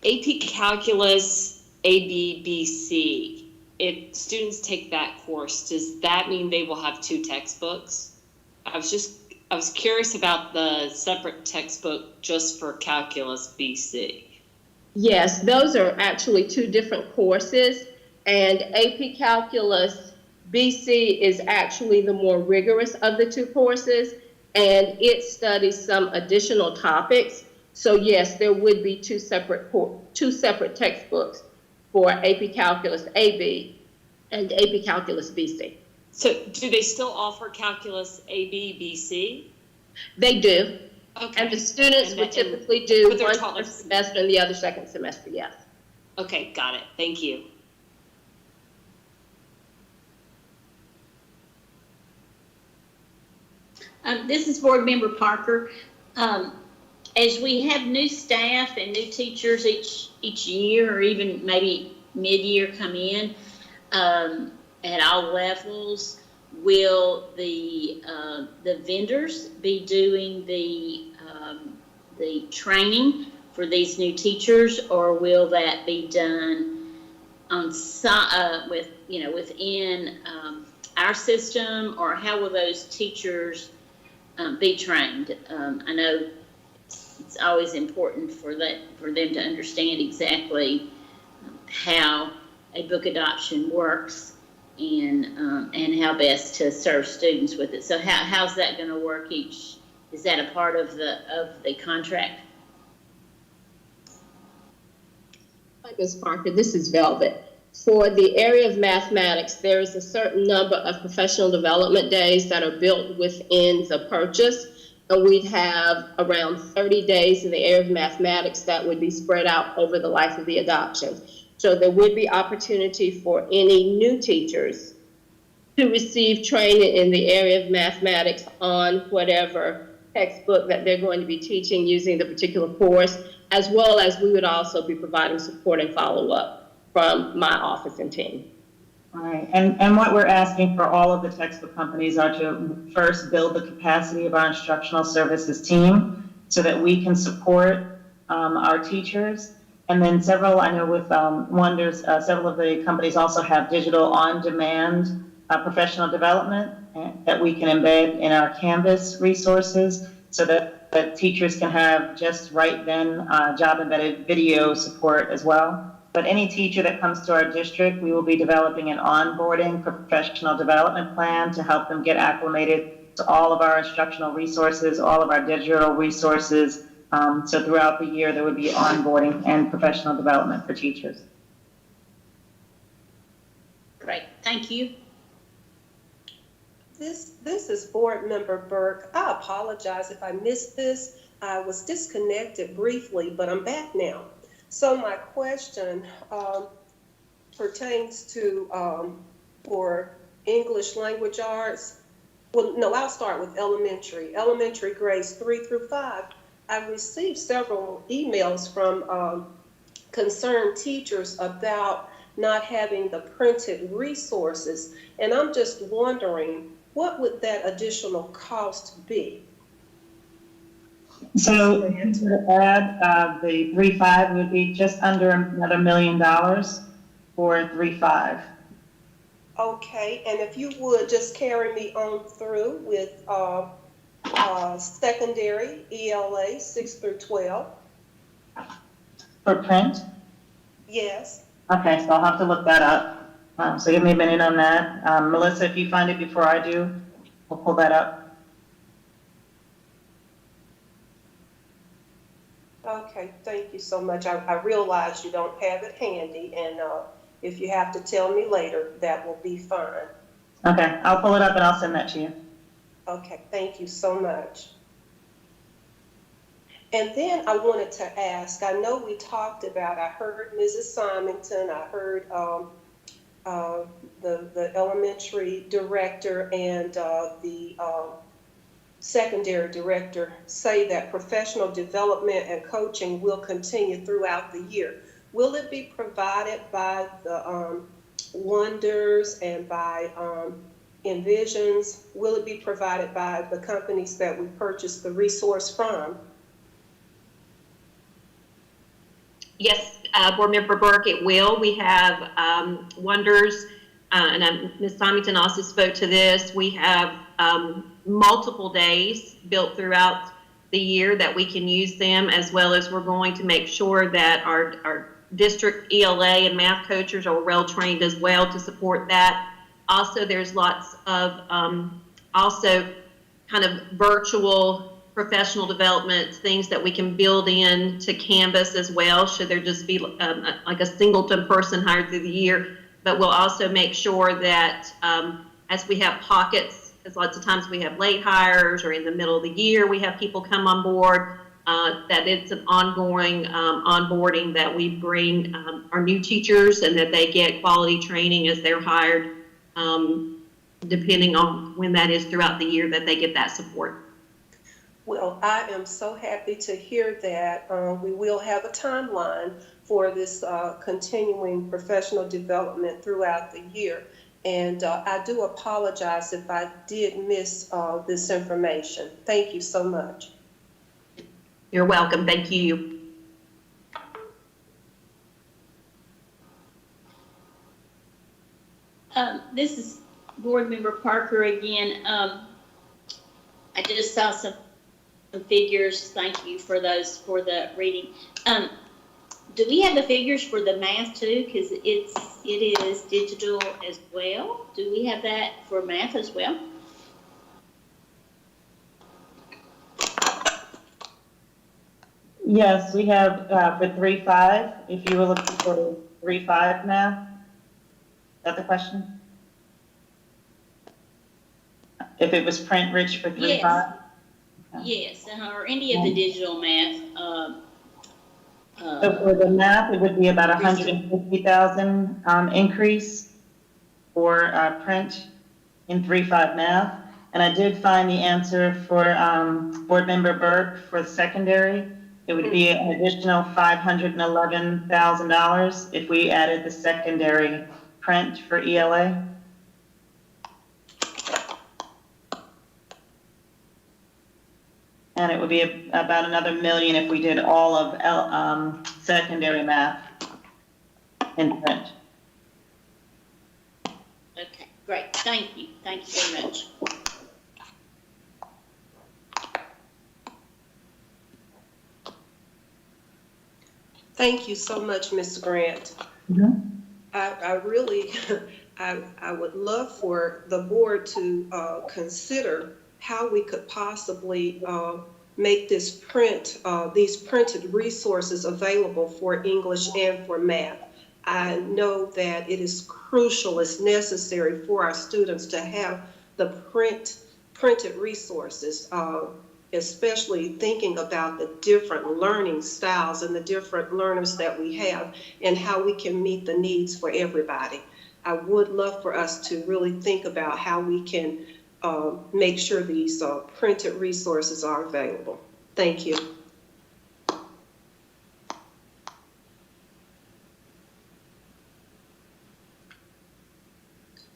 AP Calculus ABBC, if students take that course, does that mean they will have 2 textbooks? I was curious about the separate textbook just for Calculus BC. Yes, those are actually 2 different courses, and AP Calculus BC is actually the more rigorous of the 2 courses, and it studies some additional topics. So yes, there would be 2 separate textbooks for AP Calculus AB and AP Calculus BC. So do they still offer Calculus AB, BC? They do. Okay. And the students would typically do one first semester and the other second semester, yes. Okay, got it. Thank you. This is Board Member Parker. As we have new staff and new teachers each year, or even maybe mid-year come in at all levels, will the vendors be doing the training for these new teachers, or will that be done on within our system, or how will those teachers be trained? I know it's always important for them to understand exactly how a book adoption works and how best to serve students with it. So how's that going to work? Is that a part of the contract? Hi, Ms. Parker, this is Velvet. For the area of mathematics, there is a certain number of professional development days that are built within the purchase. And we'd have around 30 days in the area of mathematics that would be spread out over the life of the adoption. So there would be opportunity for any new teachers to receive training in the area of mathematics on whatever textbook that they're going to be teaching using the particular course, as well as we would also be providing support and follow-up from my office and team. All right, and what we're asking for all of the textbook companies are to first build the capacity of our instructional services team so that we can support our teachers. And then several, I know with Wonders, several of the companies also have digital on-demand professional development that we can embed in our Canvas resources so that teachers can have just right then job embedded video support as well. But any teacher that comes to our district, we will be developing an onboarding professional development plan to help them get acclimated to all of our instructional resources, all of our digital resources. So throughout the year, there would be onboarding and professional development for teachers. Great, thank you. This is Board Member Burke. I apologize if I missed this. I was disconnected briefly, but I'm back now. So my question pertains to for English language arts. Well, no, I'll start with elementary. Elementary grades 3 through 5. I received several emails from concerned teachers about not having the printed resources. And I'm just wondering, what would that additional cost be? So to add, the 3.5 would be just under another $1 million for 3.5. Okay, and if you would just carry me on through with secondary ELA 6 through 12. For print? Yes. Okay, so I'll have to look that up. So give me a minute on that. Melissa, if you find it before I do, we'll pull that up. Okay, thank you so much. I realize you don't have it handy, and if you have to tell me later, that will be fine. Okay, I'll pull it up and I'll send that to you. Okay, thank you so much. And then I wanted to ask, I know we talked about, I heard Mrs. Symington, I heard the elementary director and the secondary director say that professional development and coaching will continue throughout the year. Will it be provided by the Wonders and by Envisions? Will it be provided by the companies that we purchased the resource from? Yes, Board Member Burke, it will. We have Wonders, and Ms. Symington also spoke to this. We have multiple days built throughout the year that we can use them, as well as we're going to make sure that our district ELA and math coaches are well trained as well to support that. Also, there's lots of also kind of virtual professional development things that we can build in to Canvas as well, should there just be like a singleton person hired through the year. But we'll also make sure that as we have pockets, because lots of times we have late hires or in the middle of the year we have people come on board, that it's an ongoing onboarding, that we bring our new teachers and that they get quality training as they're hired, depending on when that is throughout the year, that they get that support. Well, I am so happy to hear that we will have a timeline for this continuing professional development throughout the year. And I do apologize if I did miss this information. Thank you so much. You're welcome. Thank you. This is Board Member Parker again. I just saw some figures. Thank you for those for the reading. Do we have the figures for the math too? Because it is digital as well. Do we have that for math as well? Yes, we have for 3.5. If you were looking for 3.5 math, is that the question? If it was print rich for 3.5? Yes, or any of the digital math. So for the math, it would be about 150,000 increase for print in 3.5 math. And I did find the answer for Board Member Burke for secondary. It would be an additional $511,000 if we added the secondary print for ELA. And it would be about another $1 million if we did all of secondary math in print. Okay, Great, thank you very much. Thank you so much, Ms. Grant. I really, I would love for the board to consider how we could possibly make this these printed resources available for English and for math. I know that it is crucial, it's necessary for our students to have the printed resources, especially thinking about the different learning styles and the different learners that we have and how we can meet the needs for everybody. I would love for us to really think about how we can make sure these printed resources are available. Thank you.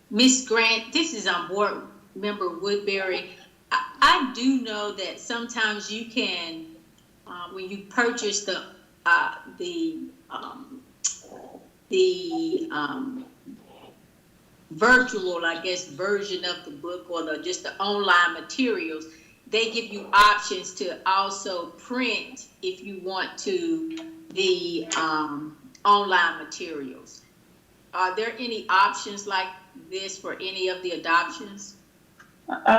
Ms. Grant, this is on Board Member Woodbury. I do know that sometimes you can, when you purchase the virtual, I guess, version of the book or just the online materials, they give you options to also print, if you want to, the online materials. Are there any options like this for any of the adoptions?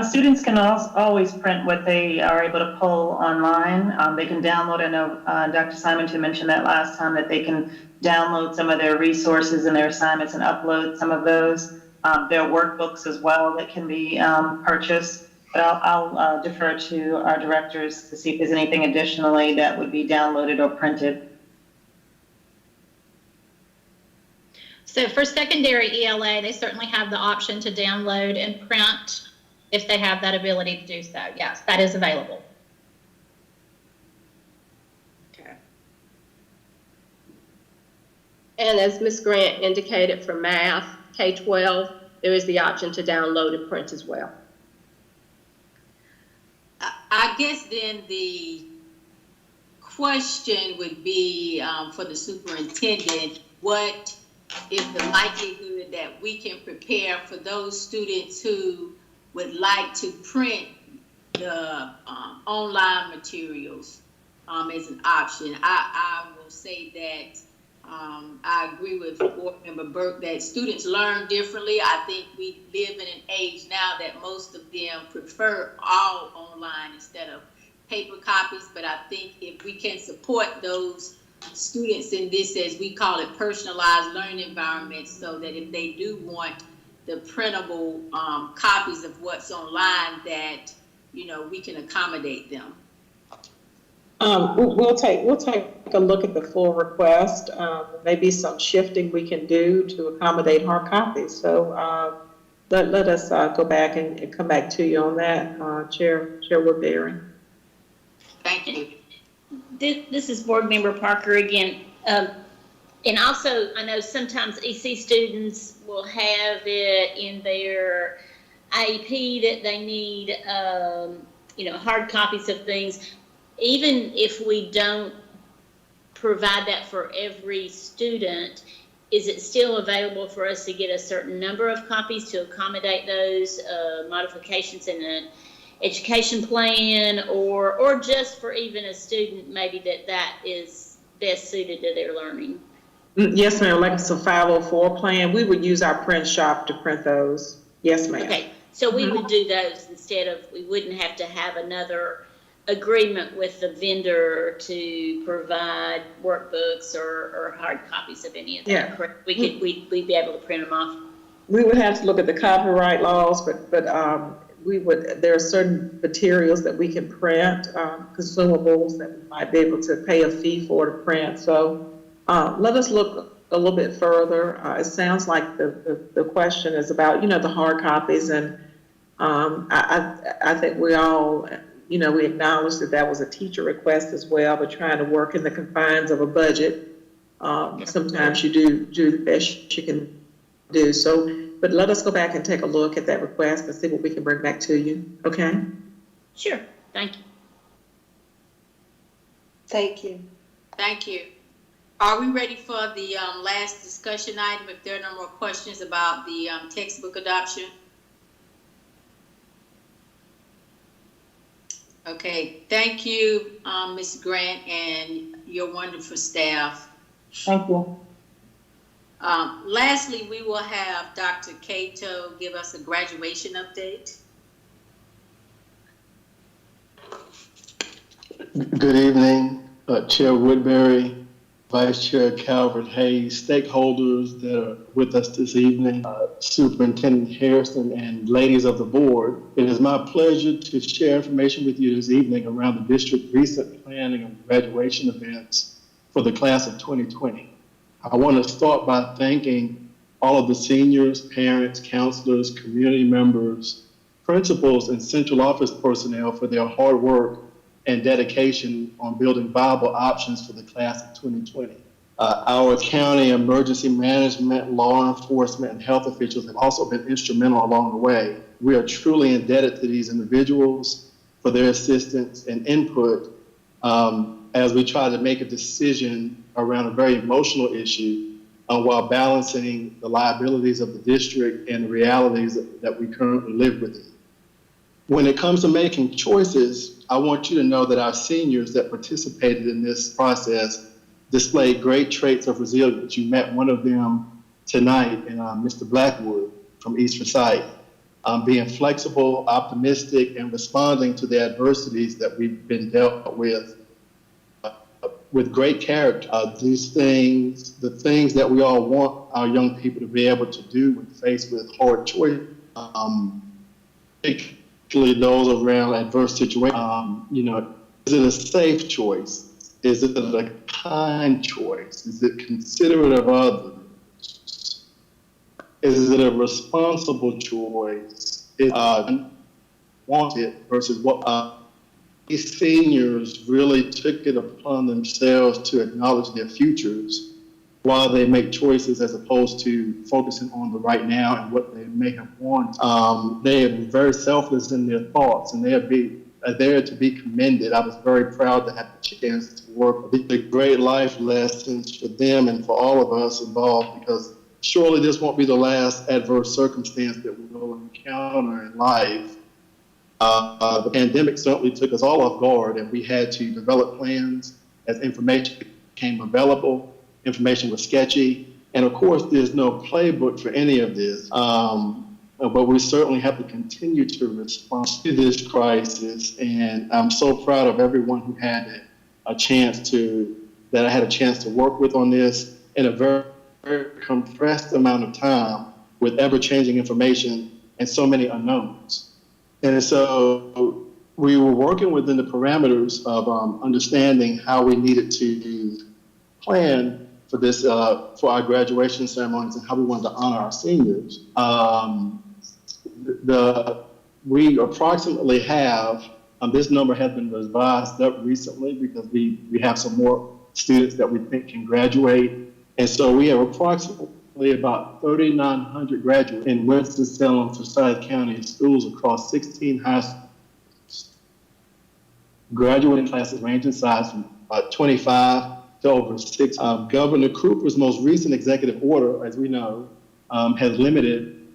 Students can always print what they are able to pull online. They can download. I know Dr. Simon mentioned that last time, that they can download some of their resources and their assignments and upload some of those. There are workbooks as well that can be purchased. But I'll defer to our directors to see if there's anything additionally that would be downloaded or printed. So for secondary ELA, they certainly have the option to download and print if they have that ability to do so. Yes, that is available. Okay. And as Ms. Grant indicated, for math, K-12, there is the option to download and print as well. I guess then the question would be for the superintendent, what is the likelihood that we can prepare for those students who would like to print the online materials as an option? I will say that I agree with Board Member Burke that students learn differently. I think we live in an age now that most of them prefer all online instead of paper copies, but I think if we can support those students in this, as we call it, personalized learning environments, so that if they do want the printable copies of what's online, that, you know, we can accommodate them. We'll take a look at the full request. Maybe some shifting we can do to accommodate hard copies. So let us go back and come back to you on that, Chair Woodbury. Thank you. This is Board Member Parker again. And also, I know sometimes EC students will have it in their IEP that they need, you know, hard copies of things. Even if we don't provide that for every student, is it still available for us to get a certain number of copies to accommodate those modifications in an education plan, or just for even a student maybe that is best suited to their learning? Yes, ma'am. Like it's a 504 plan, we would use our print shop to print those. Yes, ma'am. Okay, so we would do those instead of, we wouldn't have to have another agreement with the vendor to provide workbooks or hard copies of any of that. Yeah. Correct? We'd be able to print them off. We would have to look at the copyright laws, but we would, there are certain materials that we can print, consumables that we might be able to pay a fee for to print. So let us look a little bit further. It sounds like the question is about, you know, the hard copies, and I think we all, you know, we acknowledge that that was a teacher request as well, but trying to work in the confines of a budget, sometimes you do the best you can do. So, but let us go back and take a look at that request and see what we can bring back to you. Okay? Sure. Thank you. Thank you. Thank you. Are we ready for the last discussion item? If there are no more questions about the textbook adoption? Okay, thank you, Ms. Grant, and your wonderful staff. Thank you. Lastly, we will have Dr. Cato give us a graduation update. Good evening, Chair Woodbury, Vice Chair Calvert Hayes, stakeholders that are with us this evening, Superintendent Harrison, and ladies of the board. It is my pleasure to share information with you this evening around the district's recent planning of graduation events for the class of 2020. I want to start by thanking all of the seniors, parents, counselors, community members, principals, and central office personnel for their hard work and dedication on building viable options for the class of 2020. Our county emergency management, law enforcement, and health officials have also been instrumental along the way. We are truly indebted to these individuals for their assistance and input as we try to make a decision around a very emotional issue while balancing the liabilities of the district and the realities that we currently live within. When it comes to making choices, I want you to know that our seniors that participated in this process displayed great traits of resilience. You met one of them tonight in Mr. Blackwood from East Forsyth, being flexible, optimistic, and responding to the adversities that we've been dealt with great character. These things, the things that we all want our young people to be able to do when faced with hard choices, particularly those around adverse situations. You know, is it a safe choice? Is it a kind choice? Is it considerate of others? Is it a responsible choice? Is wanted versus what these seniors really took it upon themselves to acknowledge their futures while they make choices as opposed to focusing on the right now and what they may have wanted. They are very selfless in their thoughts, and they are there to be commended. I was very proud to have the chance to work with the great life lessons for them and for all of us involved, because surely this won't be the last adverse circumstance that we will encounter in life. The pandemic certainly took us all off guard, and we had to develop plans as information became available. Information was sketchy, and of course, there's no playbook for any of this. But we certainly have to continue to respond to this crisis, and I'm so proud of everyone who had a chance to work with on this in a very, very compressed amount of time with ever-changing information and so many unknowns. And so we were working within the parameters of understanding how we needed to plan for this, for our graduation ceremonies and how we wanted to honor our seniors. We approximately have, this number has been revised up recently because we have some more students that we think can graduate. And so we have approximately about 3,900 graduates in Winston-Salem, Forsyth County schools across 16 high schools. Graduating classes range in size from about 25 to over 6. Governor Cooper's most recent executive order, as we know, has limited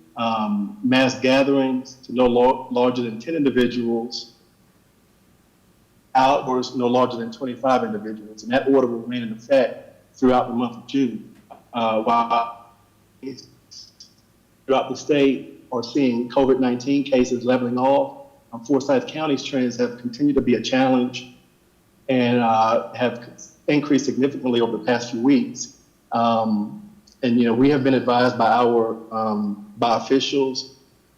mass gatherings to no larger than 10 individuals, outdoors no larger than 25 individuals, and that order will remain in effect throughout the month of June. While throughout the state are seeing COVID-19 cases leveling off, Forsyth County's trends have continued to be a challenge and have increased significantly over the past few weeks. And you know, we have been advised by our by officials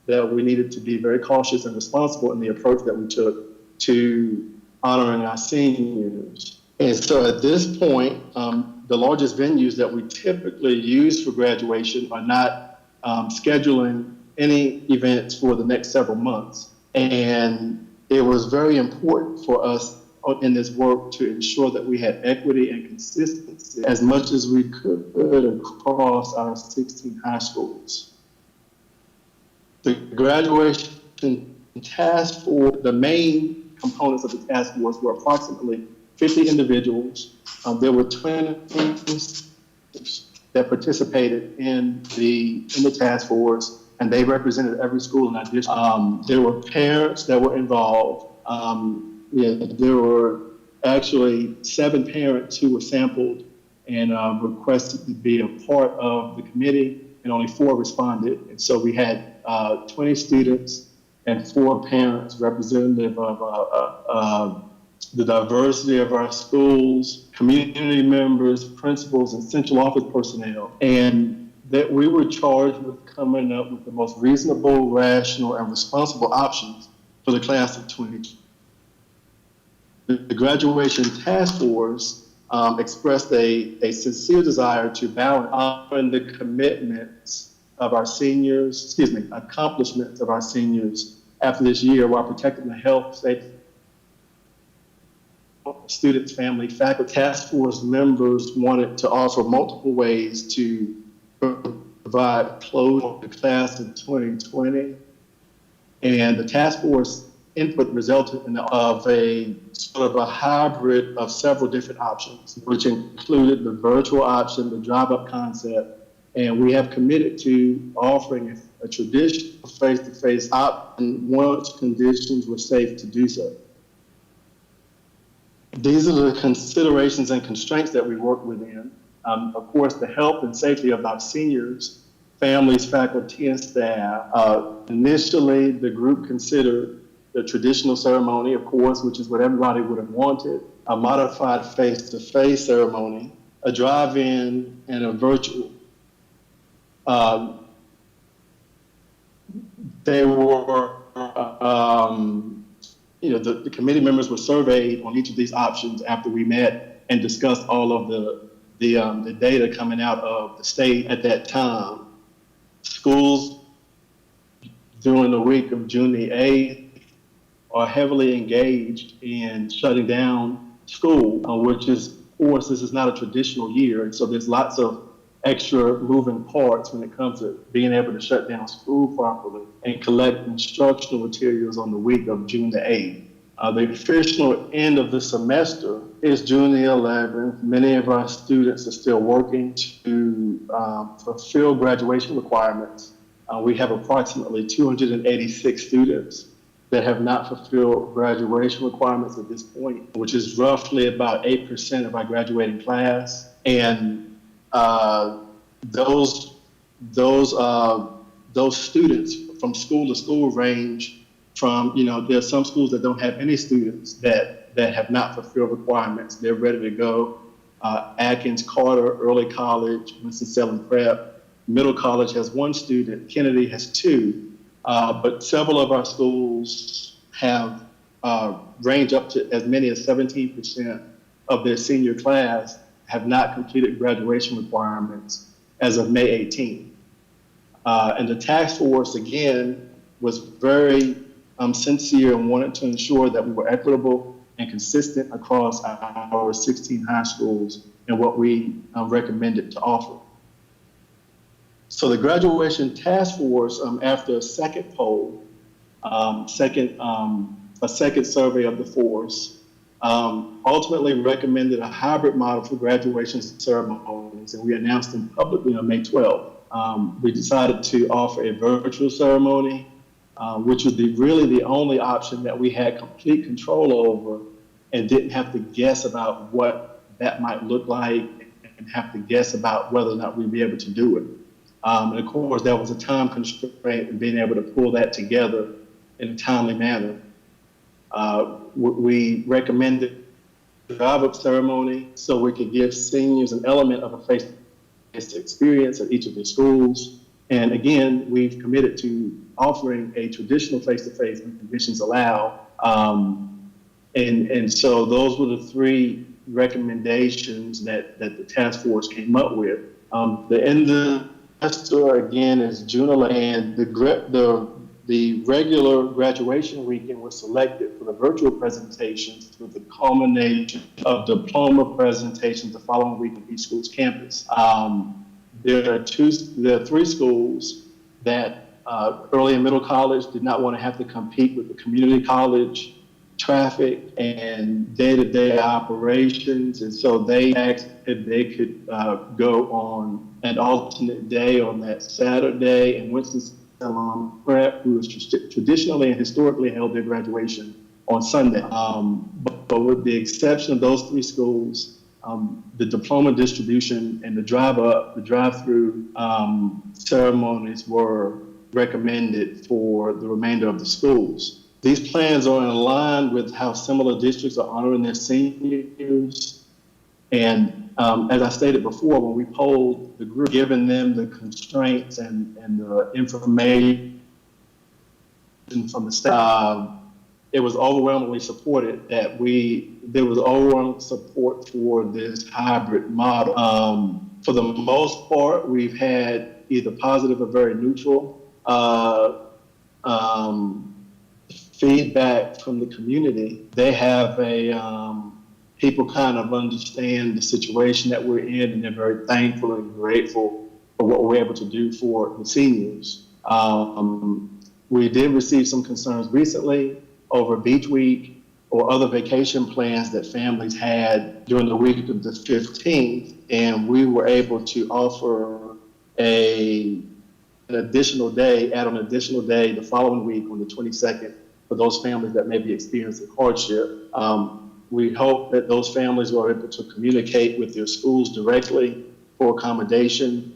that we needed to be very cautious and responsible in the approach that we took to honoring our seniors. And so at this point, the largest venues that we typically use for graduation are not scheduling any events for the next several months. And it was very important for us in this work to ensure that we had equity and consistency as much as we could across our 16 high schools. The graduation task force, the main components of the task force were approximately 50 individuals. There were 20 teams that participated in the task force, and they represented every school in our district. There were parents that were involved. There were actually 7 parents who were sampled and requested to be a part of the committee, and only 4 responded. And so we had 20 students and 4 parents representative of the diversity of our schools, community members, principals, and central office personnel, and that we were charged with coming up with the most reasonable, rational, and responsible options for the class of 2020. The graduation task force expressed a sincere desire to balance on the commitments of our seniors, accomplishments of our seniors after this year while protecting the health, safety, students, family, faculty. Task force members wanted to offer multiple ways to provide closure to the class of 2020. And the task force input resulted in a sort of a hybrid of several different options, which included the virtual option, the drive-up concept, and we have committed to offering a traditional face-to-face option once conditions were safe to do so. These are the considerations and constraints that we work within. Of course, the health and safety of our seniors, families, faculty, and staff. Initially, the group considered the traditional ceremony, of course, which is what everybody would have wanted, a modified face-to-face ceremony, a drive-in, and a virtual. They were, the committee members were surveyed on each of these options after we met and discussed all of the data coming out of the state at that time. Schools during the week of June the 8th are heavily engaged in shutting down school, which is, of course, this is not a traditional year. And so there's lots of extra moving parts when it comes to being able to shut down school properly and collect instructional materials on the week of June the 8th. The official end of the semester is June the 11th. Many of our students are still working to fulfill graduation requirements. We have approximately 286 students that have not fulfilled graduation requirements at this point, which is roughly about 8% of our graduating class. And those students from school to school range from, there's some schools that don't have any students that have not fulfilled requirements. They're ready to go. Atkins, Carter, Early College, Winston-Salem Prep, Middle College has 1 student, Kennedy has 2, but several of our schools have range up to as many as 17% of their senior class have not completed graduation requirements as of May 18th. And the task force, again, was very sincere and wanted to ensure that we were equitable and consistent across our 16 high schools and what we recommended to offer. So the graduation task force, after a second poll, a second survey of the force, ultimately recommended a hybrid model for graduation ceremonies, and we announced them publicly on May 12th. We decided to offer a virtual ceremony, which was really the only option that we had complete control over and didn't have to guess about what that might look like and have to guess about whether or not we'd be able to do it. And of course, there was a time constraint in being able to pull that together in a timely manner. We recommended a drive-up ceremony so we could give seniors an element of a face-to-face experience at each of their schools. And again, we've committed to offering a traditional face-to-face when conditions allow. And so those were the 3 recommendations that the task force came up with. The end of the semester, again, is June 11th. The regular graduation weekend was selected for the virtual presentations with the culmination of diploma presentations the following week on each school's campus. There are 3 schools that early and middle college did not want to have to compete with the community college traffic and day-to-day operations. And so they asked if they could go on an alternate day on that Saturday. And Winston-Salem Prep, who has traditionally and historically held their graduation on Sunday. But with the exception of those three schools, the diploma distribution and the drive-through ceremonies were recommended for the remainder of the schools. These plans are in line with how similar districts are honoring their seniors. And as I stated before, when we polled the group, giving them the constraints and the information from the staff, it was overwhelmingly supported that there was overwhelming support for this hybrid model. For the most part, we've had either positive or very neutral feedback from the community. They have people kind of understand the situation that we're in, and they're very thankful and grateful for what we're able to do for the seniors. We did receive some concerns recently over Beach Week or other vacation plans that families had during the week of the 15th, and we were able to offer an additional day the following week on the 22nd for those families that may be experiencing hardship. We hope that those families were able to communicate with their schools directly for accommodation,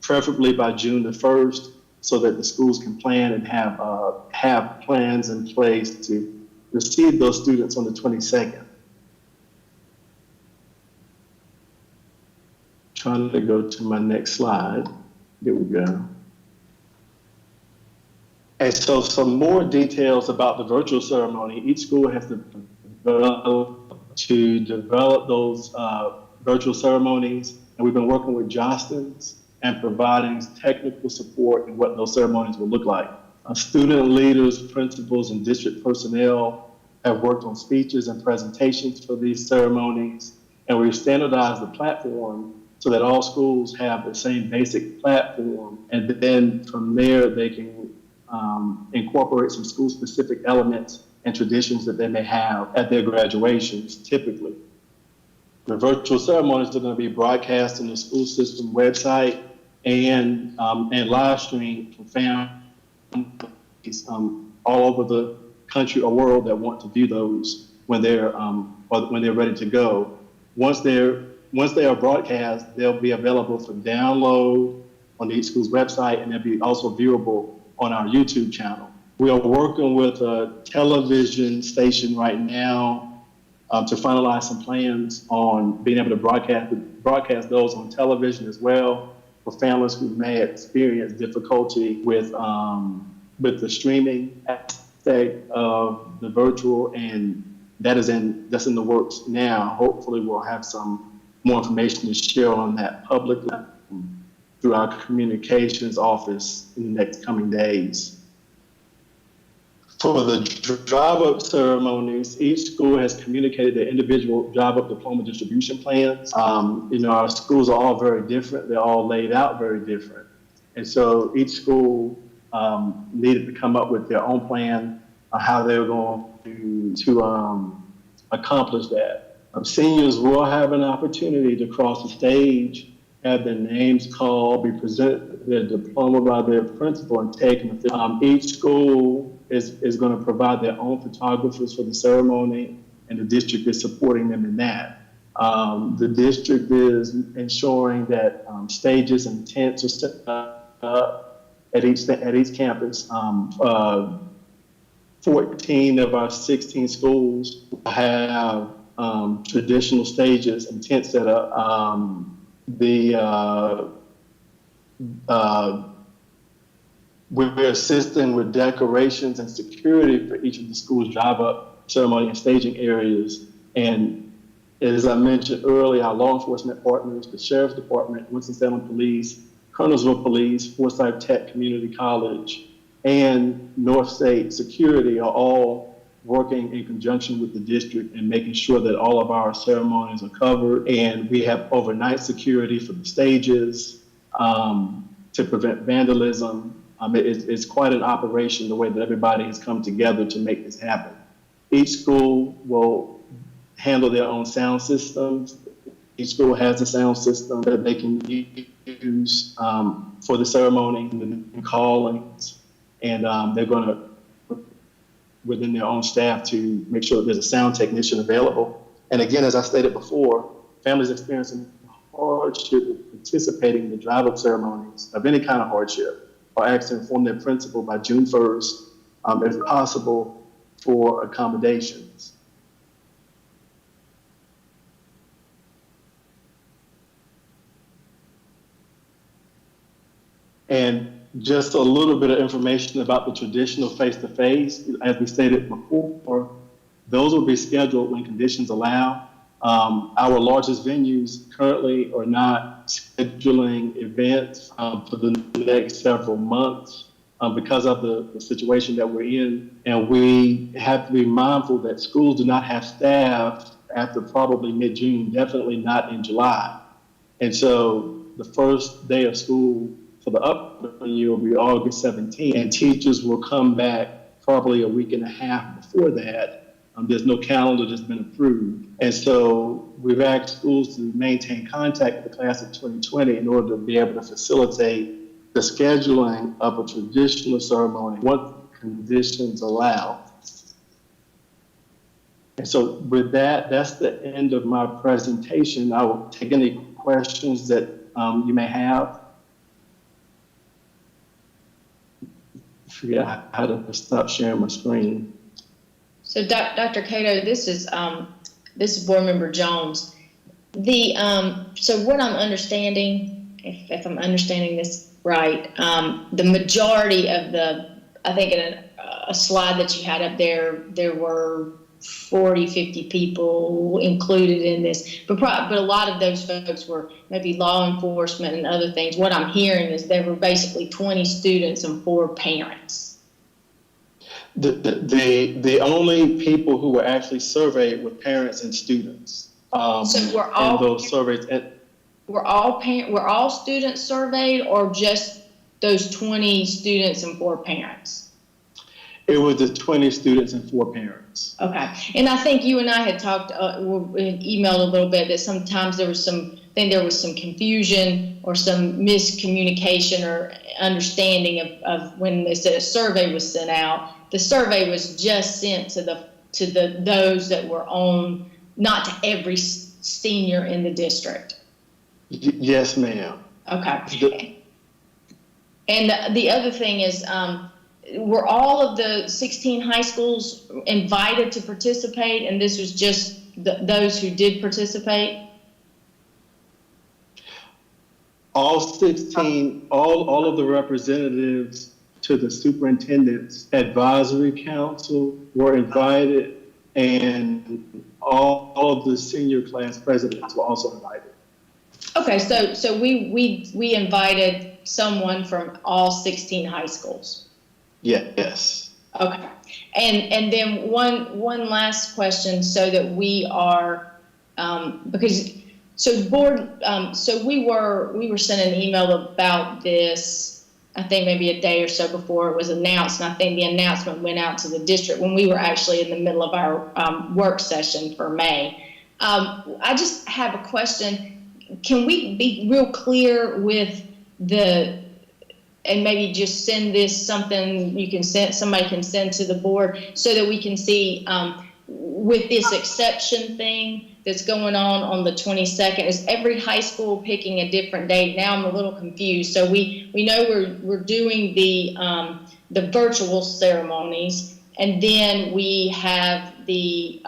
preferably by June the 1st, so that the schools can plan and have plans in place to receive those students on the 22nd. Trying to go to my next slide. There we go. And so some more details about the virtual ceremony. Each school has to develop those virtual ceremonies, and we've been working with Johnston's and providing technical support in what those ceremonies will look like. Student leaders, principals, and district personnel have worked on speeches and presentations for these ceremonies, and we've standardized the platform so that all schools have the same basic platform, and then from there they can incorporate some school-specific elements and traditions that they may have at their graduations, typically. The virtual ceremonies are going to be broadcast on the school system website and live streamed from families all over the country or world that want to view those when they're ready to go. Once they are broadcast, they'll be available for download on each school's website, and they'll be also viewable on our YouTube channel. We are working with a television station right now to finalize some plans on being able to broadcast those on television as well for families who may experience difficulty with the streaming aspect of the virtual, and that's in the works now. Hopefully we'll have some more information to share on that publicly through our communications office in the next coming days. For the drive-up ceremonies, each school has communicated their individual drive-up diploma distribution plans. Our schools are all very different. They're all laid out very different. And so each school needed to come up with their own plan on how they were going to accomplish that. Seniors will have an opportunity to cross the stage, have their names called, be presented their diploma by their principal, and taken. Each school is going to provide their own photographers for the ceremony, and the district is supporting them in that. The district is ensuring that stages and tents are set up at each campus. 14 of our 16 schools have traditional stages and tents set up. We're assisting with decorations and security for each of the schools' drive-up ceremony and staging areas. And as I mentioned earlier, our law enforcement partners, the Sheriff's Department, Winston-Salem Police, Colonelsville Police, Forsyth Tech Community College, and North State Security are all working in conjunction with the district and making sure that all of our ceremonies are covered. And we have overnight security for the stages to prevent vandalism. It's quite an operation, the way that everybody has come together to make this happen. Each school will handle their own sound systems. Each school has a sound system that they can use for the ceremony and callings, and they're going to, within their own staff, to make sure that there's a sound technician available. And again, as I stated before, families experiencing hardship with participating in the drive-up ceremonies of any kind of hardship are asked to inform their principal by June 1st, if possible, for accommodations. And just a little bit of information about the traditional face-to-face, as we stated before, those will be scheduled when conditions allow. Our largest venues currently are not scheduling events for the next several months because of the situation that we're in. And we have to be mindful that schools do not have staff after probably mid-June, definitely not in July. And so the first day of school for the upcoming year will be August 17th, and teachers will come back probably a week and a half before that. There's no calendar that's been approved. And so we've asked schools to maintain contact with the class of 2020 in order to be able to facilitate the scheduling of a traditional ceremony once conditions allow. And so with that, that's the end of my presentation. I will take any questions that you may have. Figure out how to stop sharing my screen. So Dr. Cato, this is Board Member Jones. So what I'm understanding, if I'm understanding this right, the majority of I think in a slide that you had up there were 40, 50 people included in this, but a lot of those folks were maybe law enforcement and other things. What I'm hearing is there were basically 20 students and 4 parents. The only people who were actually surveyed were parents and students. So were all those surveys? Were all students surveyed, or just those 20 students and 4 parents? It was the 20 students and 4 parents. Okay, and I think you and I had talked, emailed a little bit that sometimes there was some confusion or some miscommunication or understanding of when they said a survey was sent out. The survey was just sent to those that were on, not to every senior in the district. Yes, ma'am. Okay. And the other thing is, were all of the 16 high schools invited to participate, and this was just those who did participate? All 16, all of the representatives to the superintendent's advisory council were invited, and all of the senior class presidents were also invited. Okay, so we invited someone from all 16 high schools. Yes. Okay, and then one last question, so that we are because we were sent an email about this. I think maybe a day or so before it was announced, and I think the announcement went out to the district when we were actually in the middle of our work session for May. I just have a question. Can we be real clear with and maybe just send this something somebody can send to the board, so that we can see with this exception thing that's going on the 22nd, is every high school picking a different date? Now I'm a little confused. So we know we're doing the virtual ceremonies, and then we have the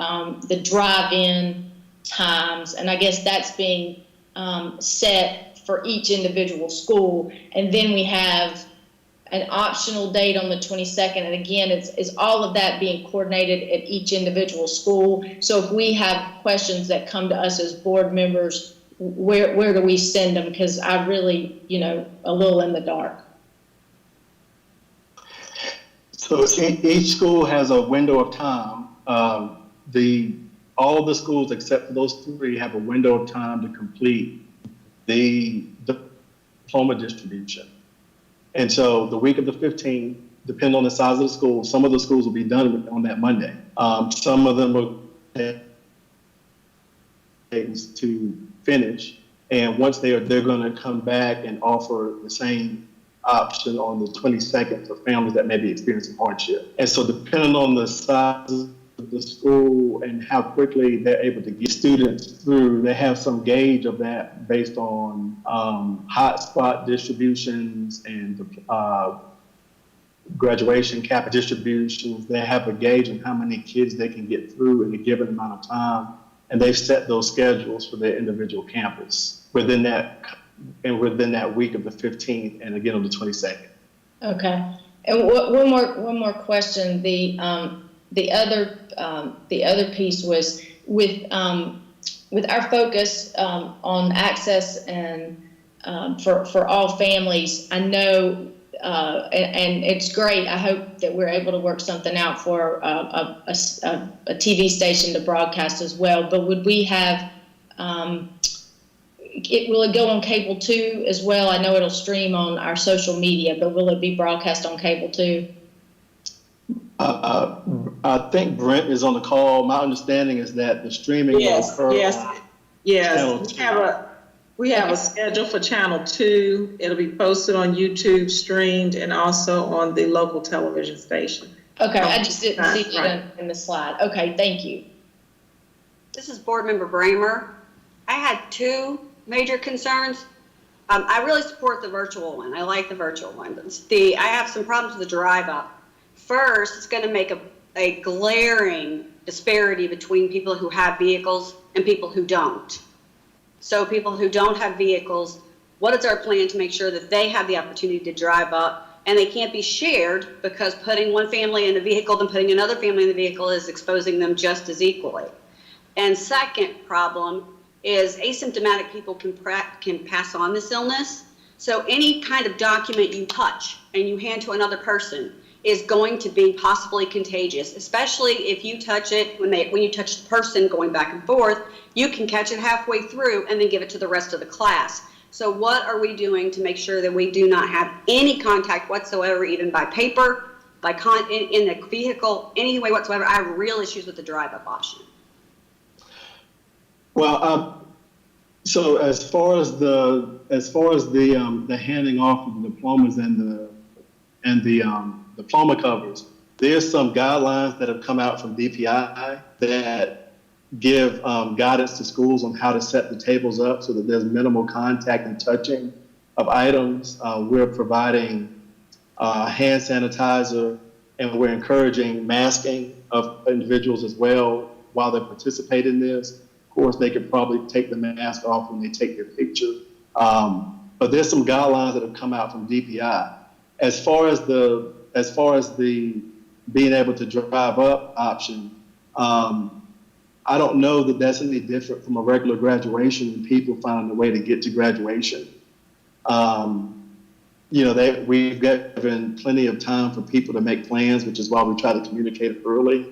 drive-in times, and I guess that's being set for each individual school, and then we have an optional date on the 22nd, and again, it's all of that being coordinated at each individual school. So if we have questions that come to us as board members, where do we send them? Because I really, a little in the dark. So each school has a window of time. All the schools except for those 3 have a window of time to complete the diploma distribution. And so the week of the 15th, depending on the size of the school, some of the schools will be done on that Monday. Some of them will take to finish, and once they're going to come back and offer the same option on the 22nd for families that may be experiencing hardship. And so depending on the size of the school and how quickly they're able to get students through, they have some gauge of that based on hotspot distributions and graduation cap distributions. They have a gauge on how many kids they can get through in a given amount of time, and they've set those schedules for their individual campus within that week of the 15th and again on the 22nd. Okay. And one more question. The other piece was with our focus on access and for all families. I know, and it's great. I hope that we're able to work something out for a TV station to broadcast as well. But would we have? Will it go on cable too as well? I know it'll stream on our social media, but will it be broadcast on cable too? I think Brent is on the call. My understanding is that the streaming will occur. Yes. We have a schedule for Channel 2. It'll be posted on YouTube, streamed, and also on the local television station. Okay, I just didn't see it in the slide. Okay, thank you. This is Board Member Bramer. I had two major concerns. I really support the virtual one. I like the virtual one. I have some problems with the drive up. First, it's going to make a glaring disparity between people who have vehicles and people who don't. So people who don't have vehicles, what is our plan to make sure that they have the opportunity to drive up, and they can't be shared because putting one family in a vehicle and putting another family in the vehicle is exposing them just as equally. And second problem is asymptomatic people can pass on this illness. So any kind of document you touch and you hand to another person is going to be possibly contagious, especially if you touch it when you touch the person going back and forth, you can catch it halfway through and then give it to the rest of the class. So what are we doing to make sure that we do not have any contact whatsoever, even by paper, in the vehicle, any way whatsoever? I have real issues with the drive-up option. Well, so as far as the handing off of the diplomas and the diploma covers, there's some guidelines that have come out from DPI that give guidance to schools on how to set the tables up so that there's minimal contact and touching of items. We're providing hand sanitizer, and we're encouraging masking of individuals as well while they participate in this. Of course, they could probably take the mask off when they take their picture. But there's some guidelines that have come out from DPI. As far as the being able to drive up option, I don't know that that's any different from a regular graduation and people finding a way to get to graduation. We've given plenty of time for people to make plans, which is why we try to communicate early.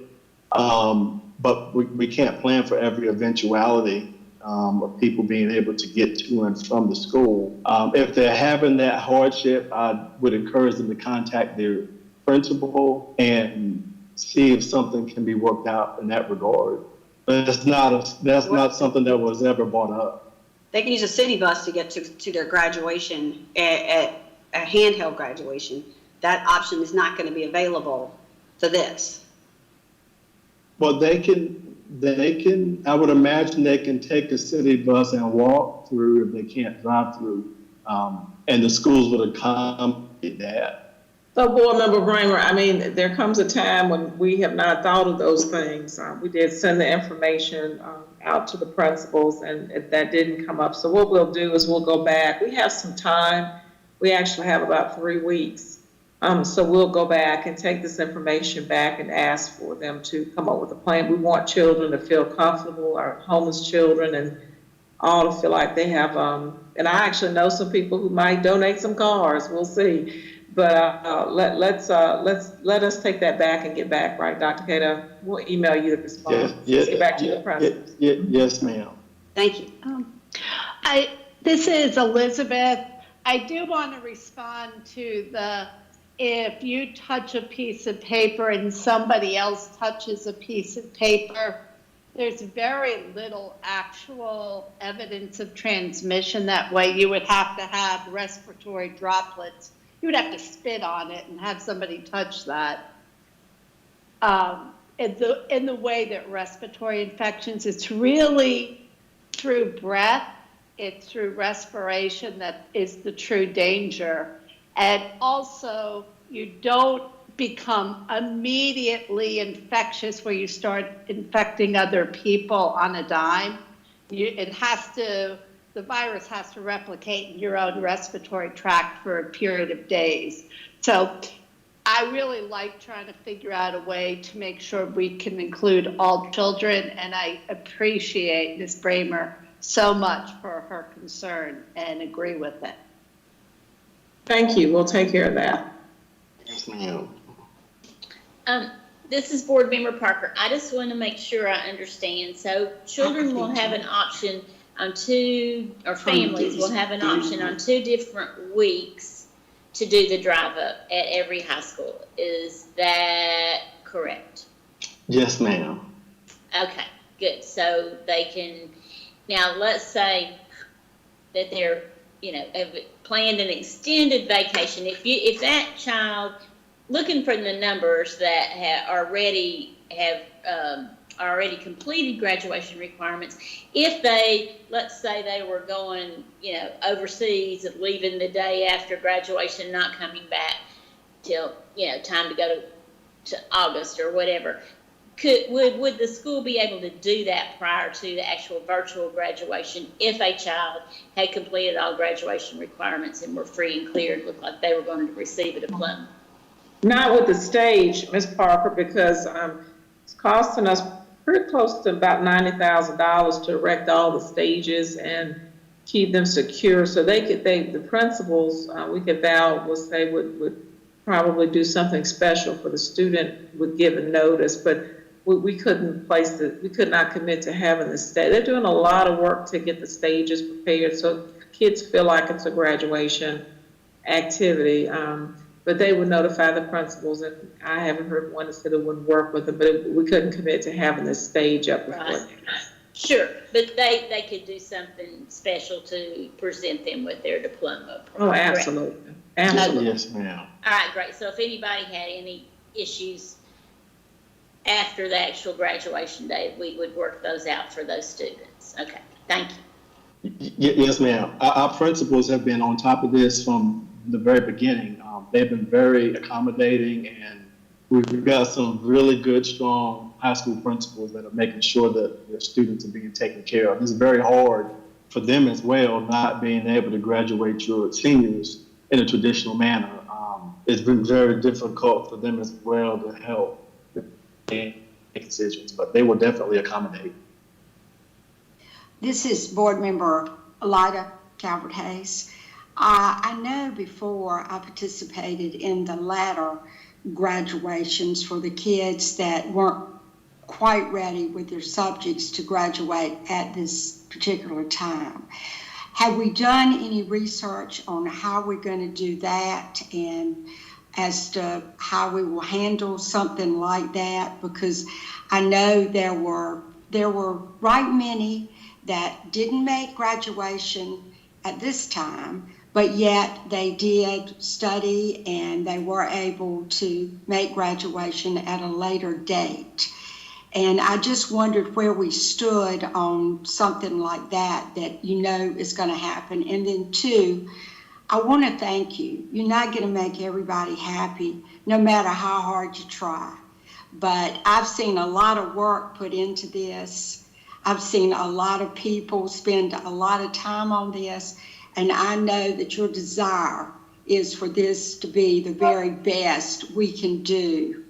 But we can't plan for every eventuality of people being able to get to and from the school. If they're having that hardship, I would encourage them to contact their principal and see if something can be worked out in that regard. But that's not something that was ever brought up. They can use a city bus to get to their graduation, at a handheld graduation. That option is not going to be available for this. Well, they can, I would imagine they can take a city bus and walk through if they can't drive through. And the schools would accommodate that. So, Board Member Bramer, I mean, there comes a time when we have not thought of those things. We did send the information out to the principals, and that didn't come up. So what we'll do is we'll go back. We have some time. We actually have about 3 weeks. So we'll go back and take this information back and ask for them to come up with a plan. We want children to feel comfortable, our homeless children, and all to feel like they have, and I actually know some people who might donate some cars. We'll see. But let us take that back and get back, right, Dr. Cato? We'll email you the response. Let's get back to the principals. Yes, ma'am. Thank you. This is Elizabeth. I do want to respond to the if you touch a piece of paper and somebody else touches a piece of paper, there's very little actual evidence of transmission that way. You would have to have respiratory droplets. You would have to spit on it and have somebody touch that. In the way that respiratory infections, it's really through breath, it's through respiration that is the true danger. And also, you don't become immediately infectious where you start infecting other people on a dime. The virus has to replicate in your own respiratory tract for a period of days. So I really like trying to figure out a way to make sure we can include all children, and I appreciate Ms. Bramer so much for her concern and agree with it. Thank you. We'll take care of that. Yes, ma'am. This is Board Member Parker. I just want to make sure I understand. So children will have an option on families will have an option on 2 different weeks to do the drive up at every high school. Is that correct? Yes, ma'am. Okay, good. So they can, now let's say that they're, have planned an extended vacation. If that child, looking for the numbers that already completed graduation requirements, if they, let's say they were going, overseas and leaving the day after graduation, not coming back till, time to go to August or whatever, would the school be able to do that prior to the actual virtual graduation if a child had completed all graduation requirements and were free and clear and looked like they were going to receive a diploma? Not with the stage, Ms. Parker, because it's costing us pretty close to about $90,000 to erect all the stages and keep them secure. So the principals, we could would probably do something special for the student with given notice, but we couldn't we could not commit to having the stage. They're doing a lot of work to get the stages prepared so kids feel like it's a graduation activity. But they would notify the principals, and I haven't heard one that said it wouldn't work with them, but we couldn't commit to having the stage up before. Right. Sure, but they could do something special to present them with their diploma. Oh, absolutely. Absolutely. Yes, ma'am. All right, great. So if anybody had any issues after the actual graduation day, we would work those out for those students. Okay, thank you. Yes, ma'am. Our principals have been on top of this from the very beginning. They've been very accommodating, and we've got some really good, strong high school principals that are making sure that their students are being taken care of. It's very hard for them as well, not being able to graduate your seniors in a traditional manner. It's been very difficult for them as well to help make decisions, but they will definitely accommodate. This is Board Member Elida Calvert-Hayes. I know before I participated in the latter graduations for the kids that weren't quite ready with their subjects to graduate at this particular time. Have we done any research on how we're going to do that and as to how we will handle something like that? Because I know there were right many that didn't make graduation at this time, but yet they did study and they were able to make graduation at a later date. And I just wondered where we stood on something like that is going to happen. And then 2, I want to thank you. You're not going to make everybody happy, no matter how hard you try. But I've seen a lot of work put into this. I've seen a lot of people spend a lot of time on this. And I know that your desire is for this to be the very best we can do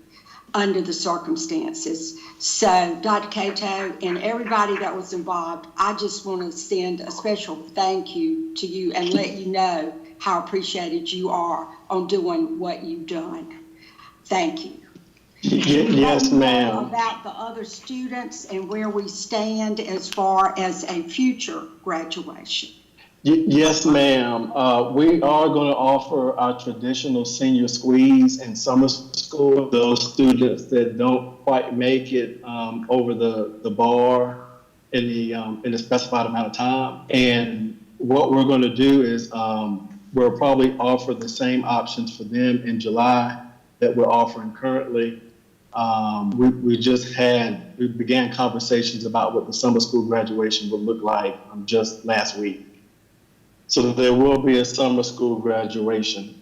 under the circumstances. So, Dr. Cato and everybody that was involved, I just want to send a special thank you to you and let you know how appreciated you are on doing what you've done. Thank you. Yes, ma'am. About the other students and where we stand as far as a future graduation. Yes, ma'am. We are going to offer our traditional senior squeeze in summer school. Those students that don't quite make it over the bar in the specified amount of time. And what we're going to do is we'll probably offer the same options for them in July that we're offering currently. We began conversations about what the summer school graduation would look like just last week. So there will be a summer school graduation.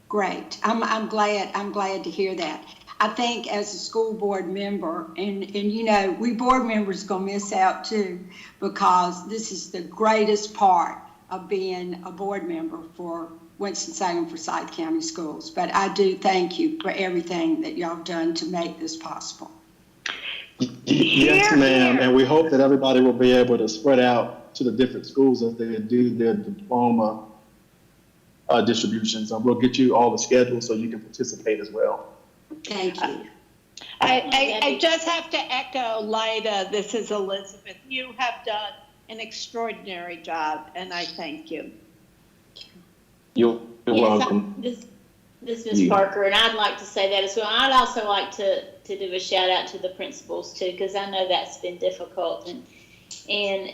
Great. I'm glad to hear that. I think as a school board member, and you know, we board members gonna miss out too, because this is the greatest part of being a board member for Winston-Salem Forsyth County Schools. But I do thank you for everything that y'all done to make this possible. Yes, ma'am. And we hope that everybody will be able to spread out to the different schools as they do their diploma distributions. We'll get you all the schedules so you can participate as well. Thank you. I just have to echo Lyda. This is Elizabeth. You have done an extraordinary job, and I thank you. You're welcome. This is Ms. Parker, and I'd like to say that as well. I'd also like to do a shout out to the principals too, because I know that's been difficult, and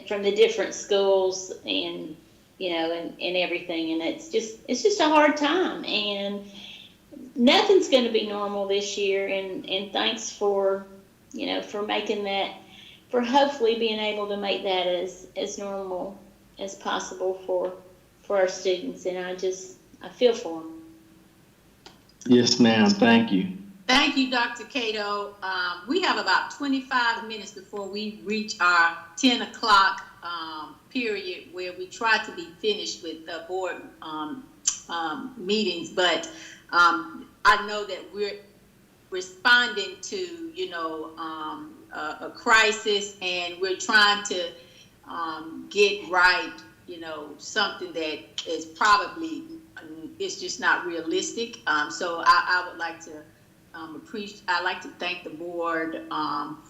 from the different schools, and you know, and everything, and it's just a hard time, and nothing's going to be normal this year, and thanks for, you know, for making that, for hopefully being able to make that as normal as possible for our students, and I feel for them. Yes, ma'am. Thank you. Thank you, Dr. Cato. We have about 25 minutes before we reach our 10 o'clock period where we try to be finished with the board meetings, but I know that we're responding to, you know, a crisis, and we're trying to get right, you know, something that is probably, it's just not realistic. So I would like to I'd like to thank the board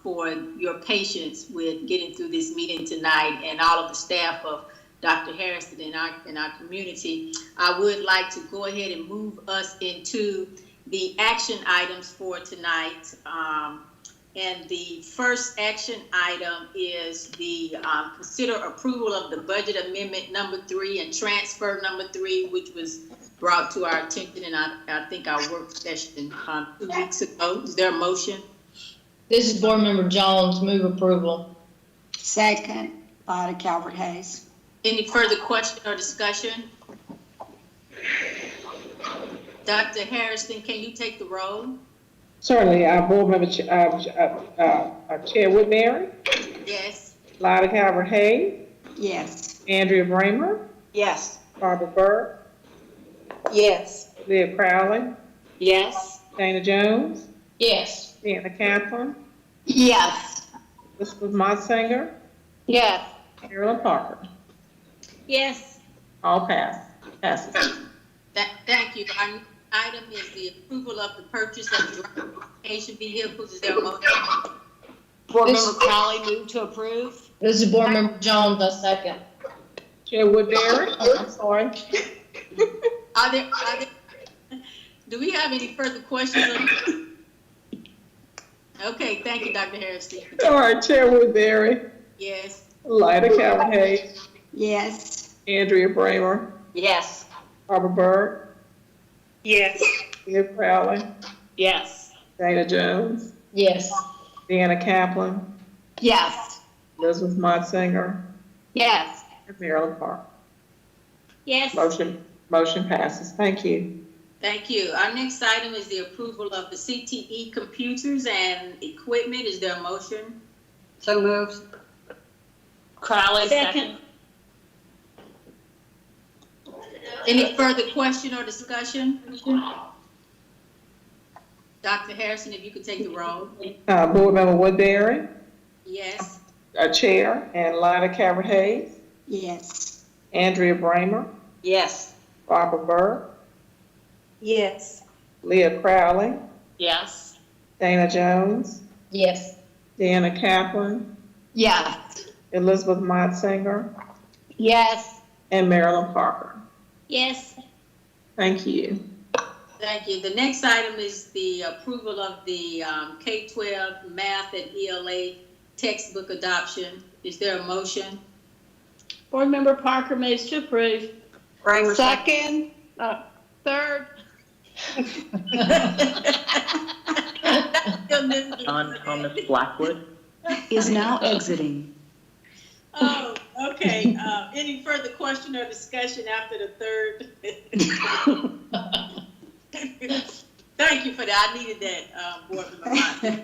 for your patience with getting through this meeting tonight, and all of the staff of Dr. Harrison in our community. I would like to go ahead and move us into the action items for tonight. And the first action item is the consider approval of the budget amendment number 3 and transfer number 3, which was brought to our attention in I think our work session 2 weeks ago. Is there a motion? This is Board Member Jones. Move approval. Second, Lyda Calvert Hayes. Any further question or discussion? Dr. Harrison, can you take the roll? Certainly, Board Member Chair Woodbury, Yes. Lyda Calvert Hayes, Yes. Andrea Bramer, Yes. Barbara Burke, Yes. Leah Crowley, Yes. Dana Jones, Yes. Deanna Kaplan, Yes. Elizabeth Motsinger, Yes. Carolyn Parker. Yes. All passes. Thank you. Our item is the approval of the purchase of transportation vehicles. Is there a motion? Board Member Crowley move to approve. This is Board Member Jones. A second. Chair Woodbury, I'm sorry. Do we have any further questions? Okay, thank you, Dr. Harrison. All right, Chair Woodbury, Yes. Lyda Calvert Hayes, Yes. Andrea Bramer, Yes. Barbara Burke, Yes. Leah Crowley, Yes. Dana Jones, Yes. Deanna Kaplan, Yes. Elizabeth Motsinger, Yes. and Marilyn Park. Yes. Motion passes. Thank you. Thank you. Our next item is the approval of the CTE computers and equipment. Is there a motion? So moved. Crowley, second. Any further question or discussion? Dr. Harrison, if you could take the roll. Board Member Woodbury, Yes. Chair, and Lyda Calvert Hayes, Yes. Andrea Bramer, Yes. Barbara Burke, Yes. Leah Crowley, Yes. Dana Jones, Yes. Deanna Kaplan, Yes. Elizabeth Motsinger, Yes. and Marilyn Parker. Yes. Thank you. Thank you. The next item is the approval of the K-12 math and ELA textbook adoption. Is there a motion? Board Member Parker moves to approve. Bramer, Second, third. John Thomas Blackwood is now exiting. Oh, okay. Any further question or discussion after the third? Thank you for that. I needed that, Board Member.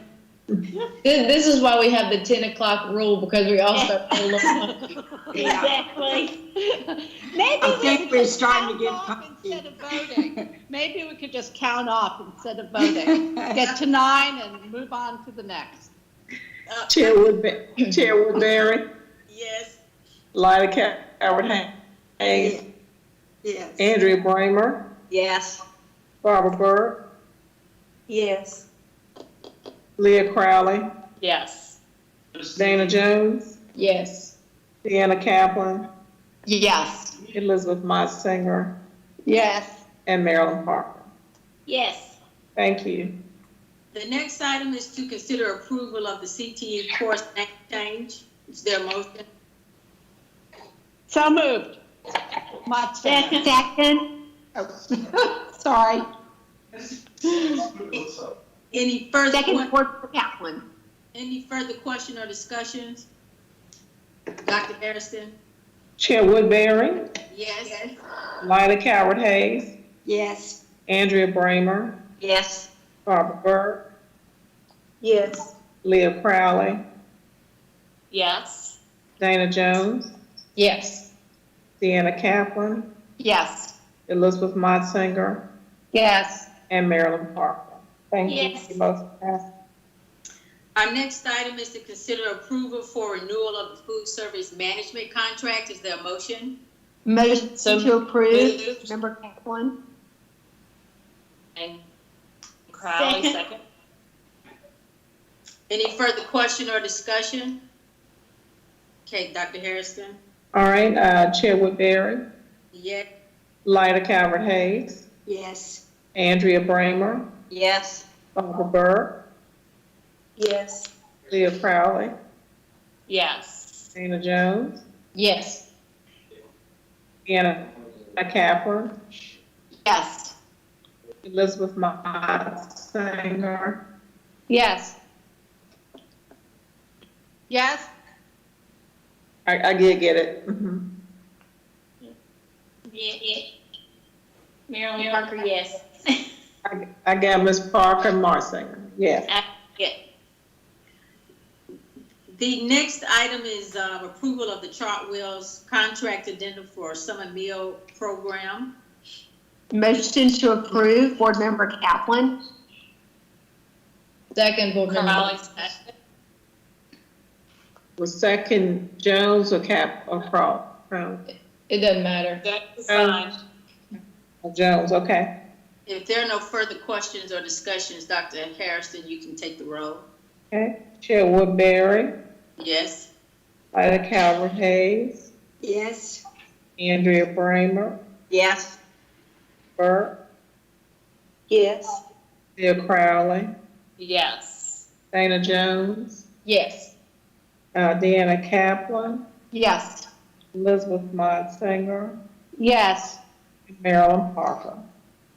This is why we have the 10 o'clock rule, because we all start a little. Exactly. Maybe we could just count off instead of voting. Maybe we could just count off instead of voting. Get to 9 and move on to the next. Chair Woodbury, Yes. Lyda Calvert Hayes, Yes. Andrea Bramer, Yes. Barbara Burke, Yes. Leah Crowley, Yes. Dana Jones, Yes. Deanna Kaplan, Yes. Elizabeth Motsinger, Yes. and Marilyn Parker. Yes. Thank you. The next item is to consider approval of the CTE course name change. Is there a motion? So moved. Second. Oh. Sorry. Any further? Second, Board Member Kaplan. Any further question or discussions? Dr. Harrison? Chair Woodbury, Yes. Lyda Calvert Hayes, Yes. Andrea Bramer, Yes. Barbara Burke, Yes. Leah Crowley, Yes. Dana Jones, Yes. Deanna Kaplan, Yes. Elizabeth Motsinger, Yes. and Marilyn Parker. Thank you. Yes. Motion passed. Our next item is to consider approval for renewal of the food service management contract. Is there a motion? Motion So to approve, moved. Member Kaplan. And Crowley, Second. second. Any further question or discussion? Okay, Dr. Harrison? All right, Chair Woodbury, Yes. Lyda Calvert Hayes, Yes. Andrea Bramer, Yes. Barbara Burke, Yes. Leah Crowley, Yes. Dana Jones, Yes. Deanna Kaplan, Yes. Elizabeth Motsinger, Yes. Yes. I did get it. Mhm. Yeah. Marilyn Parker, yes. I got Ms. Parker Marsinger, yes. Yeah. The next item is approval of the Chartwell's contract addendum for summer meal program. Motion to approve, Board Member Kaplan. Second, Board Member. Crowley, second. Was second Jones or Crowley? It doesn't matter. That's fine. Jones, okay. If there are no further questions or discussions, Dr. Harrison, you can take the roll. Okay, Chair Woodbury, Yes. Lyda Calvert Hayes, Yes. Andrea Bramer, Yes. Burke, Yes. Leah Crowley, Yes. Dana Jones, Yes. Deanna Kaplan, Yes. Elizabeth Motsinger, Yes. and Marilyn Parker.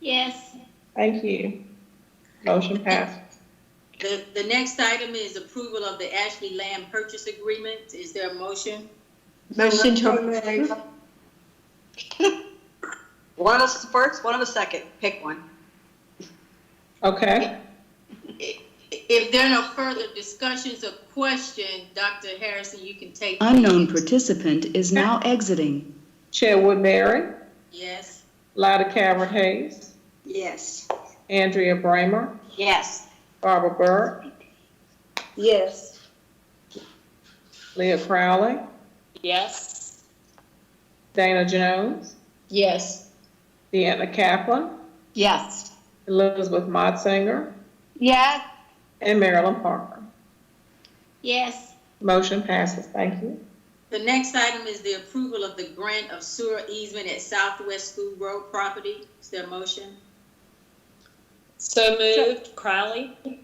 Yes. Thank you. Motion passed. The next item is approval of the Ashley Land purchase agreement. Is there a motion? Motion to approve. One of us first, one of us second. Pick one. Okay. If there are no further discussions or questions, Dr. Harrison, you can take. Unknown participant is now exiting. Chair Woodbury, Yes. Lyda Calvert Hayes, Yes. Andrea Bramer, Yes. Barbara Burke, Yes. Leah Crowley, Yes. Dana Jones, Yes. Deanna Kaplan, Yes. Elizabeth Motsinger, Yes. and Marilyn Parker. Yes. Motion passes. Thank you. The next item is the approval of the grant of sewer easement at Southwest School Road property. Is there a motion? So moved, Crowley. Okay.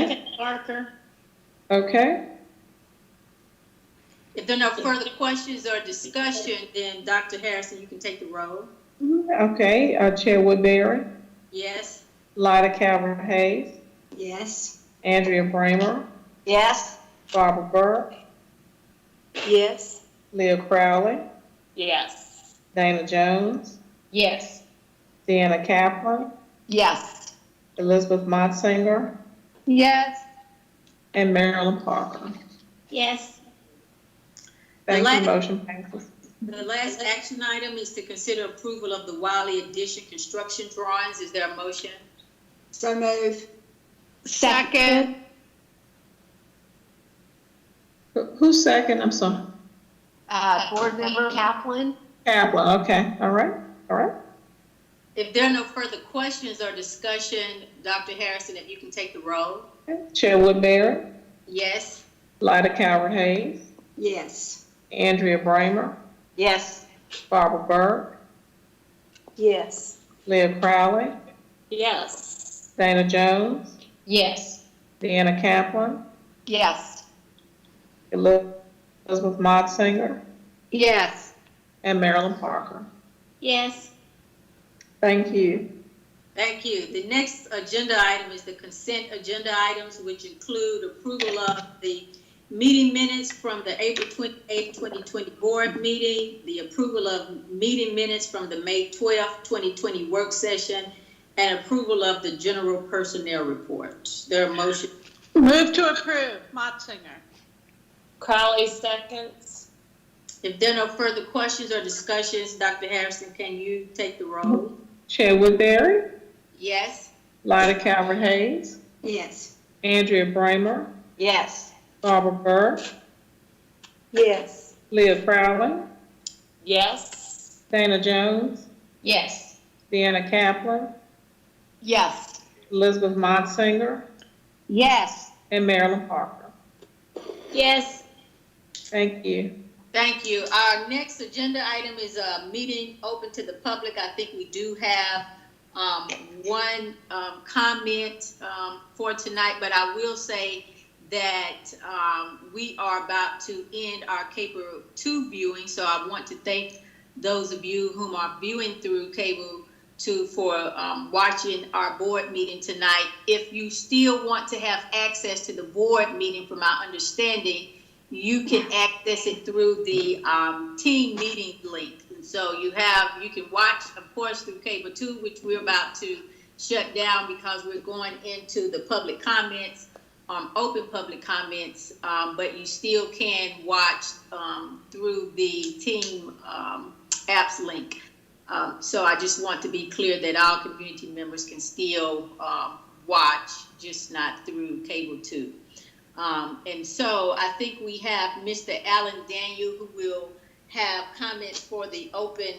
Second, Parker. Okay. If there are no further questions or discussion, then Dr. Harrison, you can take the roll. Okay, Chair Woodbury, Yes? Lyda Calvert-Hayes, Yes. Andrea Bramer, Yes. Barbara Burke, Yes. Leah Crowley, Yes. Dana Jones, Yes. Deanna Kaplan, Yes. Elizabeth Motzinger, Yes. and Marilyn Parker. Yes. Thank last- you, motion passes. The last action item is to consider approval of the Wiley addition construction drawings. Is there a motion? So move. Second. Who's second? I'm sorry. Board Member Kaplan? Kaplan, okay, all right, all right. If there are no further questions or discussion, Dr. Harrison, if you can take the roll. Chair Woodbury, Yes? Lyda Calvert-Hayes, Yes. Andrea Bramer, Yes. Barbara Burke, Yes. Leah Crowley, Yes. Dana Jones, Yes. Deanna Kaplan, Yes. Elizabeth Motzinger, Yes. and Marilyn Parker. Yes. Thank you. Thank you. The next agenda item is the consent agenda items, which include approval of the meeting minutes from the April 28, 2020 board meeting, the approval of meeting minutes from the May 12, 2020 work session, and approval of the general personnel report. There a motion? Move to approve, Motzinger. Crowley seconds. If there are no further questions or discussions, Dr. Harrison, can you take the roll? Chair Woodbury, Yes? Lyda Calvert-Hayes, Yes. Andrea Bramer, Yes. Barbara Burke, Yes. Leah Crowley, Yes. Dana Jones, Yes. Deanna Kaplan, Yes. Elizabeth Motzinger, Yes. and Marilyn Parker. Yes. Thank you. Thank you. Our next agenda item is a meeting open to the public. I think we do have one comment for tonight, but I will say that we are about to end our Cable 2 viewing, so I want to thank those of you whom are viewing through Cable 2 for watching our board meeting tonight. If you still want to have access to the board meeting, from my understanding, you can access it through the team meeting link. And so you can watch, of course, through Cable 2, which we're about to shut down because we're going into the public comments, open public comments, but you still can watch through the team apps link. So I just want to be clear that all community members can still watch, just not through Cable 2. And so I think we have Mr. Alan Daniel, who will have comments for the open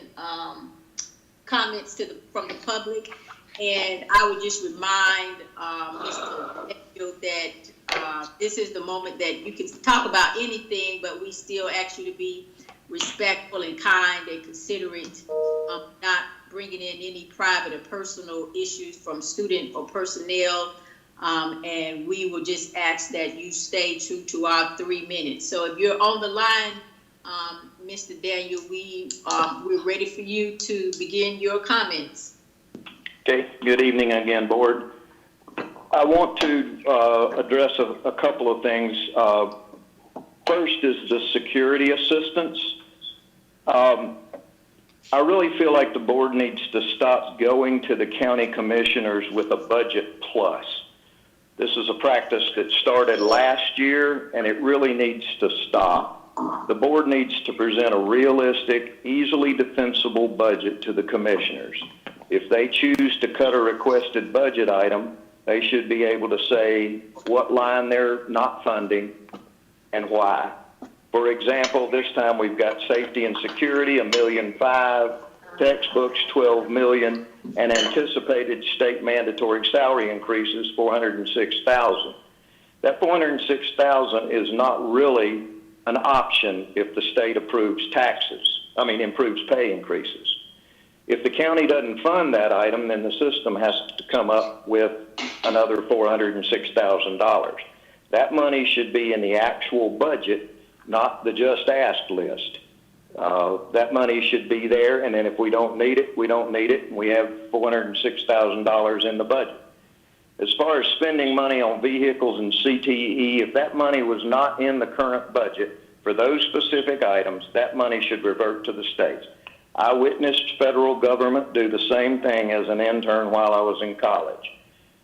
comments from the public. And I would just remind Mr. Daniel that this is the moment that you can talk about anything, but we still ask you to be respectful and kind and considerate, not bringing in any private or personal issues from student or personnel. And we will just ask that you stay true to our 3 minutes. So if you're on the line, Mr. Daniel, we're ready for you to begin your comments. Okay, good evening again, board. I want to address a couple of things. First is the security assistance. I really feel like the board needs to stop going to the county commissioners with a budget plus. This is a practice that started last year, and it really needs to stop. The board needs to present a realistic, easily defensible budget to the commissioners. If they choose to cut a requested budget item, they should be able to say what line they're not funding and why. For example, this time we've got safety and security, $1.5 million, textbooks, $12 million, and anticipated state mandatory salary increases, $406,000. That $406,000 is not really an option if the state approves improves pay increases. If the county doesn't fund that item, then the system has to come up with another $406,000. That money should be in the actual budget, not the just asked list. That money should be there, and then if we don't need it, we don't need it, and we have $406,000 in the budget. As far as spending money on vehicles and CTE, if that money was not in the current budget for those specific items, that money should revert to the states. I witnessed federal government do the same thing as an intern while I was in college.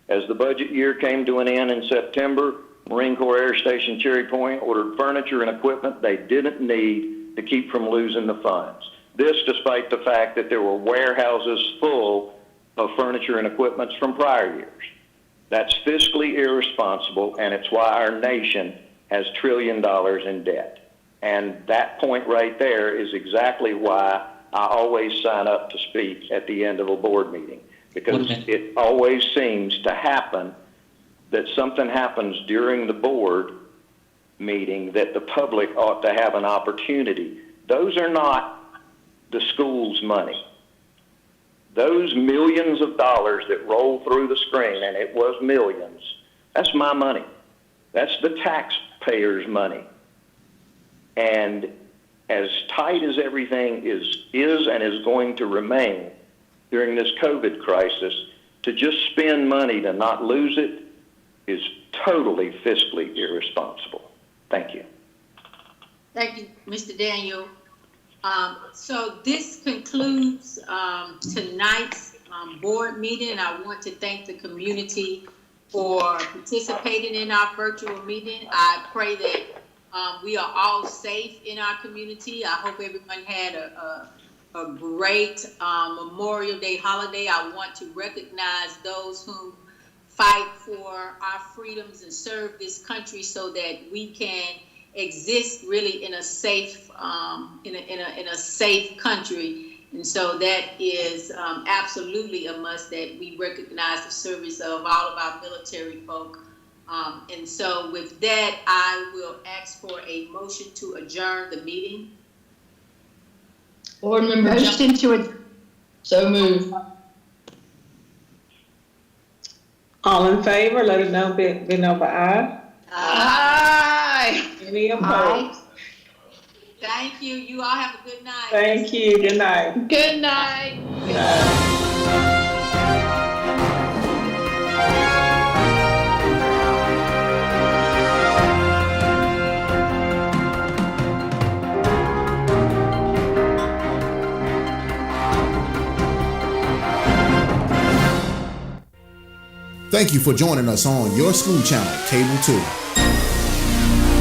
As the budget year came to an end in September, Marine Corps Air Station Cherry Point ordered furniture and equipment they didn't need to keep from losing the funds. This despite the fact that there were warehouses full of furniture and equipment from prior years. That's fiscally irresponsible, and it's why our nation has $1 trillion in debt. And that point right there is exactly why I always sign up to speak at the end of a board meeting, because it always seems to happen that something happens during the board meeting that the public ought to have an opportunity. Those are not the school's money. Those millions of dollars that roll through the screen, and it was millions, that's my money. That's the taxpayers' money. And as tight as everything is and is going to remain during this COVID crisis, to just spend money to not lose it is totally fiscally irresponsible. Thank you. Thank you, Mr. Daniel. So this concludes tonight's board meeting, and I want to thank the community for participating in our virtual meeting. I pray that we are all safe in our community. I hope everyone had a great Memorial Day holiday. I want to recognize those who fight for our freedoms and serve this country so that we can exist really in a safe in a safe country. And so that is absolutely a must, that we recognize the service of all of our military folk. And so with that, I will ask for a motion to adjourn the meeting. Board member Motion to adjourn. So moved. All in favor, let it know, be known by aye. Aye. Any opposed? Thank you. You all have a good night. Thank you. Good night. Good night. Good night. Thank you for joining us on Your School Channel, Cable 2.